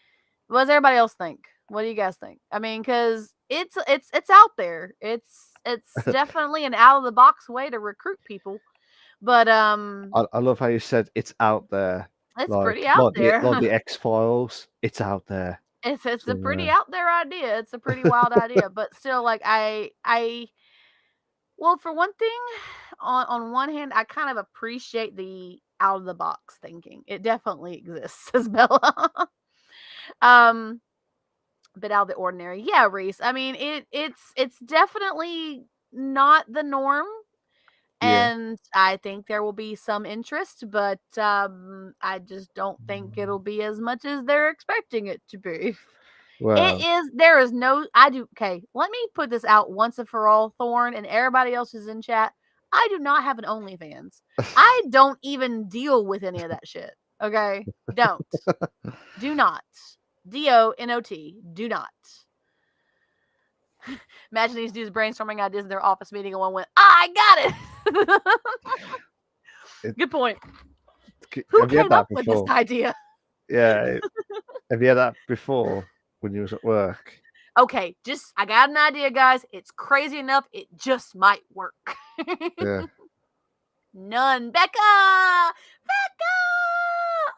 [SPEAKER 2] What does everybody else think? What do you guys think? I mean, because it's out there. It's definitely an out of the box way to recruit people. But
[SPEAKER 1] I love how you said it's out there.
[SPEAKER 2] It's pretty out there.
[SPEAKER 1] Like the X-Files, it's out there.
[SPEAKER 2] It's a pretty out there idea. It's a pretty wild idea, but still, like well, for one thing, on one hand, I kind of appreciate the out of the box thinking. It definitely exists, says Bella. But out of the ordinary, yeah, Reese. I mean, it's definitely not the norm. And I think there will be some interest, but I just don't think it'll be as much as they're expecting it to be. Well, there is no, okay, let me put this out once and for all, Thorn, and everybody else is in chat. I do not have an OnlyFans. I don't even deal with any of that shit. Okay? Don't. Do not. DONOT. Do not. Imagine these dudes brainstorming ideas in their office meeting and one went, I got it. Good point. Who came up with this idea?
[SPEAKER 1] Yeah. Have you had that before when you was at work?
[SPEAKER 2] Okay, I got an idea, guys. It's crazy enough. It just might work.
[SPEAKER 1] Yeah.
[SPEAKER 2] None. Becca!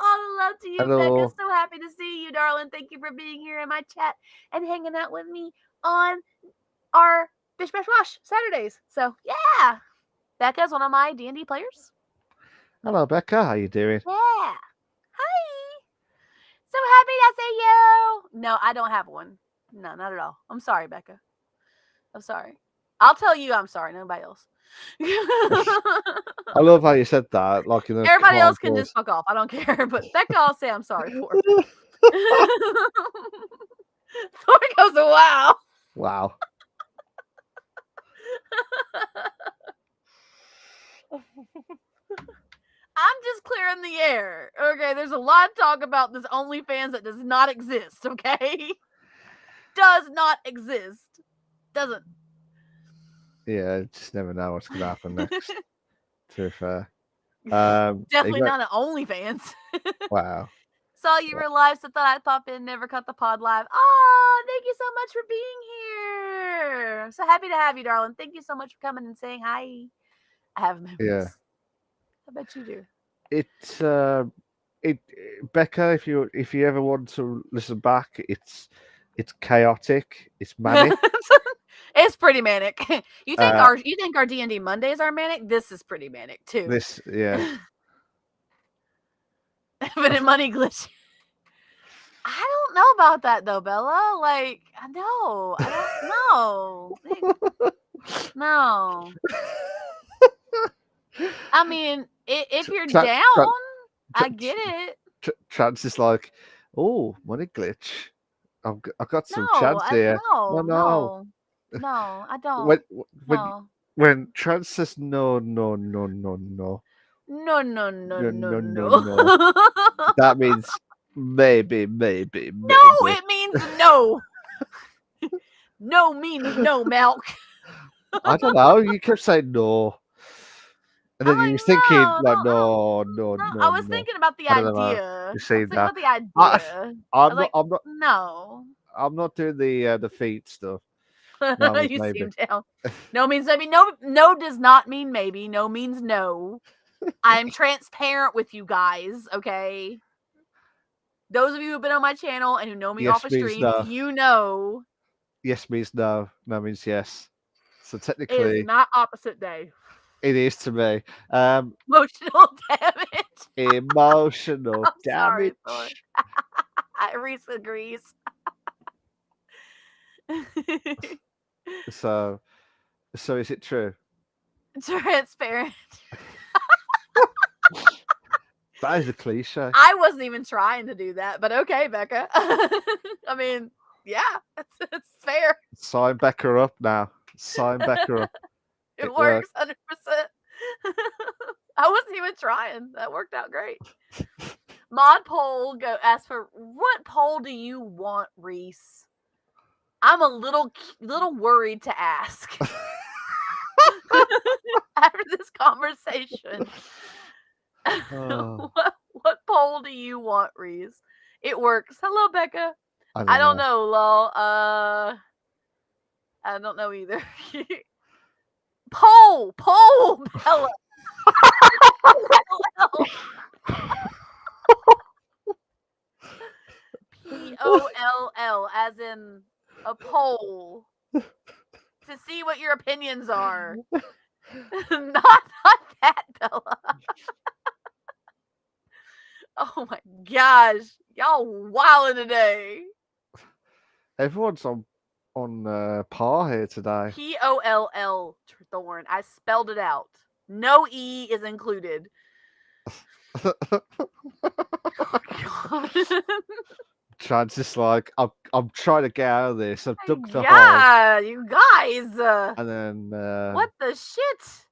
[SPEAKER 2] All the love to you,
[SPEAKER 1] Hello.
[SPEAKER 2] Becca. So happy to see you, darling. Thank you for being here in my chat and hanging out with me on our Bish Bash Bosh Saturdays. So, yeah. Becca's one of my D&D players.
[SPEAKER 1] Hello, Becca. How you doing?
[SPEAKER 2] Yeah. Hi. So happy to see you. No, I don't have one. No, not at all. I'm sorry, Becca. I'm sorry. I'll tell you I'm sorry. Nobody else.
[SPEAKER 1] I love how you said that. Like
[SPEAKER 2] everybody else can just fuck off. I don't care. But Becca, I'll say I'm sorry for. Thor goes, wow.
[SPEAKER 1] Wow.
[SPEAKER 2] I'm just clearing the air. Okay, there's a lot of talk about this OnlyFans that does not exist. Okay, does not exist. Doesn't.
[SPEAKER 1] Yeah, just never know what's gonna happen next. To be fair,
[SPEAKER 2] definitely not an OnlyFans.
[SPEAKER 1] Wow.
[SPEAKER 2] Saw you were live, so thought I'd pop in. Never cut the pod live. Oh, thank you so much for being here. So happy to have you, darling. Thank you so much for coming and saying hi. I have memories.
[SPEAKER 1] Yeah.
[SPEAKER 2] I bet you do.
[SPEAKER 1] Becca, if you ever want to listen back, it's chaotic. It's manic.
[SPEAKER 2] It's pretty manic. You think our D&D Mondays are manic? This is pretty manic too.
[SPEAKER 1] Yeah.
[SPEAKER 2] Infinite money glitch. I don't know about that though, Bella. Like, no, I don't know. No. I mean, if you're down, I get it.
[SPEAKER 1] Chance is like, oh, money glitch. I've got some
[SPEAKER 2] No,
[SPEAKER 1] chance here.
[SPEAKER 2] no, I don't.
[SPEAKER 1] When
[SPEAKER 2] No.
[SPEAKER 1] when Chance says no, no, no, no, no,
[SPEAKER 2] No.
[SPEAKER 1] no, that means maybe.
[SPEAKER 2] No, it means no. No means no, Malk.
[SPEAKER 1] I don't know. You kept saying no, and then you were thinking like no.
[SPEAKER 2] I was thinking about the
[SPEAKER 1] I don't know.
[SPEAKER 2] idea.
[SPEAKER 1] You see that?
[SPEAKER 2] About the idea.
[SPEAKER 1] I'm
[SPEAKER 2] like,
[SPEAKER 1] not.
[SPEAKER 2] No.
[SPEAKER 1] I'm not doing the feet stuff. No,
[SPEAKER 2] You
[SPEAKER 1] maybe.
[SPEAKER 2] seem down. No means maybe. No does not mean maybe. No means no. I'm transparent with you guys, okay? Those of you who've been on my channel and who know me off a stream, you know.
[SPEAKER 1] Yes means no. No means yes. So technically,
[SPEAKER 2] it is not opposite day.
[SPEAKER 1] It is to me.
[SPEAKER 2] Emotional damage.
[SPEAKER 1] Emotional damage.
[SPEAKER 2] Reese agrees.
[SPEAKER 1] So is it true?
[SPEAKER 2] Transparent.
[SPEAKER 1] That is a cliche.
[SPEAKER 2] I wasn't even trying to do that, but okay, Becca. I mean, yeah, it's fair.
[SPEAKER 1] Sign Becca up now. Sign Becca up.
[SPEAKER 2] It works 100%. I wasn't even trying. That worked out great. Mod poll ask for what poll do you want, Reese? I'm a little worried to ask after this conversation. What poll do you want, Reese? It works. Hello, Becca. I don't know, lol. I don't know either. Poll, Bella. POLL, as in a poll to see what your opinions are. not that, Bella. Oh my gosh, y'all wilding today.
[SPEAKER 1] Everyone's on par here today.
[SPEAKER 2] POLL, Thorn. I spelled it out. No E is included. Oh, God.
[SPEAKER 1] Chance is like, I'm trying to get out of this. I've dug the hole.
[SPEAKER 2] Yeah, you guys.
[SPEAKER 1] And then
[SPEAKER 2] what the shit?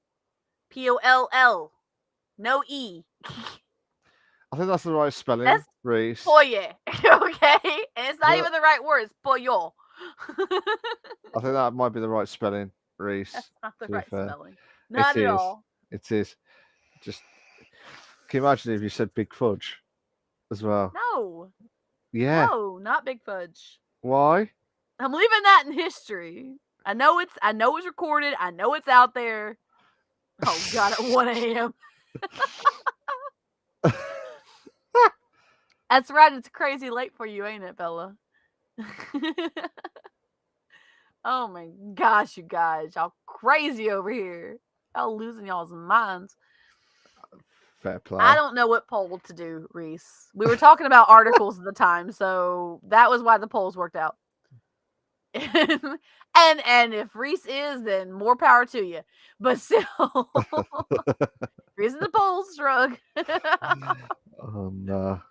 [SPEAKER 2] POLL. No E.
[SPEAKER 1] I think that's the right spelling, Reese.
[SPEAKER 2] Poye. Okay? And it's not even the right word. It's poyo.
[SPEAKER 1] I think that might be the right spelling, Reese.
[SPEAKER 2] That's not the right spelling. Not at all.
[SPEAKER 1] It is. Just can you imagine if you said Big Fudge as well?
[SPEAKER 2] No.
[SPEAKER 1] Yeah.
[SPEAKER 2] No, not Big Fudge.
[SPEAKER 1] Why?
[SPEAKER 2] I'm leaving that in history. I know it's recorded. I know it's out there. Oh God, at 1 a.m. That's right. It's crazy late for you, ain't it, Bella? Oh my gosh, you guys. Y'all crazy over here. Y'all losing y'all's minds.
[SPEAKER 1] Fair play.
[SPEAKER 2] I don't know what poll to do, Reese. We were talking about articles at the time, so that was why the polls worked out. and if Reese is, then more power to you. But still, Reese in the polls, shrug.
[SPEAKER 1] Oh no.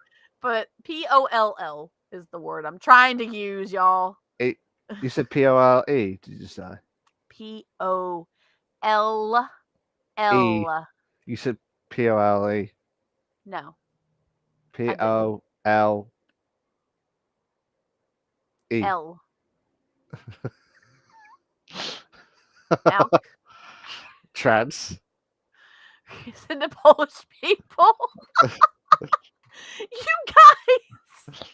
[SPEAKER 2] But POLL is the word I'm trying to use, y'all.
[SPEAKER 1] You said POLE, did you say?
[SPEAKER 2] POLL.
[SPEAKER 1] You said POLE.
[SPEAKER 2] No.
[SPEAKER 1] POLE.
[SPEAKER 2] L. Now.
[SPEAKER 1] Trans.
[SPEAKER 2] Listen to Polish people. You guys.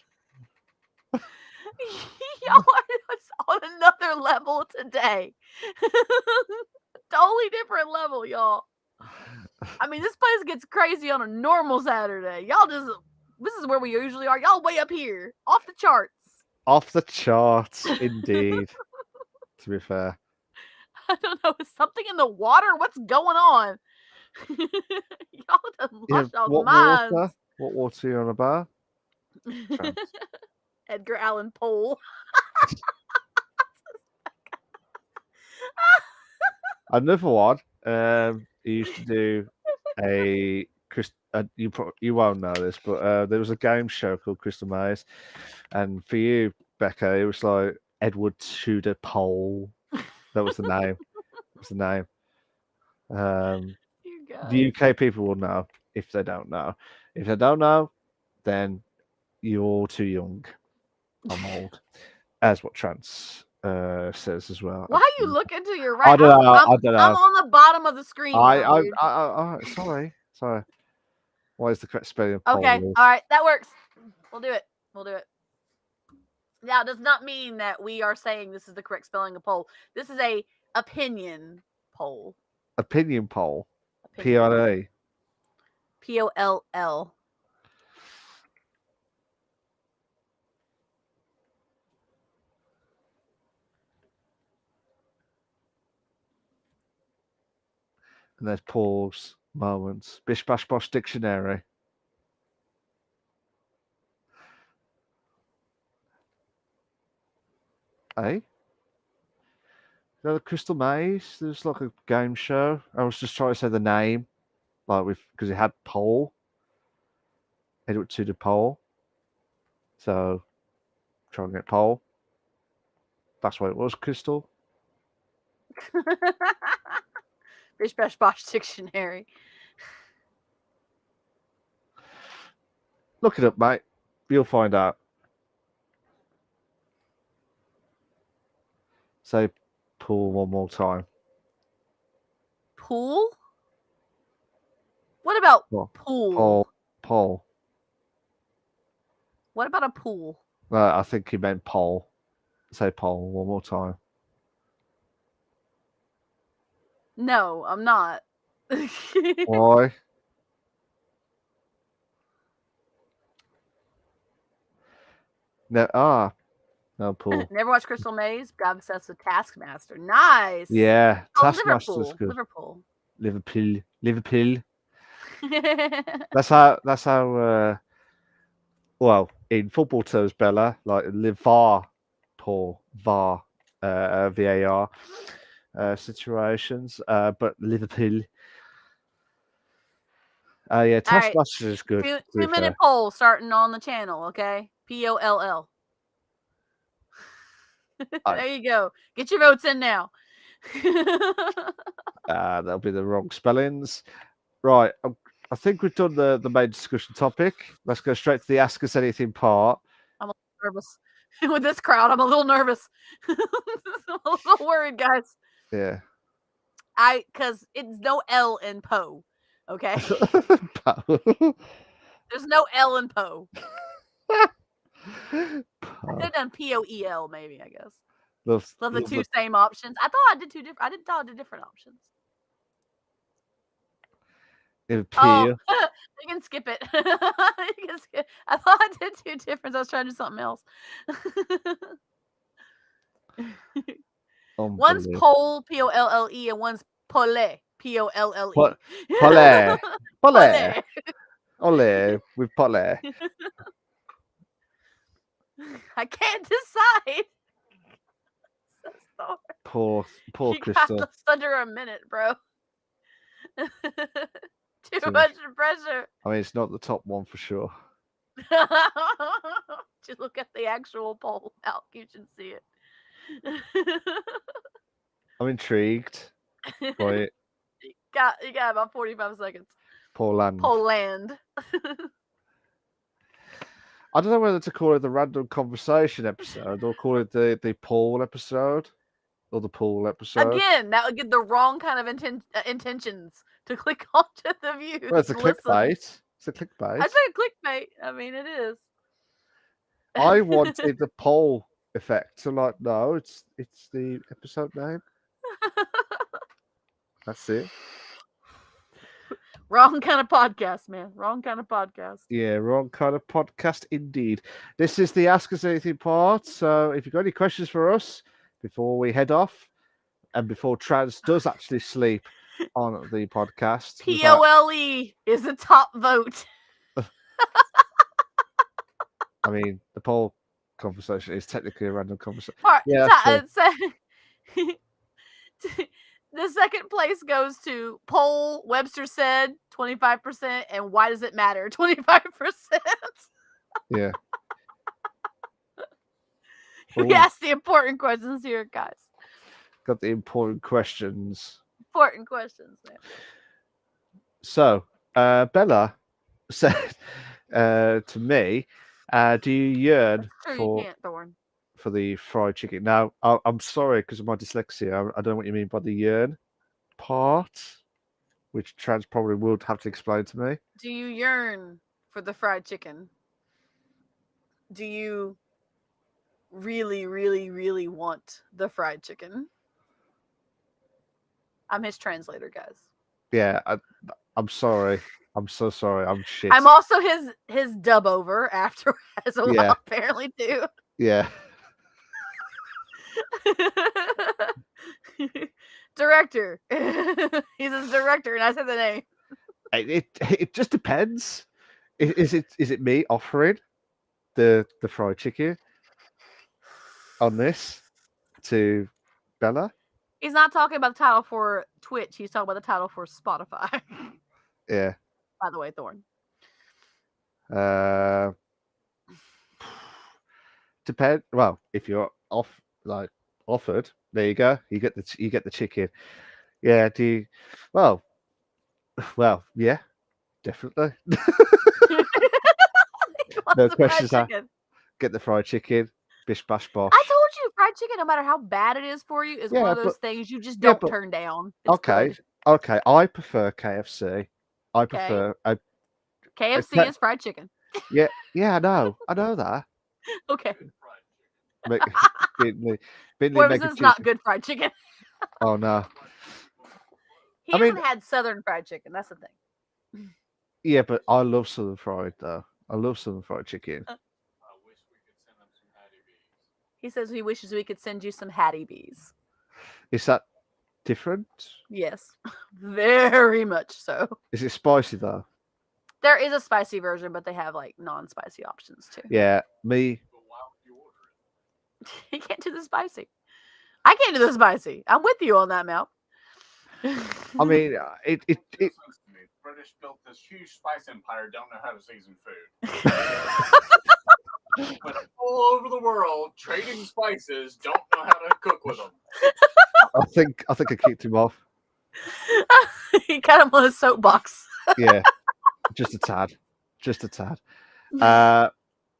[SPEAKER 2] Y'all are on another level today. Totally different level, y'all. I mean, this place gets crazy on a normal Saturday. Y'all this is where we usually are. Y'all way up here. Off the charts.
[SPEAKER 1] Off the charts, indeed. To be fair.
[SPEAKER 2] I don't know. Is something in the water? What's going on? Y'all done lost y'all's minds.
[SPEAKER 1] Water? What water are you on about? Trans.
[SPEAKER 2] Edgar Allan Poe.
[SPEAKER 1] Another one. He used to do a you won't know this, but there was a game show called Crystal Maze, and for you, Becca, it was like Edward Tudor Pole. That was the name. That was the name.
[SPEAKER 2] You guys.
[SPEAKER 1] The UK people will know if they don't know. If they don't know, then you're too young. I'm old, as what Trance says as well.
[SPEAKER 2] Why are you looking to your right?
[SPEAKER 1] I don't know. I don't
[SPEAKER 2] I'm
[SPEAKER 1] know.
[SPEAKER 2] on the bottom of the screen. now, dude.
[SPEAKER 1] Sorry. Why is the correct spelling of
[SPEAKER 2] Okay,
[SPEAKER 1] pole?
[SPEAKER 2] all right, that works. We'll do it. Now, it does not mean that we are saying this is the correct spelling of poll. This is a opinion poll.
[SPEAKER 1] Opinion poll.
[SPEAKER 2] Opinion poll.
[SPEAKER 1] PRA.
[SPEAKER 2] POLL.
[SPEAKER 1] And there's Paul's moments. Bish Bash Bosh Dictionary. Eh? The Crystal Maze. There's like a game show. I was just trying to say the name, like because it had Pole. Edward to the pole. So trying to get Pole. That's what it was, Crystal.
[SPEAKER 2] Bish Bash Bosh Dictionary.
[SPEAKER 1] Look it up, mate. You'll find out. Say pool one more time.
[SPEAKER 2] Pool? What about
[SPEAKER 1] What?
[SPEAKER 2] pool?
[SPEAKER 1] Pole.
[SPEAKER 2] What about a pool?
[SPEAKER 1] I think he meant pole. Say pole one more time.
[SPEAKER 2] No, I'm not.
[SPEAKER 1] Why? No pool.
[SPEAKER 2] Never watched Crystal Maze. Got obsessed with Taskmaster. Nice.
[SPEAKER 1] Yeah,
[SPEAKER 2] Oh,
[SPEAKER 1] Taskmaster's good.
[SPEAKER 2] Liverpool.
[SPEAKER 1] Liverpool. That's how. Well, in football terms, Bella, like VAR VAR situations. But Liverpool. Yeah, Taskmaster is good.
[SPEAKER 2] 2-minute poll starting on the channel. Okay, POLL. There you go. Get your votes in now.
[SPEAKER 1] That'll be the wrong spellings. Right. I think we've done the main discussion topic. Let's go straight to the Ask Us Anything part.
[SPEAKER 2] I'm a little nervous. With this crowd, I'm a little nervous. I'm a little worried, guys.
[SPEAKER 1] Yeah.
[SPEAKER 2] Because it's no L in Poe. Okay?
[SPEAKER 1] Poe.
[SPEAKER 2] There's no L in Poe. I
[SPEAKER 1] Poe.
[SPEAKER 2] could have done POEL, maybe, I guess.
[SPEAKER 1] Love
[SPEAKER 2] the two same options. I thought I did two different. I thought I did different options. Oh, you can skip it. You can skip. I thought I did two different. I was trying to do something else. One's pole, POLLE, and one's pole, POLLE.
[SPEAKER 1] Pole. Ole with pole.
[SPEAKER 2] I can't decide. So sorry.
[SPEAKER 1] Poor Crystal.
[SPEAKER 2] Got this under a minute, bro. Too much pressure.
[SPEAKER 1] I mean, it's not the top one for sure.
[SPEAKER 2] Just look at the actual poll out. You should see it.
[SPEAKER 1] I'm intrigued by it.
[SPEAKER 2] You got about 45 seconds.
[SPEAKER 1] Poland. I don't know whether to call it the random conversation episode or call it the poll episode or the pool episode.
[SPEAKER 2] Again, that would get the wrong kind of intentions to click onto the views.
[SPEAKER 1] Well, it's a clickbait. It's a clickbait.
[SPEAKER 2] I say clickbait. I mean, it is.
[SPEAKER 1] I wanted the poll effect. So, like, no, it's the episode name. That's it.
[SPEAKER 2] Wrong kind of podcast, man. Wrong kind of podcast.
[SPEAKER 1] Yeah, wrong kind of podcast indeed. This is the Ask Us Anything part. So if you've got any questions for us before we head off and before Trans does actually sleep on the podcast.
[SPEAKER 2] POLE is the top vote.
[SPEAKER 1] I mean, the poll conversation is technically a random conversation.
[SPEAKER 2] All right,
[SPEAKER 1] Yeah, that's true.
[SPEAKER 2] the second place goes to poll. Webster said 25%, and why does it matter? 25%.
[SPEAKER 1] Yeah.
[SPEAKER 2] We
[SPEAKER 1] Ooh,
[SPEAKER 2] ask the important questions here, guys.
[SPEAKER 1] got the important questions.
[SPEAKER 2] Important questions, man.
[SPEAKER 1] So, Bella said to me, do you yearn
[SPEAKER 2] Sure, you
[SPEAKER 1] for
[SPEAKER 2] can't, Thorn.
[SPEAKER 1] the fried chicken? Now, I'm sorry because of my dyslexia. I don't know what you mean by the yearn part, which Trans probably would have to explain to me.
[SPEAKER 2] Do you yearn for the fried chicken? Do you really, really, really want the fried chicken? I'm his translator, guys.
[SPEAKER 1] Yeah, I'm sorry. I'm so sorry. I'm shit.
[SPEAKER 2] I'm also his dub over after as well,
[SPEAKER 1] Yeah.
[SPEAKER 2] apparently too.
[SPEAKER 1] Yeah.
[SPEAKER 2] Director. He's his director, and I said the name.
[SPEAKER 1] It just depends. Is it me offering the fried chicken on this to Bella?
[SPEAKER 2] He's not talking about the title for Twitch. He's talking about the title for Spotify.
[SPEAKER 1] Yeah.
[SPEAKER 2] By the way, Thorn.
[SPEAKER 1] Depend. Well, if you're offered, there you go. You get the chicken. Yeah. Do you? Well, yeah, definitely. No questions asked. Get the fried chicken. Bish bash bosh.
[SPEAKER 2] I told you, fried chicken, no matter how bad it is for you, is one of those things you just don't turn down. It's good.
[SPEAKER 1] Okay. I prefer KFC. I prefer
[SPEAKER 2] KFC is fried chicken.
[SPEAKER 1] Yeah, I know that.
[SPEAKER 2] Okay.
[SPEAKER 1] Whoever's
[SPEAKER 2] is not good fried chicken.
[SPEAKER 1] Oh no.
[SPEAKER 2] He hasn't had Southern fried chicken. That's the thing.
[SPEAKER 1] Yeah, but I love Southern fried though. I love Southern fried chicken.
[SPEAKER 3] I wish we could send them some Hattie B's.
[SPEAKER 2] He says he wishes we could send you some Hattie B's.
[SPEAKER 1] Is that different?
[SPEAKER 2] Yes, very much so.
[SPEAKER 1] Is it spicy though?
[SPEAKER 2] There is a spicy version, but they have like non-spicy options too.
[SPEAKER 1] Yeah, me.
[SPEAKER 3] But why would you order it?
[SPEAKER 2] He can't do the spicy. I can't do the spicy. I'm with you on that, Mel.
[SPEAKER 1] I mean, it.
[SPEAKER 3] British built this huge spice empire. Don't know how to season food. But all over the world, trading spices, don't know how to cook with them.
[SPEAKER 1] I think I kicked him off.
[SPEAKER 2] He got him on a soapbox.
[SPEAKER 1] Yeah, just a tad.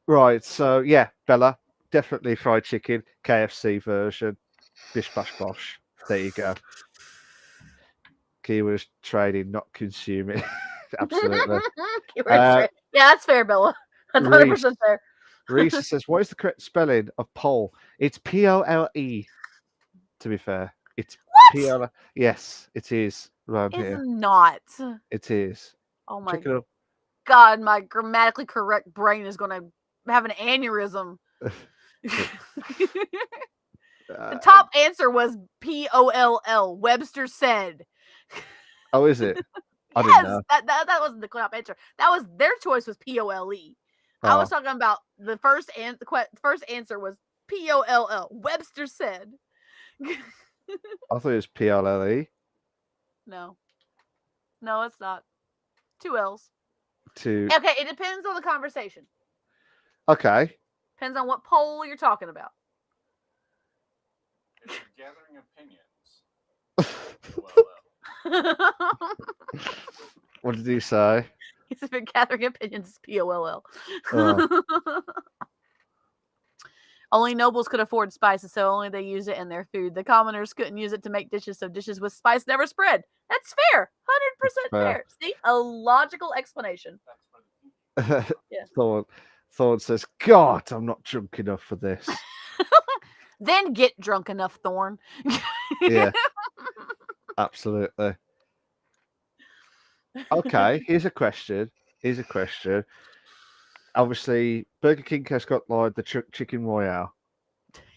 [SPEAKER 1] Right. So yeah, Bella, definitely fried chicken, KFC version, bish bash bosh. There you go. Keywords trading, not consuming. Absolutely.
[SPEAKER 2] Yeah, that's fair, Bella. That's 100% fair.
[SPEAKER 1] Reese says, "What is the correct spelling of pole? It's POLE. To be fair, it's POLE. Yes, it is around here.
[SPEAKER 2] It's not.
[SPEAKER 1] It is.
[SPEAKER 2] Oh my
[SPEAKER 1] Check it up.
[SPEAKER 2] God, my grammatically correct brain is going to have an aneurysm. The top answer was POLL. Webster said.
[SPEAKER 1] Oh, is it? I
[SPEAKER 2] yes,
[SPEAKER 1] didn't know.
[SPEAKER 2] that wasn't the top answer. That was their choice was POLE. I was talking about the first answer was POLL. Webster said.
[SPEAKER 1] I thought it was PLLE.
[SPEAKER 2] No, it's not. 2 L's.
[SPEAKER 1] Okay,
[SPEAKER 2] it depends on the conversation.
[SPEAKER 1] Okay.
[SPEAKER 2] Depends on what poll you're talking about.
[SPEAKER 3] If you're gathering opinions.
[SPEAKER 1] What did he say?
[SPEAKER 2] He's been gathering opinions. POLL. Only nobles could afford spices, so only they used it in their food. The commoners couldn't use it to make dishes, so dishes with spice never spread. That's fair. 100% fair. See, a logical explanation.
[SPEAKER 1] Yeah. Thorn says, "God, I'm not drunk enough for this."
[SPEAKER 2] Then get drunk enough, Thorn.
[SPEAKER 1] Yeah. Absolutely. Okay, here's a question. Obviously, Burger King has got like the chicken royale.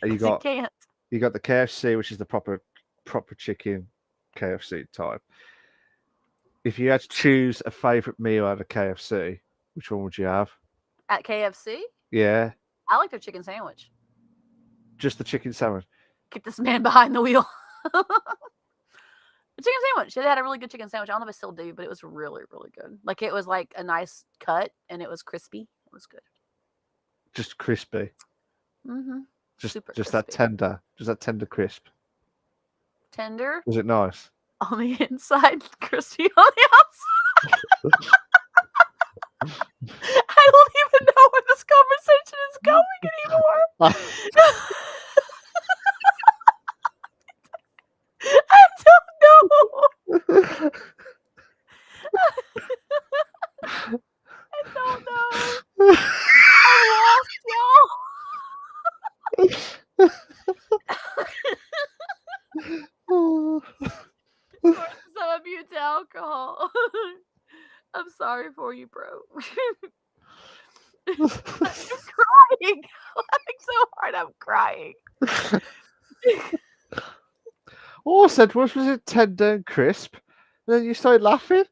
[SPEAKER 1] And you got the KFC, which is the proper chicken KFC type. If you had to choose a favorite meal out of KFC, which one would you have?
[SPEAKER 2] At KFC?
[SPEAKER 1] Yeah,
[SPEAKER 2] I like their chicken sandwich.
[SPEAKER 1] just the chicken sandwich.
[SPEAKER 2] Get this man behind the wheel. The chicken sandwich. They had a really good chicken sandwich. I don't know if I still do, but it was really, really good. Like it was like a nice cut and it was crispy. It was good.
[SPEAKER 1] Just crispy.
[SPEAKER 2] Mm-hmm.
[SPEAKER 1] Just
[SPEAKER 2] Super
[SPEAKER 1] just
[SPEAKER 2] crispy.
[SPEAKER 1] that tender crisp.
[SPEAKER 2] Tender
[SPEAKER 1] Was it nice?
[SPEAKER 2] on the inside, crispy on the outside. I don't even know where this conversation is going anymore. I don't know. I don't know. I'm lost,
[SPEAKER 1] Oh.
[SPEAKER 2] y'all. Some abuse to alcohol. I'm sorry for you, bro. I'm crying. I'm laughing so hard I'm crying.
[SPEAKER 1] All I said was it tender and crisp? And then you started laughing.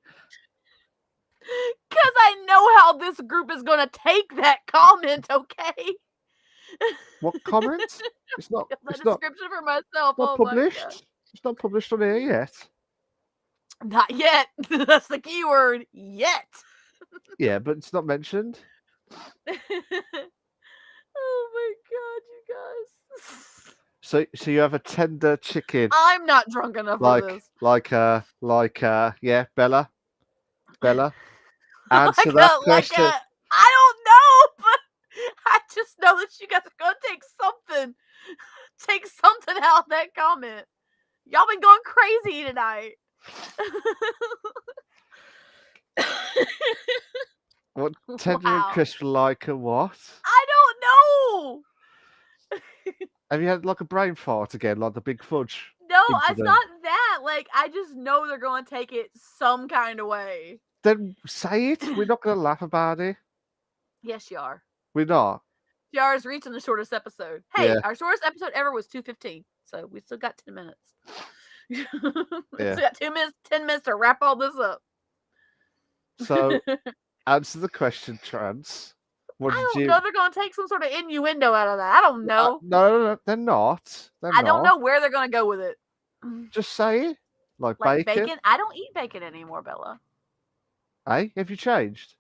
[SPEAKER 2] Because I know how this group is going to take that comment, okay?
[SPEAKER 1] What comment? It's not.
[SPEAKER 2] The
[SPEAKER 1] It's not.
[SPEAKER 2] description for myself.
[SPEAKER 1] Not
[SPEAKER 2] Oh
[SPEAKER 1] published.
[SPEAKER 2] my God.
[SPEAKER 1] It's not published on here yet.
[SPEAKER 2] Not yet. That's the key word. Yet.
[SPEAKER 1] Yeah, but it's not mentioned.
[SPEAKER 2] Oh my God, you guys.
[SPEAKER 1] So you have a tender chicken,
[SPEAKER 2] I'm not drunk enough for this.
[SPEAKER 1] yeah, Bella. Answer
[SPEAKER 2] Like
[SPEAKER 1] that
[SPEAKER 2] a-
[SPEAKER 1] question.
[SPEAKER 2] I don't know, but I just know that you guys are gonna take something out of that comment. Y'all been going crazy tonight.
[SPEAKER 1] What tender and
[SPEAKER 2] Wow.
[SPEAKER 1] crisp like a what?
[SPEAKER 2] I don't know.
[SPEAKER 1] Have you had like a brain fart again, like the big fudge?
[SPEAKER 2] No,
[SPEAKER 1] Into
[SPEAKER 2] it's
[SPEAKER 1] them.
[SPEAKER 2] not that. Like, I just know they're going to take it some kind of way.
[SPEAKER 1] Then say it. We're not going to laugh about it.
[SPEAKER 2] Yes, you are.
[SPEAKER 1] We're not.
[SPEAKER 2] JR is reaching the shortest episode. Hey,
[SPEAKER 1] Yeah.
[SPEAKER 2] our shortest episode ever was 2:15, so we still got 10 minutes. We
[SPEAKER 1] Yeah.
[SPEAKER 2] still got 10 minutes to wrap all this up.
[SPEAKER 1] So answer the question, Trans. What
[SPEAKER 2] I
[SPEAKER 1] did
[SPEAKER 2] don't
[SPEAKER 1] you?
[SPEAKER 2] know. They're going to take some sort of innuendo out of that. I don't know.
[SPEAKER 1] No, they're not.
[SPEAKER 2] I don't know where they're going to go with it.
[SPEAKER 1] Just say it. Like bacon.
[SPEAKER 2] I don't eat bacon anymore, Bella.
[SPEAKER 1] Hey, have you changed?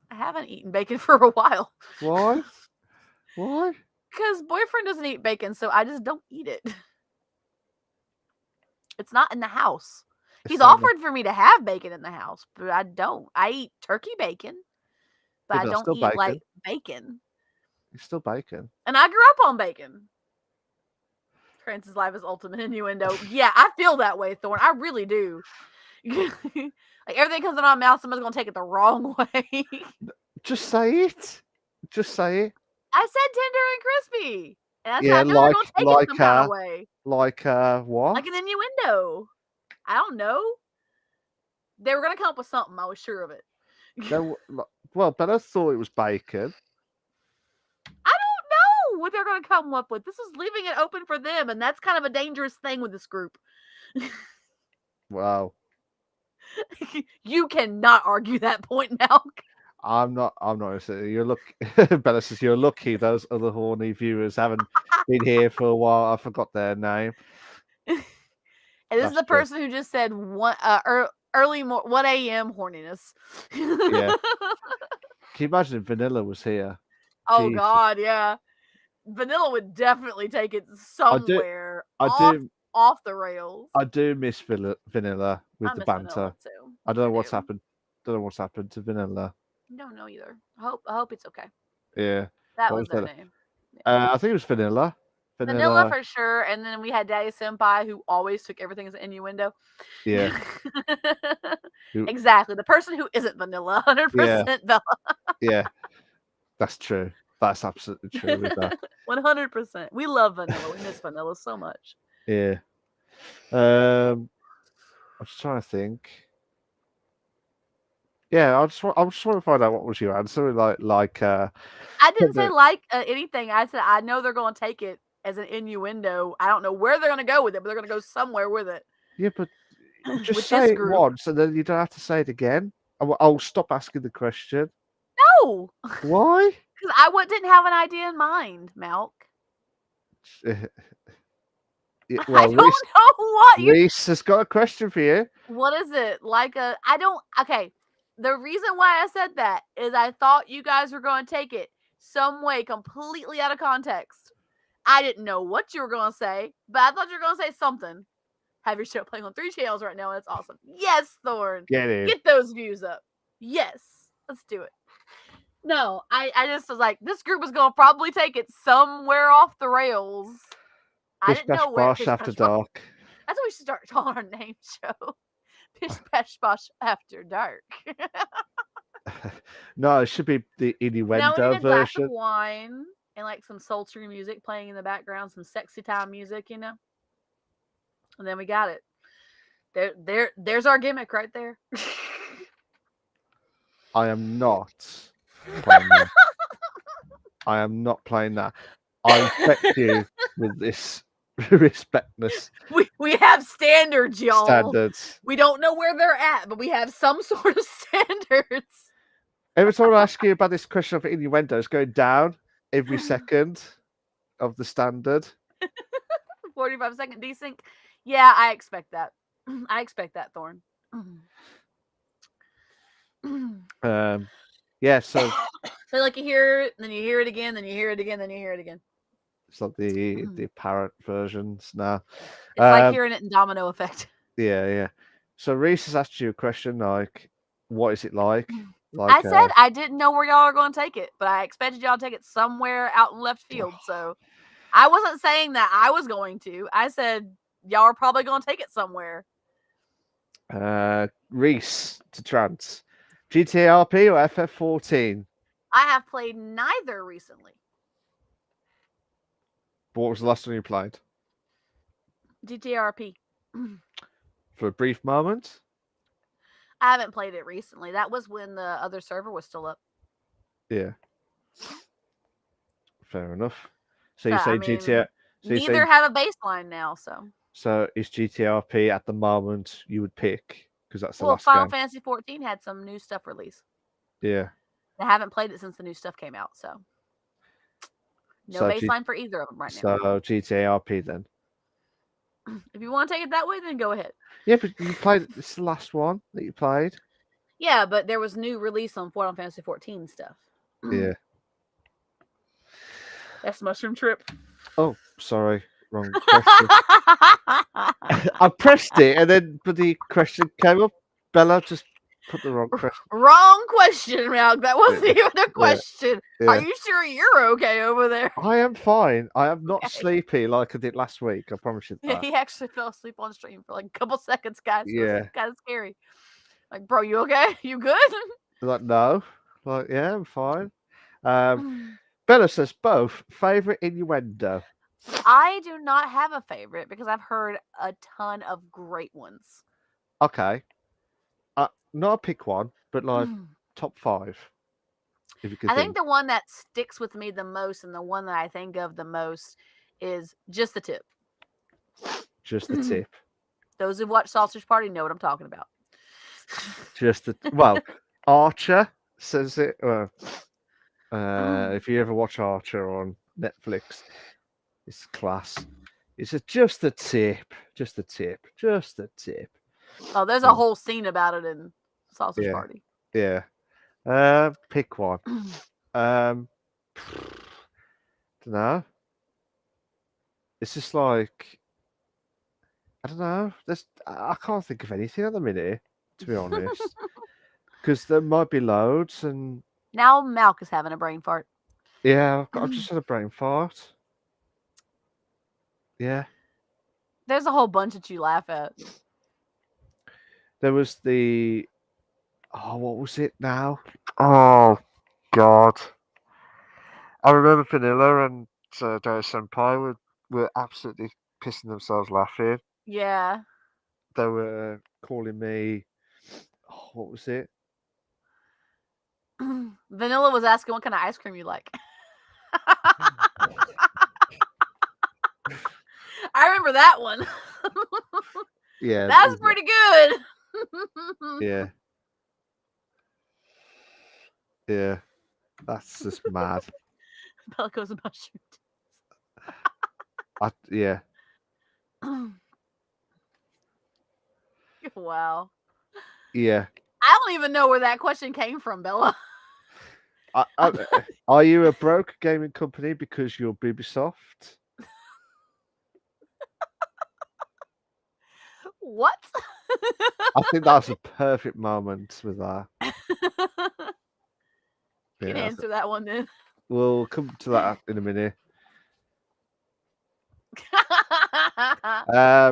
[SPEAKER 2] I haven't eaten bacon for a while.
[SPEAKER 1] Why? Why?
[SPEAKER 2] Because boyfriend doesn't eat bacon, so I just don't eat it. It's not in the house. He's offered for me to have bacon in the house, but I don't. I eat turkey bacon, but I don't eat like bacon.
[SPEAKER 1] It's still bacon.
[SPEAKER 2] And I grew up on bacon. Francis' life is ultimate innuendo. Yeah, I feel that way, Thorn. I really do. Like everything comes in my mouth, someone's gonna take it the wrong way.
[SPEAKER 1] Just say it. Just say it.
[SPEAKER 2] I said tender and crispy. And that's
[SPEAKER 1] Yeah,
[SPEAKER 2] how I know they're gonna take it some kind of way.
[SPEAKER 1] Like what?
[SPEAKER 2] Like an innuendo. I don't know. They were gonna come up with something. I was sure of it.
[SPEAKER 1] Well, but I thought it was bacon.
[SPEAKER 2] I don't know what they're gonna come up with. This is leaving it open for them, and that's kind of a dangerous thing with this group.
[SPEAKER 1] Wow.
[SPEAKER 2] You cannot argue that point now.
[SPEAKER 1] I'm not. You're lucky. Bella says you're lucky. Those other horny viewers haven't been here for a while. I forgot their name.
[SPEAKER 2] And this is the person who just said early 1 a.m. horniness.
[SPEAKER 1] Yeah. Can you imagine if Vanilla was here?
[SPEAKER 2] Oh
[SPEAKER 1] Jesus.
[SPEAKER 2] God, yeah. Vanilla would definitely take it somewhere off the rails.
[SPEAKER 1] I do miss Vanilla with the banter. I don't know what's happened. Don't know what's happened to Vanilla.
[SPEAKER 2] Don't know either. I hope it's okay.
[SPEAKER 1] Yeah.
[SPEAKER 2] That was their name.
[SPEAKER 1] Yeah. I think it was Vanilla.
[SPEAKER 2] Vanilla for sure. And then we had Daddy Senpai, who always took everything as an innuendo.
[SPEAKER 1] Yeah.
[SPEAKER 2] Exactly. The person who isn't Vanilla, 100% Bella.
[SPEAKER 1] Yeah. That's true. That's absolutely true with that.
[SPEAKER 2] 100%. We love Vanilla. We miss Vanilla so much.
[SPEAKER 1] Yeah. I'm just trying to think. Yeah, I just want to find out what was your answer. I
[SPEAKER 2] didn't say anything. I said I know they're going to take it as an innuendo. I don't know where they're going to go with it, but they're going to go somewhere with it.
[SPEAKER 1] Yeah, but just say it once, and then you don't have to say it again. I'll stop asking the question.
[SPEAKER 2] No.
[SPEAKER 1] Why?
[SPEAKER 2] Because I didn't have an idea in mind, Malk.
[SPEAKER 1] Yeah,
[SPEAKER 2] I
[SPEAKER 1] well,
[SPEAKER 2] don't know what you.
[SPEAKER 1] Reese has got a question for you.
[SPEAKER 2] What is it? Okay. The reason why I said that is I thought you guys were going to take it some way completely out of context. I didn't know what you were going to say, but I thought you were going to say something. Have your show playing on 3 channels right now, and it's awesome. Yes, Thorn.
[SPEAKER 1] Get in.
[SPEAKER 2] Get those views up. Yes. Let's do it. No, I just was like, this group is going to probably take it somewhere off the rails. I
[SPEAKER 1] Bish
[SPEAKER 2] didn't
[SPEAKER 1] Bash
[SPEAKER 2] know where.
[SPEAKER 1] Bosh
[SPEAKER 2] Bish
[SPEAKER 1] After
[SPEAKER 2] Bash Bosh.
[SPEAKER 1] Dark.
[SPEAKER 2] That's what we should start calling our name show. Bish Bash Bosh After Dark.
[SPEAKER 1] No, it should be the
[SPEAKER 2] Now we
[SPEAKER 1] innuendo
[SPEAKER 2] need a glass
[SPEAKER 1] version.
[SPEAKER 2] of wine and like some sultry music playing in the background, some sexy time music, you know. And then we got it. There's our gimmick right there.
[SPEAKER 1] I am not playing that. I am not playing that. I respect you with this respectness
[SPEAKER 2] We have standards, y'all.
[SPEAKER 1] standards.
[SPEAKER 2] We don't know where they're at, but we have some sort of standards.
[SPEAKER 1] Every time I ask you about this question of innuendo, it's going down every second of the standard.
[SPEAKER 2] 45-second desync. Yeah, I expect that. I expect that, Thorn.
[SPEAKER 1] Yeah, so
[SPEAKER 2] So like you hear it, then you hear it again, then you hear it again, then you hear it again.
[SPEAKER 1] it's like the apparent versions now.
[SPEAKER 2] It's like hearing it in Domino Effect.
[SPEAKER 1] Yeah. So Reese has asked you a question like, what is it like?
[SPEAKER 2] I said I didn't know where y'all are going to take it, but I expected y'all to take it somewhere out in left field. So I wasn't saying that I was going to. I said y'all are probably going to take it somewhere.
[SPEAKER 1] Reese to Trance. GTA RP or FF14?
[SPEAKER 2] I have played neither recently.
[SPEAKER 1] What was the last one you played?
[SPEAKER 2] GTRP.
[SPEAKER 1] For a brief moment?
[SPEAKER 2] I haven't played it recently. That was when the other server was still up.
[SPEAKER 1] Yeah. Fair enough. So you
[SPEAKER 2] So,
[SPEAKER 1] say
[SPEAKER 2] I mean,
[SPEAKER 1] GTA. So you
[SPEAKER 2] neither
[SPEAKER 1] say,
[SPEAKER 2] have a baseline now, so.
[SPEAKER 1] so is GTRP at the moment you would pick because that's the
[SPEAKER 2] Well,
[SPEAKER 1] last
[SPEAKER 2] Final
[SPEAKER 1] game.
[SPEAKER 2] Fantasy 14 had some new stuff released.
[SPEAKER 1] Yeah.
[SPEAKER 2] I haven't played it since the new stuff came out, so. No
[SPEAKER 1] So
[SPEAKER 2] baseline for either of them right now.
[SPEAKER 1] So GTA RP then.
[SPEAKER 2] If you want to take it that way, then go ahead.
[SPEAKER 1] Yeah, but you played. This is the last one that you played.
[SPEAKER 2] Yeah, but there was new release on Final Fantasy 14 stuff.
[SPEAKER 1] Yeah.
[SPEAKER 2] That's Mushroom Trip.
[SPEAKER 1] Oh, sorry, wrong question. I pressed it, and then the question came up. Bella just put the wrong question.
[SPEAKER 2] Wrong question, Malk. That wasn't even a question.
[SPEAKER 1] Yeah.
[SPEAKER 2] Are you sure you're okay over there?
[SPEAKER 1] I am fine. I am not sleepy like I did last week. I promise you
[SPEAKER 2] Yeah,
[SPEAKER 1] that.
[SPEAKER 2] he actually fell asleep on stream for like a couple seconds, guys.
[SPEAKER 1] Yeah.
[SPEAKER 2] It was kind of scary. Like, bro, you okay? You good?
[SPEAKER 1] Like, no. Like, yeah, I'm fine. Bella says both. Favorite innuendo.
[SPEAKER 2] I do not have a favorite because I've heard a ton of great ones.
[SPEAKER 1] Okay. Not a pick one, but like top 5. If you could
[SPEAKER 2] I think the one that sticks with me the most and the one that I think of the most is Just the Tip.
[SPEAKER 1] Just the tip.
[SPEAKER 2] Those who watch Sausage Party know what I'm talking about.
[SPEAKER 1] Just the well, Archer says it. If you ever watch Archer on Netflix, it's class. It's just the tip, just the tip, just the tip.
[SPEAKER 2] Oh, there's a whole scene about it in Sausage Party.
[SPEAKER 1] Yeah. Pick one. Don't know. It's just like I don't know. I can't think of anything at the minute, to be honest. Because there might be loads, and
[SPEAKER 2] now Malk is having a brain fart.
[SPEAKER 1] Yeah, I've just had a brain fart. Yeah.
[SPEAKER 2] There's a whole bunch that you laugh at.
[SPEAKER 1] There was the what was it now? Oh God. I remember Vanilla and Dare Senpai were absolutely pissing themselves laughing.
[SPEAKER 2] Yeah.
[SPEAKER 1] They were calling me what was it?
[SPEAKER 2] Vanilla was asking what kind of ice cream you like. I remember that one.
[SPEAKER 1] Yeah.
[SPEAKER 2] That's pretty good.
[SPEAKER 1] Yeah. That's just mad.
[SPEAKER 2] Bella goes about
[SPEAKER 1] Yeah.
[SPEAKER 2] shooting. Wow.
[SPEAKER 1] Yeah.
[SPEAKER 2] I don't even know where that question came from, Bella.
[SPEAKER 1] Are you a broke gaming company because you're Ubisoft?
[SPEAKER 2] What?
[SPEAKER 1] I think that's a perfect moment with that.
[SPEAKER 2] Can
[SPEAKER 1] Yeah,
[SPEAKER 2] answer that one then.
[SPEAKER 1] we'll come to that in a minute.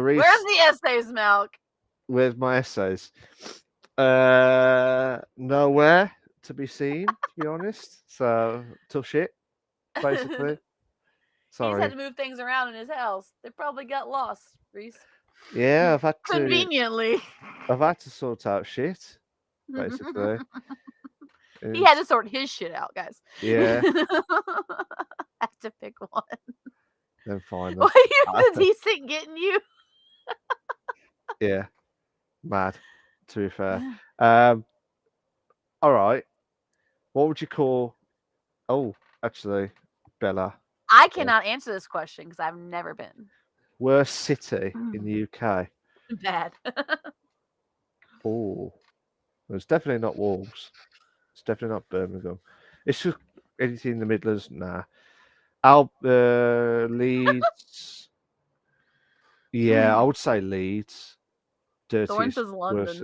[SPEAKER 1] Reese,
[SPEAKER 2] Where's the essays, Milk?
[SPEAKER 1] where's my essays? Nowhere to be seen, to be honest. So tough shit, basically.
[SPEAKER 2] He just had
[SPEAKER 1] Sorry.
[SPEAKER 2] to move things around in his house. They probably got lost, Reese.
[SPEAKER 1] Yeah, I've had to
[SPEAKER 2] Conveniently.
[SPEAKER 1] sort out shit, basically.
[SPEAKER 2] He had to sort his shit out, guys.
[SPEAKER 1] Yeah.
[SPEAKER 2] Have to pick one.
[SPEAKER 1] Then find them.
[SPEAKER 2] What year does he think getting you?
[SPEAKER 1] Yeah. Mad, to be fair. All right. What would you call? Oh, actually, Bella,
[SPEAKER 2] I cannot answer this question because I've never been.
[SPEAKER 1] worst city in the UK?
[SPEAKER 2] Bad.
[SPEAKER 1] Oh, it's definitely not Wolves. It's definitely not Birmingham. It's just anything in the Midlands. Nah. Leeds. Yeah, I would say Leeds.
[SPEAKER 2] Thorne
[SPEAKER 1] Dirtiest,
[SPEAKER 2] says
[SPEAKER 1] worst.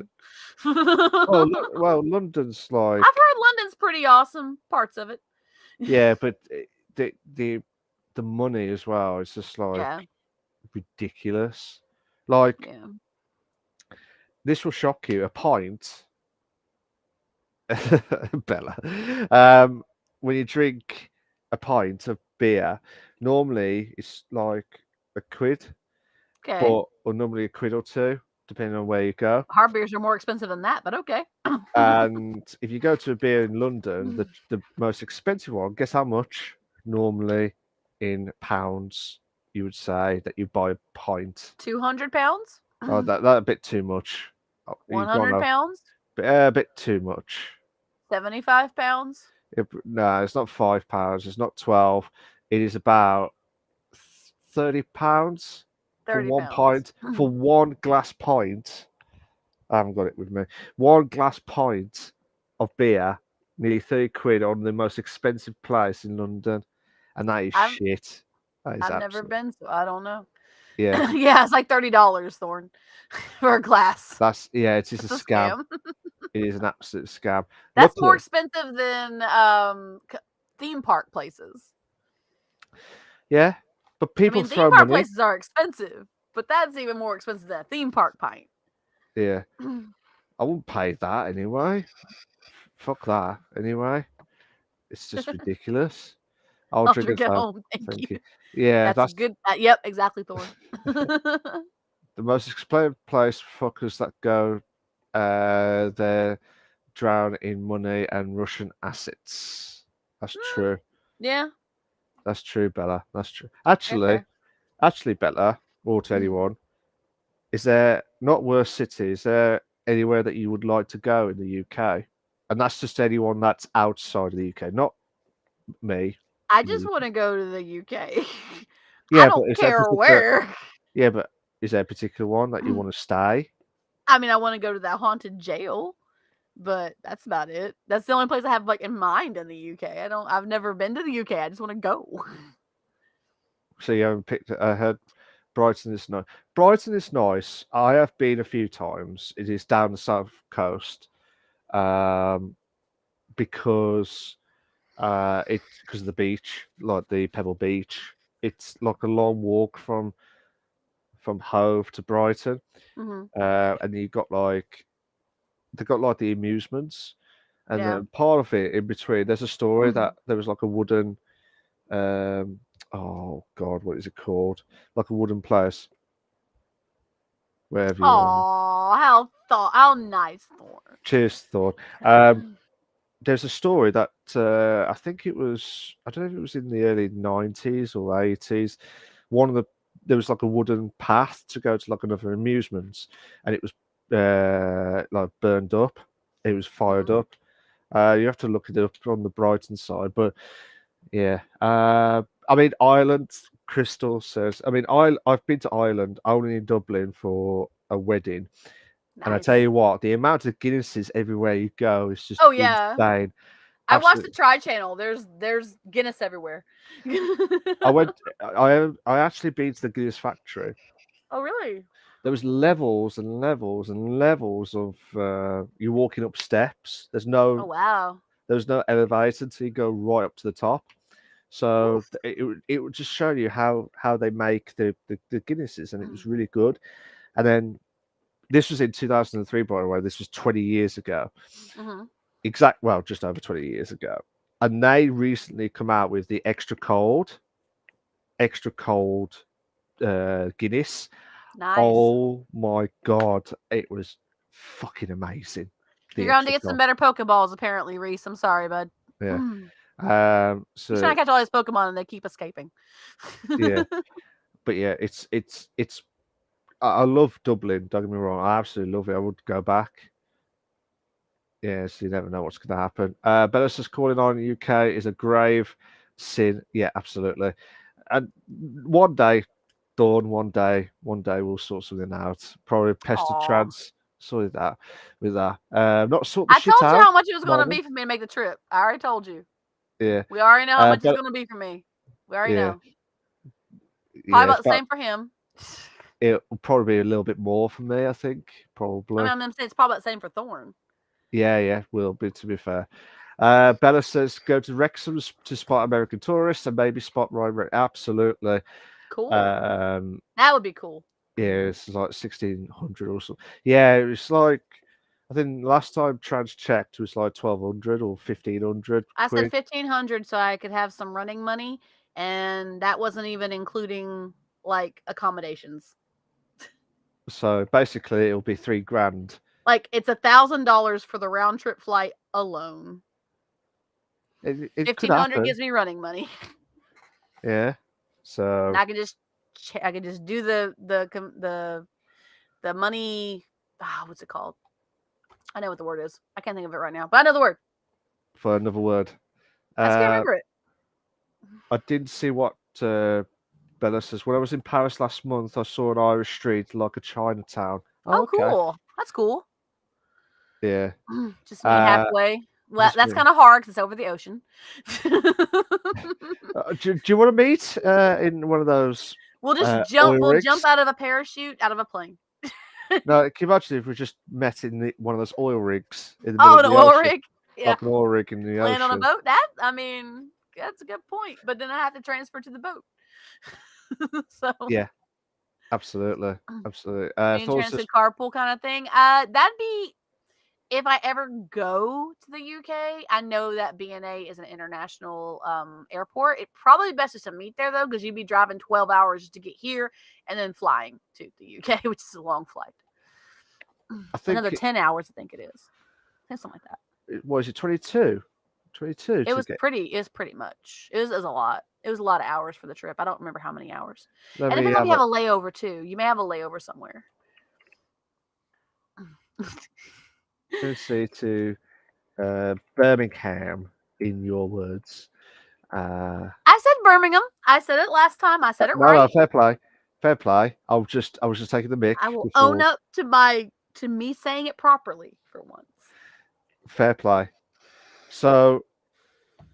[SPEAKER 2] London.
[SPEAKER 1] Well, London's like,
[SPEAKER 2] I've heard London's pretty awesome. Parts of it.
[SPEAKER 1] yeah, but the money as well. It's just like
[SPEAKER 2] Yeah.
[SPEAKER 1] ridiculous. Like,
[SPEAKER 2] Yeah.
[SPEAKER 1] this will shock you. A pint, Bella. When you drink a pint of beer, normally it's like a quid,
[SPEAKER 2] Okay.
[SPEAKER 1] or normally a quid or two, depending on where you go.
[SPEAKER 2] Hard beers are more expensive than that, but okay.
[SPEAKER 1] And if you go to a beer in London, the most expensive one, guess how much? Normally, in pounds, you would say that you buy a pint.
[SPEAKER 2] 200 pounds?
[SPEAKER 1] Oh, that a bit too much. You've gone
[SPEAKER 2] 100 pounds?
[SPEAKER 1] a bit too much.
[SPEAKER 2] 75 pounds?
[SPEAKER 1] No, it's not £5. It's not 12. It is about £30 for
[SPEAKER 2] 30
[SPEAKER 1] one
[SPEAKER 2] pounds.
[SPEAKER 1] pint. For one glass pint, I haven't got it with me. One glass pint of beer, nearly 30 quid on the most expensive place in London, and that is shit. That is
[SPEAKER 2] I've never been, so I don't know.
[SPEAKER 1] Yeah,
[SPEAKER 2] Yeah, it's like $30, Thorne, for a glass.
[SPEAKER 1] it is a scam. It is an absolute scam.
[SPEAKER 2] That's more expensive than theme park places.
[SPEAKER 1] Yeah, but people throw
[SPEAKER 2] theme park
[SPEAKER 1] money.
[SPEAKER 2] places are expensive, but that's even more expensive than a theme park pint.
[SPEAKER 1] Yeah, I wouldn't pay that anyway. Fuck that anyway. It's just ridiculous. I'll drink
[SPEAKER 2] at home. Thank you.
[SPEAKER 1] Yeah,
[SPEAKER 2] that's good. Yep, exactly, Thorne.
[SPEAKER 1] The most expensive place for fuckers that go, they're drown in money and Russian assets. That's true.
[SPEAKER 2] Yeah,
[SPEAKER 1] that's true, Bella. That's true. Actually, Bella, or to anyone, is there not worse city? Is there anywhere that you would like to go in the UK? And that's just anyone that's outside of the UK, not me.
[SPEAKER 2] I just want to go to the UK.
[SPEAKER 1] Yeah,
[SPEAKER 2] I don't care where.
[SPEAKER 1] Yeah, but is there a particular one that you want to stay?
[SPEAKER 2] I mean, I want to go to that haunted jail, but that's about it. That's the only place I have like in mind in the UK. I've never been to the UK. I just want to go.
[SPEAKER 1] So you haven't picked it. I heard Brighton is nice. Brighton is nice. I have been a few times. It is down the south coast, because of the beach, like the Pebble Beach. It's like a long walk from Hove to Brighton, and you've got they've got like the amusements, and then part of it in between. There's a story that there was like a wooden, oh God, what is it called? Like a wooden place. Wherever you
[SPEAKER 2] are. How nice, Thorne.
[SPEAKER 1] Cheers, Thorne. There's a story that I think it was, I don't know if it was in the early 90s or 80s. There was like a wooden path to go to like another amusements, and it was like burned up. It was fired up, You have to look it up on the Brighton side, but yeah. I mean, Ireland. Crystal says. I mean, I've been to Ireland only in Dublin for a wedding, and I tell
[SPEAKER 2] Nice.
[SPEAKER 1] you what, the amount of Guinnesses everywhere you go is just
[SPEAKER 2] Oh yeah.
[SPEAKER 1] insane.
[SPEAKER 2] I watched the
[SPEAKER 1] Absolutely.
[SPEAKER 2] Tri Channel. There's Guinness everywhere.
[SPEAKER 1] I went. I actually been to the Guinness factory.
[SPEAKER 2] Oh really?
[SPEAKER 1] There was levels and levels and levels of you walking up steps.
[SPEAKER 2] Oh wow.
[SPEAKER 1] There's no elevator until you go right up to the top. So
[SPEAKER 2] Oof.
[SPEAKER 1] it would just show you how they make the Guinnesses, and it was
[SPEAKER 2] Mm.
[SPEAKER 1] really good. And then this was in 2003, by the way. This was 20 years ago.
[SPEAKER 2] Mhm.
[SPEAKER 1] Well, just over 20 years ago. And they recently come out with the extra cold Guinness.
[SPEAKER 2] Nice.
[SPEAKER 1] Oh my god, it was fucking amazing. The
[SPEAKER 2] You're going to
[SPEAKER 1] extra
[SPEAKER 2] get some
[SPEAKER 1] cold.
[SPEAKER 2] better Pokeballs, apparently, Reese. I'm sorry, bud.
[SPEAKER 1] Yeah.
[SPEAKER 2] You're
[SPEAKER 1] So
[SPEAKER 2] trying to catch all these Pokemon and they keep escaping.
[SPEAKER 1] yeah, but yeah, it's. I love Dublin. Don't get me wrong. I absolutely love it. I would go back. Yeah, so you never know what's going to happen. Bella's just calling on UK is a grave sin. Yeah, absolutely. And one day, Dawn, one day we'll sort something out. Probably pester
[SPEAKER 2] Aw.
[SPEAKER 1] trans, sort it out with that. Not sort the
[SPEAKER 2] I
[SPEAKER 1] shit
[SPEAKER 2] told you
[SPEAKER 1] out.
[SPEAKER 2] how much it was going to
[SPEAKER 1] moment.
[SPEAKER 2] be for me to make the trip. I already told you.
[SPEAKER 1] Yeah,
[SPEAKER 2] We already know how much it's
[SPEAKER 1] but
[SPEAKER 2] going to be for me. We already
[SPEAKER 1] yeah,
[SPEAKER 2] know. Probably
[SPEAKER 1] yeah,
[SPEAKER 2] about the same for him.
[SPEAKER 1] it'll probably be a little bit more for me. I think
[SPEAKER 2] I
[SPEAKER 1] probably.
[SPEAKER 2] mean, I'm saying it's probably about the same for Thorn.
[SPEAKER 1] Yeah, will be, to be fair. Bella says, go to Wrexham to spot American tourists and maybe spot Ryan. Absolutely.
[SPEAKER 2] Cool.
[SPEAKER 1] Um,
[SPEAKER 2] That would be cool.
[SPEAKER 1] yeah, it's like 1600 or something. Yeah, it was like, I think last time Trans checked was like 1200 or 1500
[SPEAKER 2] I
[SPEAKER 1] quid.
[SPEAKER 2] said 1,500 so I could have some running money, and that wasn't even including like accommodations.
[SPEAKER 1] So basically, it'll be $3,000.
[SPEAKER 2] Like it's $1,000 for the round trip flight alone.
[SPEAKER 1] It could
[SPEAKER 2] 1,500
[SPEAKER 1] happen.
[SPEAKER 2] gives me running money.
[SPEAKER 1] Yeah. So
[SPEAKER 2] And I could just do the money. What's it called? I know what the word is. I can't think of it right now, but I know the word.
[SPEAKER 1] for another word,
[SPEAKER 2] I just can't remember it.
[SPEAKER 1] I did see what Bella says. When I was in Paris last month, I saw an Irish street like a Chinatown.
[SPEAKER 2] Oh,
[SPEAKER 1] okay.
[SPEAKER 2] cool. That's cool.
[SPEAKER 1] Yeah.
[SPEAKER 2] Just me halfway. Well,
[SPEAKER 1] just
[SPEAKER 2] that's
[SPEAKER 1] me.
[SPEAKER 2] kind of hard because it's over the ocean.
[SPEAKER 1] Do you want to meet in one of those?
[SPEAKER 2] We'll just jump.
[SPEAKER 1] oil
[SPEAKER 2] We'll
[SPEAKER 1] rigs?
[SPEAKER 2] jump out of a parachute out of a plane.
[SPEAKER 1] No, can you imagine if we just met in one of those oil rigs in the middle
[SPEAKER 2] Oh,
[SPEAKER 1] of
[SPEAKER 2] an
[SPEAKER 1] the
[SPEAKER 2] oil
[SPEAKER 1] ocean?
[SPEAKER 2] rig. Yeah,
[SPEAKER 1] Like an oil rig in the
[SPEAKER 2] land on a
[SPEAKER 1] ocean.
[SPEAKER 2] boat. I mean, that's a good point. But then I have to transfer to the boat. So
[SPEAKER 1] Yeah, absolutely, absolutely.
[SPEAKER 2] being
[SPEAKER 1] Thought
[SPEAKER 2] transferred carpool kind of thing. That'd be if I ever go to the UK. I know that BNA is an international airport. It probably best is to meet there though, because you'd be driving 12 hours to get here and then flying to the UK, which is a long flight.
[SPEAKER 1] I think
[SPEAKER 2] Another 10 hours, I think it is. Something like that.
[SPEAKER 1] what is it? 22. 22.
[SPEAKER 2] It was pretty much. It was a lot. It was a lot of hours for the trip. I don't remember how many hours.
[SPEAKER 1] Let
[SPEAKER 2] And it
[SPEAKER 1] me
[SPEAKER 2] depends if
[SPEAKER 1] have
[SPEAKER 2] you have a layover too. You may have a layover somewhere.
[SPEAKER 1] let's see to Birmingham in your words.
[SPEAKER 2] I said Birmingham. I said it last time. I said it
[SPEAKER 1] No,
[SPEAKER 2] right.
[SPEAKER 1] fair play, fair play. I was just taking the mic.
[SPEAKER 2] I will
[SPEAKER 1] before.
[SPEAKER 2] own up to me saying it properly for once.
[SPEAKER 1] Fair play. So,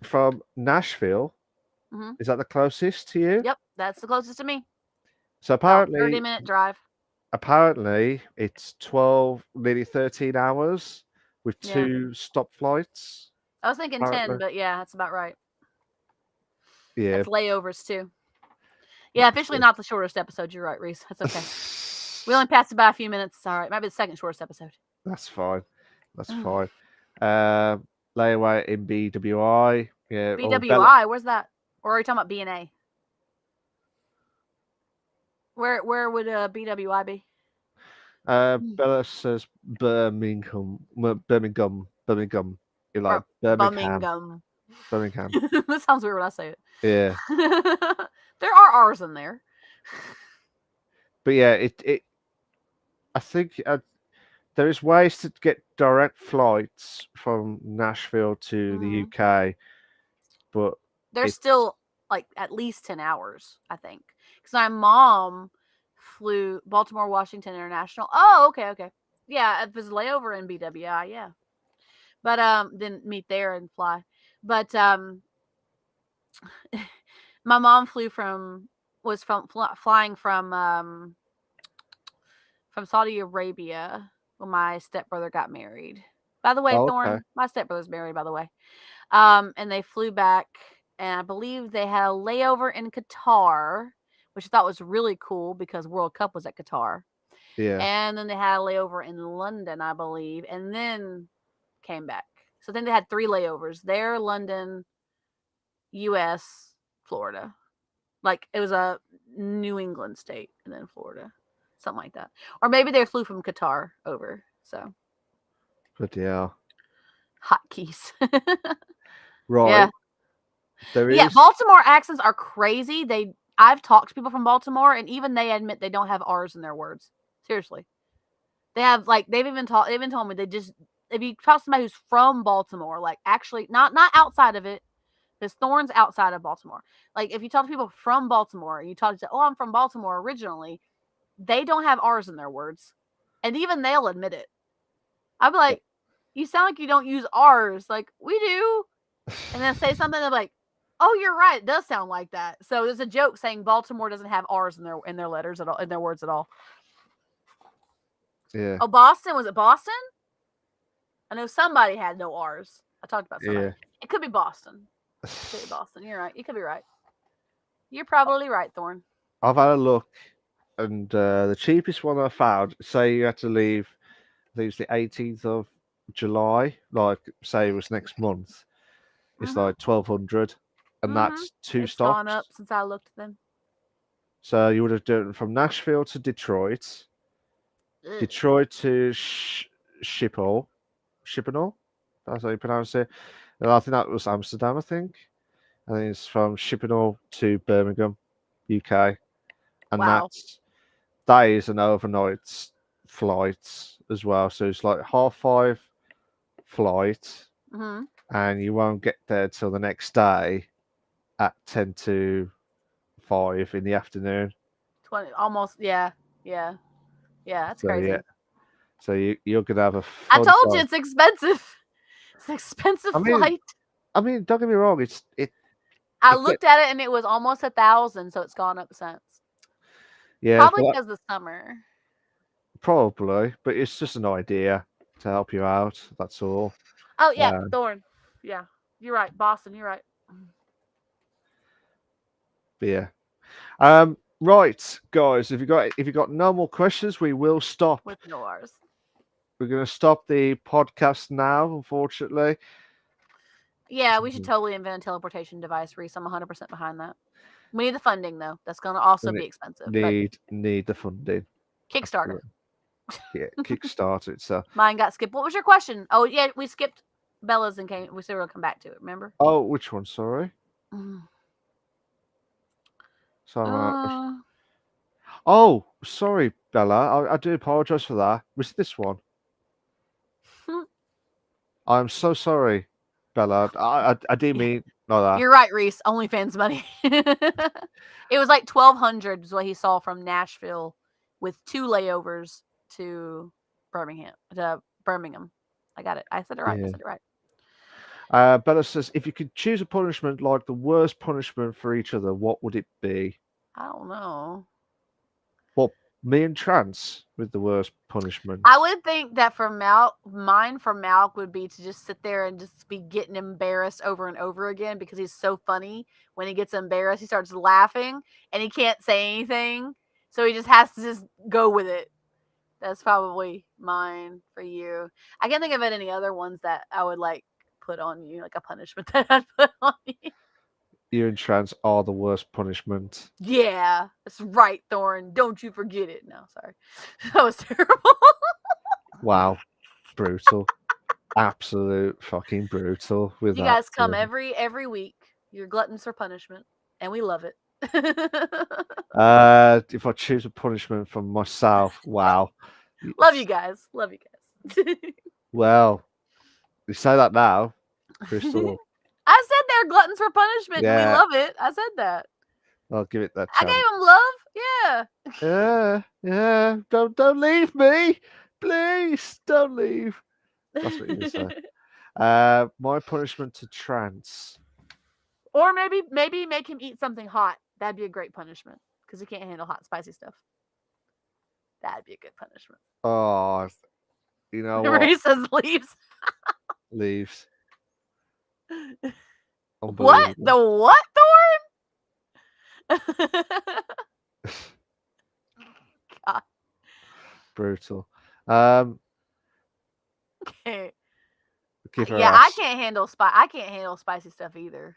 [SPEAKER 1] from Nashville,
[SPEAKER 2] Mhm.
[SPEAKER 1] is that the closest to you?
[SPEAKER 2] Yep, that's the closest to me.
[SPEAKER 1] So
[SPEAKER 2] About
[SPEAKER 1] apparently,
[SPEAKER 2] 30-minute drive.
[SPEAKER 1] it's 12, nearly 13 hours with
[SPEAKER 2] Yeah.
[SPEAKER 1] 2 stop flights.
[SPEAKER 2] I was thinking 10,
[SPEAKER 1] Apparently.
[SPEAKER 2] but yeah, that's about right.
[SPEAKER 1] Yeah.
[SPEAKER 2] That's layovers too. Yeah, officially not the shortest episode. You're right, Reese. That's okay. We only passed it by a few minutes. It's all right. Might be the second shortest episode.
[SPEAKER 1] That's fine. That's fine. Layaway in BWI. Yeah.
[SPEAKER 2] BWI, where's that? Or are you talking about BNA? Where would BWI be?
[SPEAKER 1] Bella says Birmingham. Birmingham. You like Birmingham. Birmingham.
[SPEAKER 2] That sounds weird when I say it.
[SPEAKER 1] Yeah.
[SPEAKER 2] There are R's in there.
[SPEAKER 1] But yeah, it I think there is ways to get direct flights from Nashville to the
[SPEAKER 2] Mhm.
[SPEAKER 1] UK, but
[SPEAKER 2] They're
[SPEAKER 1] it's
[SPEAKER 2] still like at least 10 hours, I think. Because my mom flew Baltimore, Washington International. Oh, okay. Yeah, it was a layover in BWI, yeah. But didn't meet there and fly. But my mom flying from Saudi Arabia when my stepbrother got married. By the way,
[SPEAKER 1] oh, okay.
[SPEAKER 2] Thorn, my stepbrother's married, by the way. And they flew back, and I believe they had a layover in Qatar, which I thought was really cool because World Cup was at Qatar.
[SPEAKER 1] Yeah.
[SPEAKER 2] And then they had a layover in London, I believe, and then came back. So I think they had 3 layovers there, London, US, Florida. Like it was a New England state and then Florida. Something like that. Or maybe they flew from Qatar over. So
[SPEAKER 1] But yeah.
[SPEAKER 2] hotkeys.
[SPEAKER 1] Right.
[SPEAKER 2] Yeah.
[SPEAKER 1] There
[SPEAKER 2] Yeah,
[SPEAKER 1] is.
[SPEAKER 2] Baltimore accents are crazy. I've talked to people from Baltimore, and even they admit they don't have R's in their words. Seriously, they have they've even told me they just if you talk to somebody who's from Baltimore, like actually not outside of it, because Thorn's outside of Baltimore. Like if you talk to people from Baltimore, and you talk to I'm from Baltimore originally, they don't have R's in their words, and even they'll admit it. I'd be like, you sound like you don't use R's. Like we do, and then say something they're like, oh, you're right. It does sound like that. So there's a joke saying Baltimore doesn't have R's in their letters at all, in their words at all.
[SPEAKER 1] Yeah.
[SPEAKER 2] Oh, Boston, was it Boston? I know somebody had no R's. I talked about somebody.
[SPEAKER 1] Yeah.
[SPEAKER 2] It could be Boston. It could be Boston. You're right. You could be right. You're probably right, Thorn.
[SPEAKER 1] I've had a look, and the cheapest one I found, say you had to leave, I think it's the 18th of July, like say it was next month, it's like 1,200, and that's 2
[SPEAKER 2] It's gone up
[SPEAKER 1] stops.
[SPEAKER 2] since I looked at them.
[SPEAKER 1] So you would have done from Nashville to Detroit,
[SPEAKER 2] Ugh.
[SPEAKER 1] Detroit to Schiphol, that's how you pronounce it. And I think that was Amsterdam, I think. I think it's from Schiphol to Birmingham, UK. And
[SPEAKER 2] Wow.
[SPEAKER 1] that is an overnight flight as well. So it's like 5:30 flight,
[SPEAKER 2] Mm-hmm.
[SPEAKER 1] and you won't get there till the next day at 10 to 5 in the afternoon.
[SPEAKER 2] 20, almost. Yeah. That's
[SPEAKER 1] So
[SPEAKER 2] crazy.
[SPEAKER 1] yeah, so you're gonna have a
[SPEAKER 2] I
[SPEAKER 1] fun
[SPEAKER 2] told you
[SPEAKER 1] time.
[SPEAKER 2] it's expensive. It's an expensive
[SPEAKER 1] I mean,
[SPEAKER 2] flight.
[SPEAKER 1] don't get me wrong.
[SPEAKER 2] I
[SPEAKER 1] It get
[SPEAKER 2] looked at it and it was almost 1,000, so it's gone up since.
[SPEAKER 1] yeah,
[SPEAKER 2] Probably
[SPEAKER 1] but
[SPEAKER 2] because of the summer.
[SPEAKER 1] probably, but it's just an idea to help you out. That's all.
[SPEAKER 2] Oh yeah,
[SPEAKER 1] Um,
[SPEAKER 2] Thorn. Yeah, you're right. Boston, you're right.
[SPEAKER 1] but yeah. Right, guys. If you got no more questions, we will stop.
[SPEAKER 2] With no R's.
[SPEAKER 1] We're gonna stop the podcast now. Unfortunately.
[SPEAKER 2] Yeah, we should totally invent a teleportation device, Reese. I'm 100% behind that. We need the funding though. That's going to also
[SPEAKER 1] We
[SPEAKER 2] be expensive. But
[SPEAKER 1] need the funding.
[SPEAKER 2] Kickstarter.
[SPEAKER 1] Yeah, Kickstarter it. So
[SPEAKER 2] Mine got skipped. What was your question? Oh yeah, we skipped Bella's and came. We said we'll come back to it. Remember?
[SPEAKER 1] oh, which one? Sorry.
[SPEAKER 2] Mm.
[SPEAKER 1] So oh, sorry, Bella. I do apologize for that. Was it this one? I'm so sorry, Bella. I didn't mean like that.
[SPEAKER 2] You're right, Reese. OnlyFans money. It was like 1,200 is what he saw from Nashville with 2 layovers to Birmingham. I got it. I said it right.
[SPEAKER 1] Yeah.
[SPEAKER 2] I said it right.
[SPEAKER 1] Bella says, if you could choose a punishment, like the worst punishment for each other, what would it be?
[SPEAKER 2] I don't know.
[SPEAKER 1] Well, me and Trance with the worst punishment.
[SPEAKER 2] I would think that for Malk would be to just sit there and just be getting embarrassed over and over again because he's so funny. When he gets embarrassed, he starts laughing and he can't say anything. So he just has to just go with it. That's probably mine for you. I can't think of any other ones that I would like put on you, like a punishment that I'd put on you.
[SPEAKER 1] You and Trance are the worst punishment.
[SPEAKER 2] Yeah, that's right, Thorn. Don't you forget it. No, sorry. That was terrible.
[SPEAKER 1] Wow. Brutal. Absolute fucking brutal with
[SPEAKER 2] You
[SPEAKER 1] that.
[SPEAKER 2] guys come every week. You're gluttons for punishment, and we love it.
[SPEAKER 1] If I choose a punishment for myself, wow.
[SPEAKER 2] Love you guys. Love you guys.
[SPEAKER 1] Well, you say that now, Crystal.
[SPEAKER 2] I said they're gluttons for punishment and we
[SPEAKER 1] Yeah.
[SPEAKER 2] love it. I said that.
[SPEAKER 1] I'll give it that
[SPEAKER 2] I
[SPEAKER 1] chance.
[SPEAKER 2] gave them love. Yeah.
[SPEAKER 1] Yeah. Don't leave me, please. Don't leave. That's what you say. My punishment to Trance.
[SPEAKER 2] Or maybe make him eat something hot. That'd be a great punishment because he can't handle hot, spicy stuff. That'd be a good punishment.
[SPEAKER 1] Oh, you know
[SPEAKER 2] Where
[SPEAKER 1] what?
[SPEAKER 2] he says leaves.
[SPEAKER 1] Leaves.
[SPEAKER 2] What?
[SPEAKER 1] Unbelievable.
[SPEAKER 2] The what, Thorn? God.
[SPEAKER 1] Brutal.
[SPEAKER 2] Okay.
[SPEAKER 1] Give her
[SPEAKER 2] Yeah,
[SPEAKER 1] ass.
[SPEAKER 2] I can't handle spicy stuff either.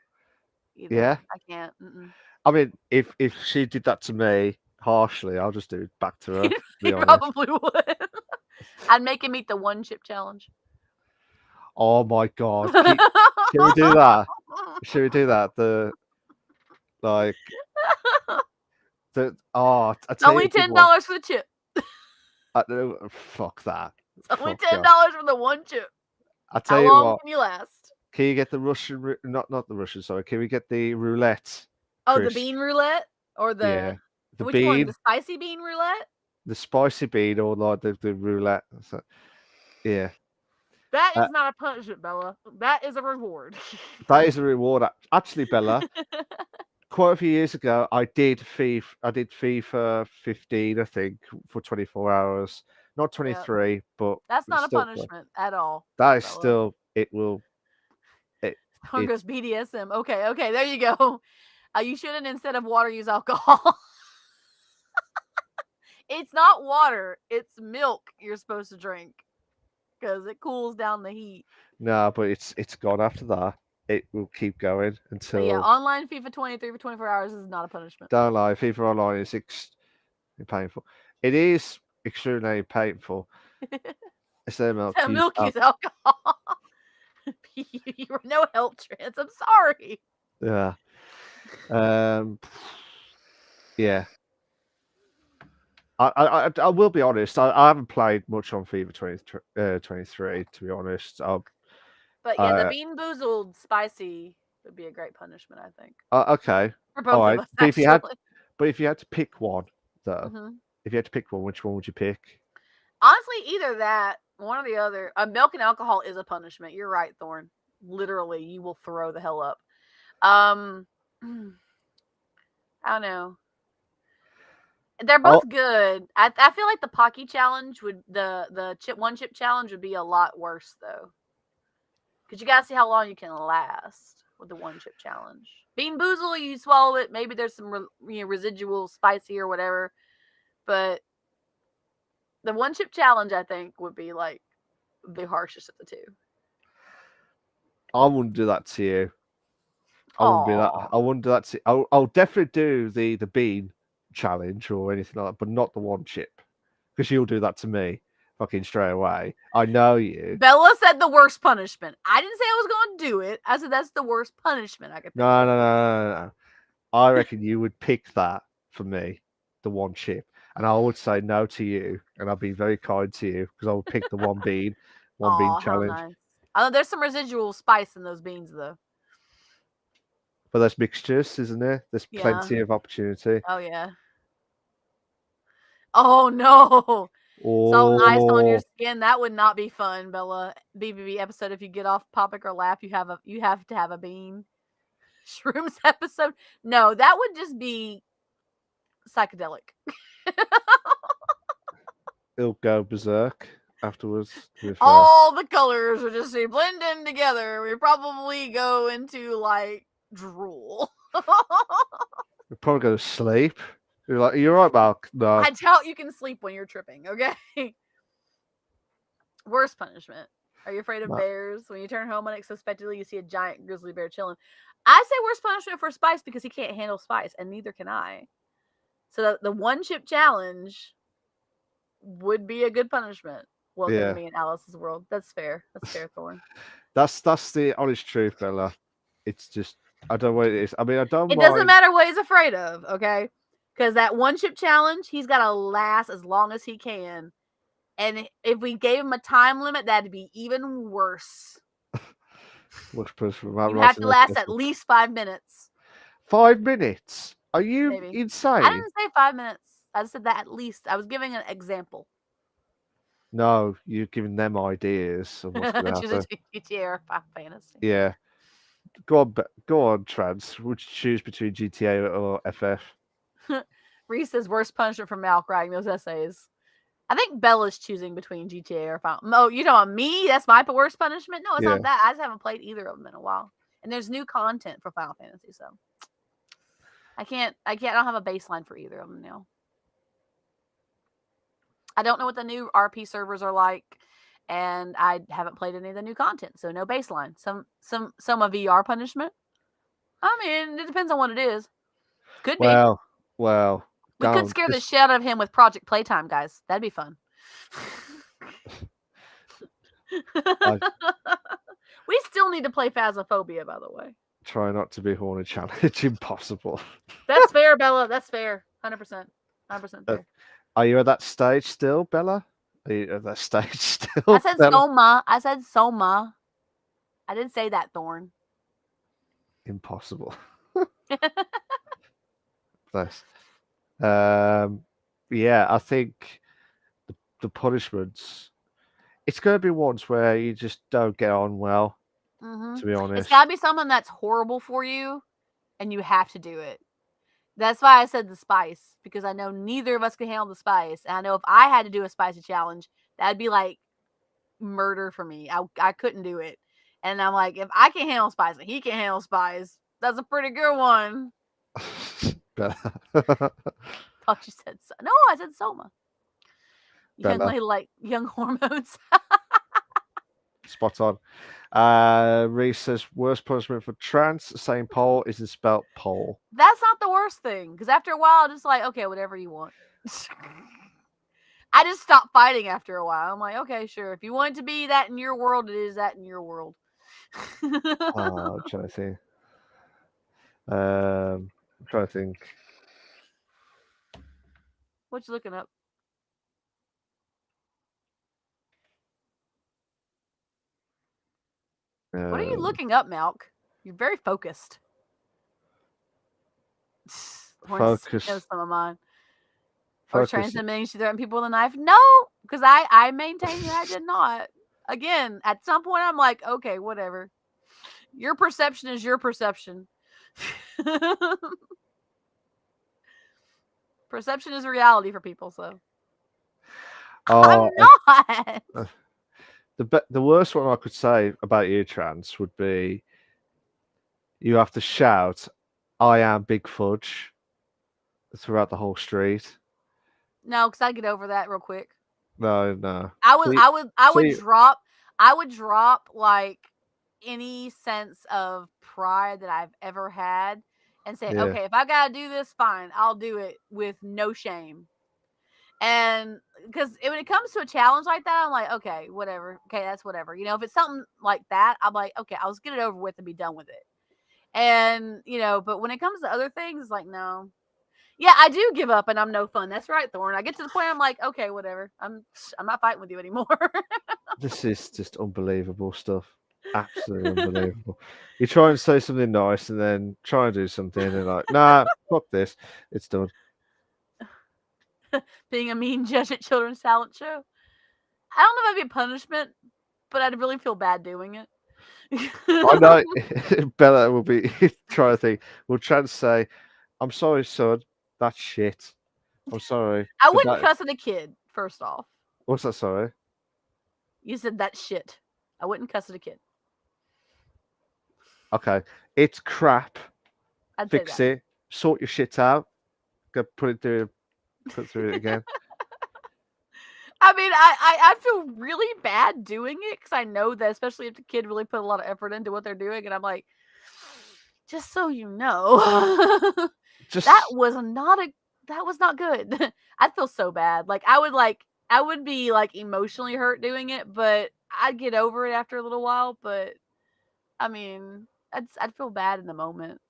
[SPEAKER 1] Yeah.
[SPEAKER 2] I can't. Mm-mm.
[SPEAKER 1] I mean, if she did that to me harshly, I'll just do it back to her. To be
[SPEAKER 2] He
[SPEAKER 1] honest.
[SPEAKER 2] probably would. I'd make him eat the one chip challenge.
[SPEAKER 1] Oh my god! Should we do that? Should we do that? I tell
[SPEAKER 2] Only
[SPEAKER 1] you a good one.
[SPEAKER 2] $10 for the chip.
[SPEAKER 1] Fuck that.
[SPEAKER 2] It's only
[SPEAKER 1] Fuck
[SPEAKER 2] $10 for the one chip.
[SPEAKER 1] I tell
[SPEAKER 2] How
[SPEAKER 1] you
[SPEAKER 2] long
[SPEAKER 1] what.
[SPEAKER 2] can you last?
[SPEAKER 1] Can you get the Russian? Not the Russian. Sorry. Can we get the roulette?
[SPEAKER 2] Oh,
[SPEAKER 1] Chris?
[SPEAKER 2] the bean roulette or the
[SPEAKER 1] Yeah. The
[SPEAKER 2] which
[SPEAKER 1] bean.
[SPEAKER 2] one? The spicy bean roulette?
[SPEAKER 1] The spicy bean or like the roulette. So, yeah.
[SPEAKER 2] That is not a punishment, Bella. That is a reward.
[SPEAKER 1] That is a reward. Actually, Bella, quite a few years ago, I did FIFA 15, I think, for 24 hours. Not 23, but
[SPEAKER 2] that's not a
[SPEAKER 1] still
[SPEAKER 2] punishment at all.
[SPEAKER 1] that is
[SPEAKER 2] Bella.
[SPEAKER 1] still it will.
[SPEAKER 2] Someone goes BDSM. Okay, there you go. You shouldn't, instead of water, use alcohol. It's not water, it's milk you're supposed to drink because it cools down the heat.
[SPEAKER 1] No, but it's gone after that. It will keep going until.
[SPEAKER 2] But yeah, online FIFA 23 for 24 hours is not a punishment.
[SPEAKER 1] Don't lie, FIFA Online is painful. It is extremely painful. It's their milk.
[SPEAKER 2] So milk use alcohol. You were no help, Trans. I'm sorry.
[SPEAKER 1] Yeah. Yeah. I will be honest. I haven't played much on FIFA 23, to be honest.
[SPEAKER 2] But yeah, the bean boozled spicy would be a great punishment, I think.
[SPEAKER 1] Okay.
[SPEAKER 2] For both of us, actually.
[SPEAKER 1] If you had to pick one, though, if you had to pick one, which one would you pick?
[SPEAKER 2] Honestly, either that, one or the other. Milk and alcohol is a punishment. You're right, Thorn. Literally, you will throw the hell up. I don't know. They're both good. I feel like the Pocky challenge the one chip challenge would be a lot worse though, because you gotta see how long you can last with the one chip challenge. Bean boozle, you swallow it. Maybe there's some residual spicy or whatever, but the one chip challenge I think would be like the harshest of the two.
[SPEAKER 1] I wouldn't do that to you. I wouldn't do that to you. I'll definitely do the bean challenge or anything like that, but not the one chip, because you'll do that to me fucking straight away. I know you.
[SPEAKER 2] Bella said the worst punishment. I didn't say I was going to do it. I said that's the worst punishment I could think of.
[SPEAKER 1] No. I reckon you would pick that for me, the one chip, and I would say no to you, and I'd be very kind to you because I would pick the one bean challenge.
[SPEAKER 2] Nice. I know there's some residual spice in those beans though.
[SPEAKER 1] But there's mixtures, isn't there? There's plenty of opportunity.
[SPEAKER 2] Oh yeah. Oh no. Salt and ice on your skin. That would not be fun, Bella. BBB episode. If you get off topic or laugh, you have to have a bean. Shrooms episode. No, that would just be psychedelic.
[SPEAKER 1] It'll go berserk afterwards.
[SPEAKER 2] All the colors would just be blend in together. We probably go into like drool.
[SPEAKER 1] We'll probably go to sleep. You're like, you're right, Mark. No.
[SPEAKER 2] I doubt you can sleep when you're tripping, okay? Worst punishment. Are you afraid of bears? When you turn home unexpectedly, you see a giant grizzly bear chilling. I say worst punishment for Spice because he can't handle spice, and neither can I. So the one chip challenge would be a good punishment. Welcome to me in Alice's world. That's fair. That's fair, Thorn.
[SPEAKER 1] That's the honest truth, Bella. It's just, I don't know what it is. I mean, I don't
[SPEAKER 2] It doesn't matter what he's afraid of, okay? Because that one chip challenge, he's got to last as long as he can. And if we gave him a time limit, that'd be even worse.
[SPEAKER 1] Which person?
[SPEAKER 2] You have to last at least 5 minutes.
[SPEAKER 1] 5 minutes? Are you
[SPEAKER 2] Maybe. I
[SPEAKER 1] insane?
[SPEAKER 2] didn't say 5 minutes. I said that at least. I was giving an example.
[SPEAKER 1] No, you're giving them ideas of what's going to happen.
[SPEAKER 2] GTA or Final Fantasy.
[SPEAKER 1] Yeah. Go on, Trans. Would you choose between GTA or FF?
[SPEAKER 2] Reese says worst punishment for Malk writing those essays. I think Bella's choosing between GTA or Final. Oh, you know, me? That's my worst punishment? No, it's not that. I just haven't played either of them in a while. And there's new content for Final Fantasy, so I don't have a baseline for either of them now. I don't know what the new RP servers are like, and I haven't played any of the new content, so no baseline. Some a VR punishment. I mean, it depends on what it is. Could be.
[SPEAKER 1] Well.
[SPEAKER 2] We could scare the shit out of him with Project Playtime, guys. That'd be fun. We still need to play Phasmophobia, by the way.
[SPEAKER 1] Try not to be horny challenge. Impossible.
[SPEAKER 2] That's fair, Bella. That's fair. 100%. 100% fair.
[SPEAKER 1] Are you at that stage still, Bella? Are you at that stage still?
[SPEAKER 2] I said
[SPEAKER 1] Bella?
[SPEAKER 2] Soma. I said Soma. I didn't say that, Thorn.
[SPEAKER 1] Impossible. Nice. Yeah, I think the punishments. It's going to be ones where you just don't get on well.
[SPEAKER 2] Mm-hmm.
[SPEAKER 1] To be honest,
[SPEAKER 2] it's got to be someone that's horrible for you, and you have to do it. That's why I said the spice, because I know neither of us can handle the spice, and I know if I had to do a spicy challenge, that'd be like murder for me. I couldn't do it, and I'm like, if I can't handle spice and he can't handle spice, that's a pretty good one. Thought you said so. No, I said Soma. Young lady like young hormones.
[SPEAKER 1] Spot on. Reese says worst punishment for trans. Saying pole isn't spelt pole.
[SPEAKER 2] That's not the worst thing, because after a while, I'm just like, okay, whatever you want. I just stopped fighting after a while. I'm like, okay, sure. If you want it to be that in your world, it is that in your world.
[SPEAKER 1] I'm trying to think. I'm trying to think.
[SPEAKER 2] What you looking up? What are you looking up, Malk? You're very focused.
[SPEAKER 1] Focus.
[SPEAKER 2] Knows some of mine. Or transmitting to threaten people with a knife? No, because I maintain that I did not. Again, at some point, I'm like, okay, whatever. Your perception is your perception. Perception is reality for people, so. I'm not.
[SPEAKER 1] The worst one I could say about you, Trans, would be you have to shout, "I am Big Fudge," throughout the whole street.
[SPEAKER 2] No, because I'd get over that real quick.
[SPEAKER 1] No.
[SPEAKER 2] I would drop like any sense of pride that I've ever had and say, okay, if I gotta do this, fine, I'll do it with no shame. And because when it comes to a challenge like that, I'm like, okay, whatever. Okay, that's whatever. You know, if it's something like that, I'm like, okay, I'll just get it over with and be done with it. And, you know, but when it comes to other things, it's like, no. Yeah, I do give up and I'm no fun. That's right, Thorn. I get to the point I'm like, okay, whatever. I'm not fighting with you anymore.
[SPEAKER 1] This is just unbelievable stuff. Absolutely unbelievable. You try and say something nice and then try and do something and like, nah, fuck this. It's done.
[SPEAKER 2] Being a mean judge at children's talent show. I don't know if it'd be a punishment, but I'd really feel bad doing it.
[SPEAKER 1] I know Bella will be trying to think. We'll try to say, I'm sorry, son. That's shit. I'm sorry.
[SPEAKER 2] I wouldn't cuss at a kid, first off.
[SPEAKER 1] What's that, sorry?
[SPEAKER 2] You said that's shit. I wouldn't cuss at a kid.
[SPEAKER 1] Okay. It's crap.
[SPEAKER 2] I'd
[SPEAKER 1] Fix it. Sort your shit out. Go put through it again.
[SPEAKER 2] I mean, I feel really bad doing it because I know that, especially if the kid really put a lot of effort into what they're doing, and I'm like, just so you know, that was not good. I'd feel so bad. Like I would be like emotionally hurt doing it, but I'd get over it after a little while. But I mean, I'd feel bad in the moment.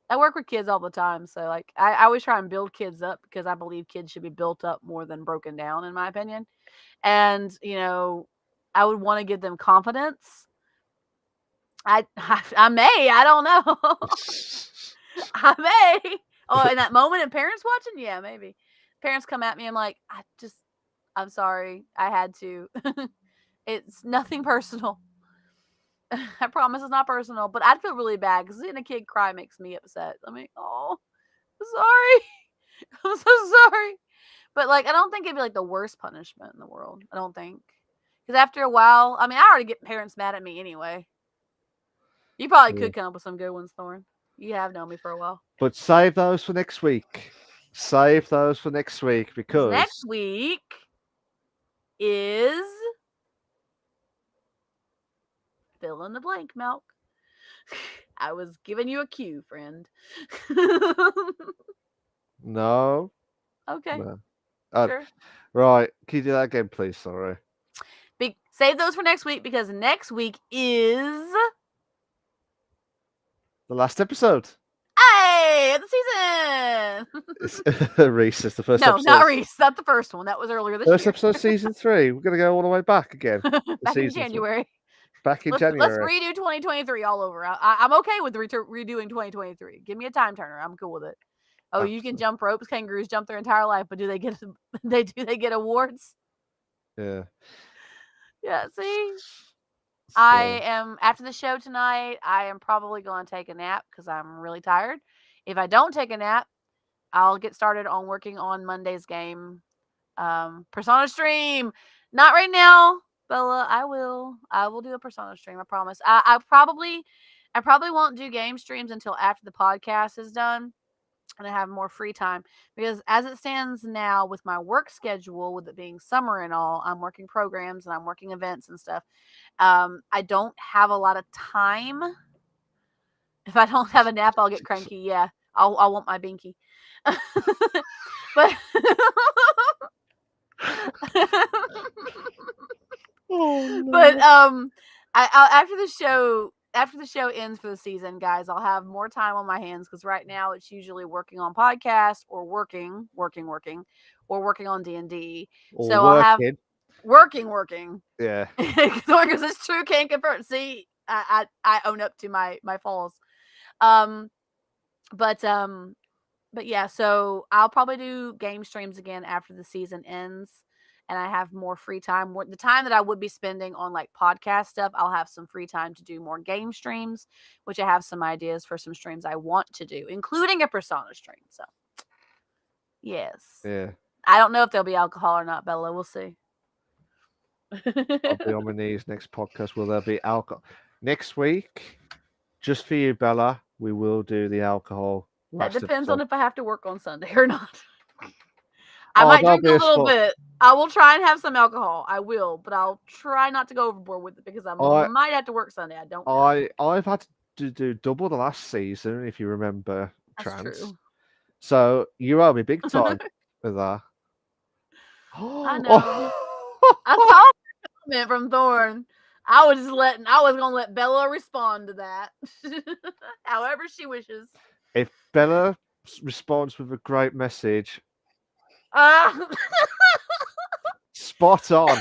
[SPEAKER 2] I work with kids all the time, so like I always try and build kids up because I believe kids should be built up more than broken down, in my opinion. And I would want to give them confidence. I may, I don't know. I may. Oh, in that moment, and parents watching, yeah, maybe. Parents come at me and like, I'm sorry, I had to. It's nothing personal. I promise it's not personal, but I'd feel really bad because seeing a kid cry makes me upset. I mean, oh, sorry. I'm so sorry. But like, I don't think it'd be like the worst punishment in the world. I don't think. Because after a while, I mean, I already get parents mad at me anyway. You probably
[SPEAKER 1] Yeah.
[SPEAKER 2] could come up with some good ones, Thorn. You have known me for a while.
[SPEAKER 1] But save those for next week. Save those for next week because
[SPEAKER 2] Next week is fill in the blank, Milk. I was giving you a cue, friend.
[SPEAKER 1] no.
[SPEAKER 2] Okay.
[SPEAKER 1] No.
[SPEAKER 2] Sure.
[SPEAKER 1] Right. Can you do that again, please? Sorry.
[SPEAKER 2] Save those for next week because next week is
[SPEAKER 1] The last episode.
[SPEAKER 2] hey of the season.
[SPEAKER 1] It's Reese. It's the first
[SPEAKER 2] No,
[SPEAKER 1] episode.
[SPEAKER 2] not Reese. Not the first one. That was earlier this
[SPEAKER 1] First
[SPEAKER 2] year.
[SPEAKER 1] episode, season 3. We're gonna go all the way back again.
[SPEAKER 2] Back in January.
[SPEAKER 1] Back in
[SPEAKER 2] Let's
[SPEAKER 1] January.
[SPEAKER 2] redo 2023 all over. I'm okay with redoing 2023. Give me a time turner. I'm cool with it. Oh, you can jump ropes. Kangaroos jump their entire life, but do they get awards?
[SPEAKER 1] Yeah.
[SPEAKER 2] Yeah. See,
[SPEAKER 1] So,
[SPEAKER 2] I am after the show tonight. I am probably going to take a nap because I'm really tired. If I don't take a nap, I'll get started on working on Monday's game. Persona stream. Not right now, Bella. I will do a Persona stream. I promise. I probably won't do game streams until after the podcast is done and I have more free time because as it stands now with my work schedule, with it being summer and all, I'm working programs and I'm working events and stuff. I don't have a lot of time. If I don't have a nap, I'll get cranky. Yeah, I'll want my binky. But but after the show ends for the season, guys, I'll have more time on my hands because right now it's usually working on podcasts or working or working on D&D. So I'll have working.
[SPEAKER 1] Yeah.
[SPEAKER 2] Because it's true, can't confirm. See, I own up to my falls. But yeah, so I'll probably do game streams again after the season ends and I have more free time. The time that I would be spending on like podcast stuff, I'll have some free time to do more game streams, which I have some ideas for some streams I want to do, including a Persona stream. So, yes.
[SPEAKER 1] Yeah.
[SPEAKER 2] I don't know if there'll be alcohol or not, Bella. We'll see.
[SPEAKER 1] I'll be on my knees next podcast. Will there be alcohol? Next week, just for you, Bella, we will do the alcohol.
[SPEAKER 2] That depends on if I have to work on Sunday or not. I
[SPEAKER 1] Oh,
[SPEAKER 2] might drink
[SPEAKER 1] that'll
[SPEAKER 2] a
[SPEAKER 1] be a
[SPEAKER 2] little
[SPEAKER 1] spot.
[SPEAKER 2] bit. I will try and have some alcohol. I will, but I'll try not to go overboard with it because I might have to work Sunday. I don't know.
[SPEAKER 1] I've had to do double the last season, if you remember.
[SPEAKER 2] That's true.
[SPEAKER 1] So you owe me big time for that.
[SPEAKER 2] I know. I saw a comment from Thorn. I was gonna let Bella respond to that. However she wishes.
[SPEAKER 1] If Bella responds with a great message, spot on.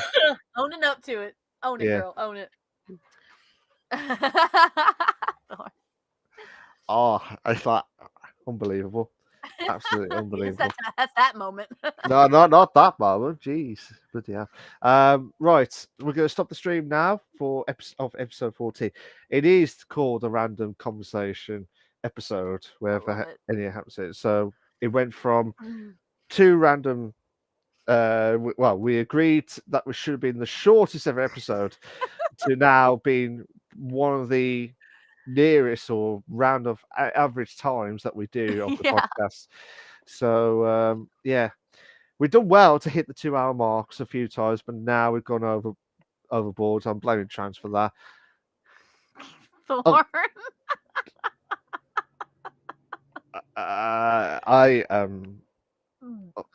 [SPEAKER 2] Owning up to it. Own it, girl. Own it.
[SPEAKER 1] Oh, I thought unbelievable. Absolutely unbelievable.
[SPEAKER 2] That's that moment.
[SPEAKER 1] No, not that moment. Jeez. Bloody hell. Right. We're going to stop the stream now for episode 14. It is called a random conversation episode, wherever any happens. So it went from 2 random. We agreed that we should have been the shortest ever episode to now being one of the nearest or round of average times that we do on the podcast. So we've done well to hit the 2-hour marks a few times, but now we've gone overboard. I'm blaming Trans for that.
[SPEAKER 2] Thorn.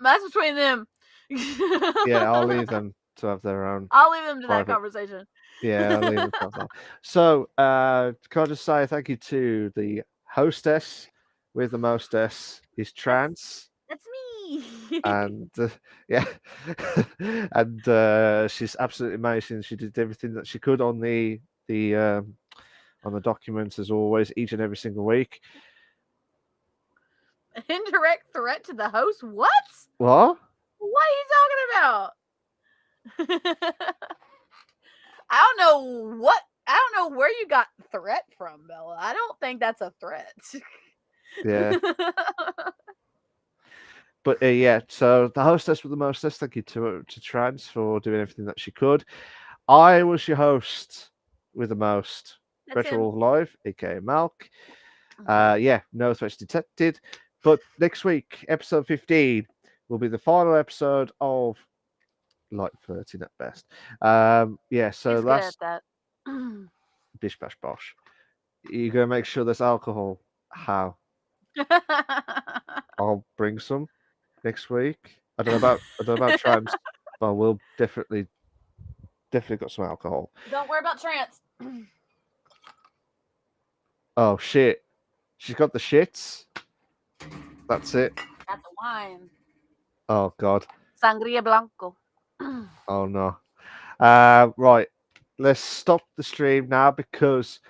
[SPEAKER 2] That's between them.
[SPEAKER 1] Yeah, I'll leave them to have their own.
[SPEAKER 2] I'll leave them to that conversation.
[SPEAKER 1] Yeah, I'll leave them to that. So, can I just say thank you to the hostess, with the most S is trans.
[SPEAKER 2] That's me.
[SPEAKER 1] And yeah, and she's absolutely amazing. She did everything that she could on the documents as always, each and every single week.
[SPEAKER 2] Indirect threat to the host? What?
[SPEAKER 1] What?
[SPEAKER 2] What are you talking about? I don't know where you got threat from, Bella. I don't think that's a threat.
[SPEAKER 1] Yeah. But yeah, so the hostess with the mostess, thank you to Trans for doing everything that she could. I was your host with the most,
[SPEAKER 2] That's
[SPEAKER 1] Retro
[SPEAKER 2] him.
[SPEAKER 1] Wolf Live, aka Malk. Yeah, no threats detected. But next week, episode 15, will be the final episode of like 13 at best. Yeah, so
[SPEAKER 2] He's good
[SPEAKER 1] that's
[SPEAKER 2] at that.
[SPEAKER 1] Bish Bash Bosh. You're gonna make sure there's alcohol. How? I'll bring some next week. I don't know about trans, but we'll definitely got some alcohol.
[SPEAKER 2] Don't worry about trance.
[SPEAKER 1] Oh shit. She's got the shits. That's it.
[SPEAKER 2] Got the wine.
[SPEAKER 1] Oh god.
[SPEAKER 2] Sangria Blanco.
[SPEAKER 1] Oh no. Right. Let's stop the stream now because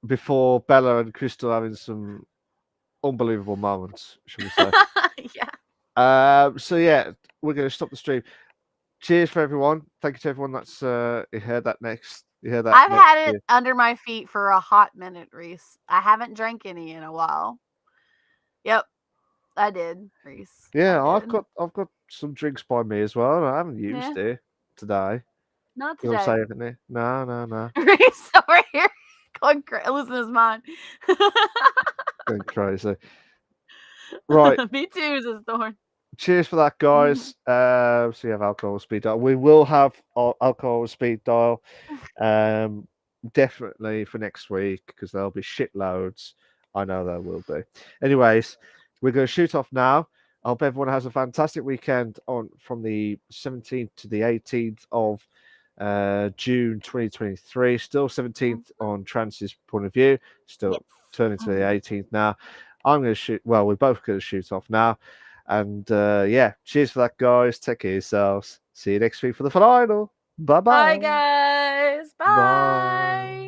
[SPEAKER 1] before Bella and Crystal having some unbelievable moments, should we say?
[SPEAKER 2] Yeah.
[SPEAKER 1] So yeah, we're going to stop the stream. Cheers for everyone. Thank you to everyone that's you heard that next. You heard that.
[SPEAKER 2] I've
[SPEAKER 1] next
[SPEAKER 2] had it
[SPEAKER 1] year.
[SPEAKER 2] under my feet for a hot minute, Reese. I haven't drank any in a while. Yep, I did, Reese.
[SPEAKER 1] Yeah,
[SPEAKER 2] I
[SPEAKER 1] I've
[SPEAKER 2] did.
[SPEAKER 1] got some drinks by me as well. And I haven't used it today.
[SPEAKER 2] Not
[SPEAKER 1] You want to
[SPEAKER 2] today.
[SPEAKER 1] say anything? No.
[SPEAKER 2] Reese over here going losing his mind.
[SPEAKER 1] Going crazy. Right.
[SPEAKER 2] Me too, says Thorn.
[SPEAKER 1] Cheers for that, guys. So you have alcohol speed dial. We will have alcohol speed dial. Definitely for next week because there'll be shitloads. I know there will be. Anyways, we're going to shoot off now. I hope everyone has a fantastic weekend on from the 17th to the 18th of June 2023. Still 17th on Trans's point of view. Still turning to the 18th now. I'm going to shoot. Well, we're both going to shoot off now. And yeah, cheers for that, guys. Take care of yourselves. See you next week for the final. Bye-bye.
[SPEAKER 2] Bye, guys. Bye.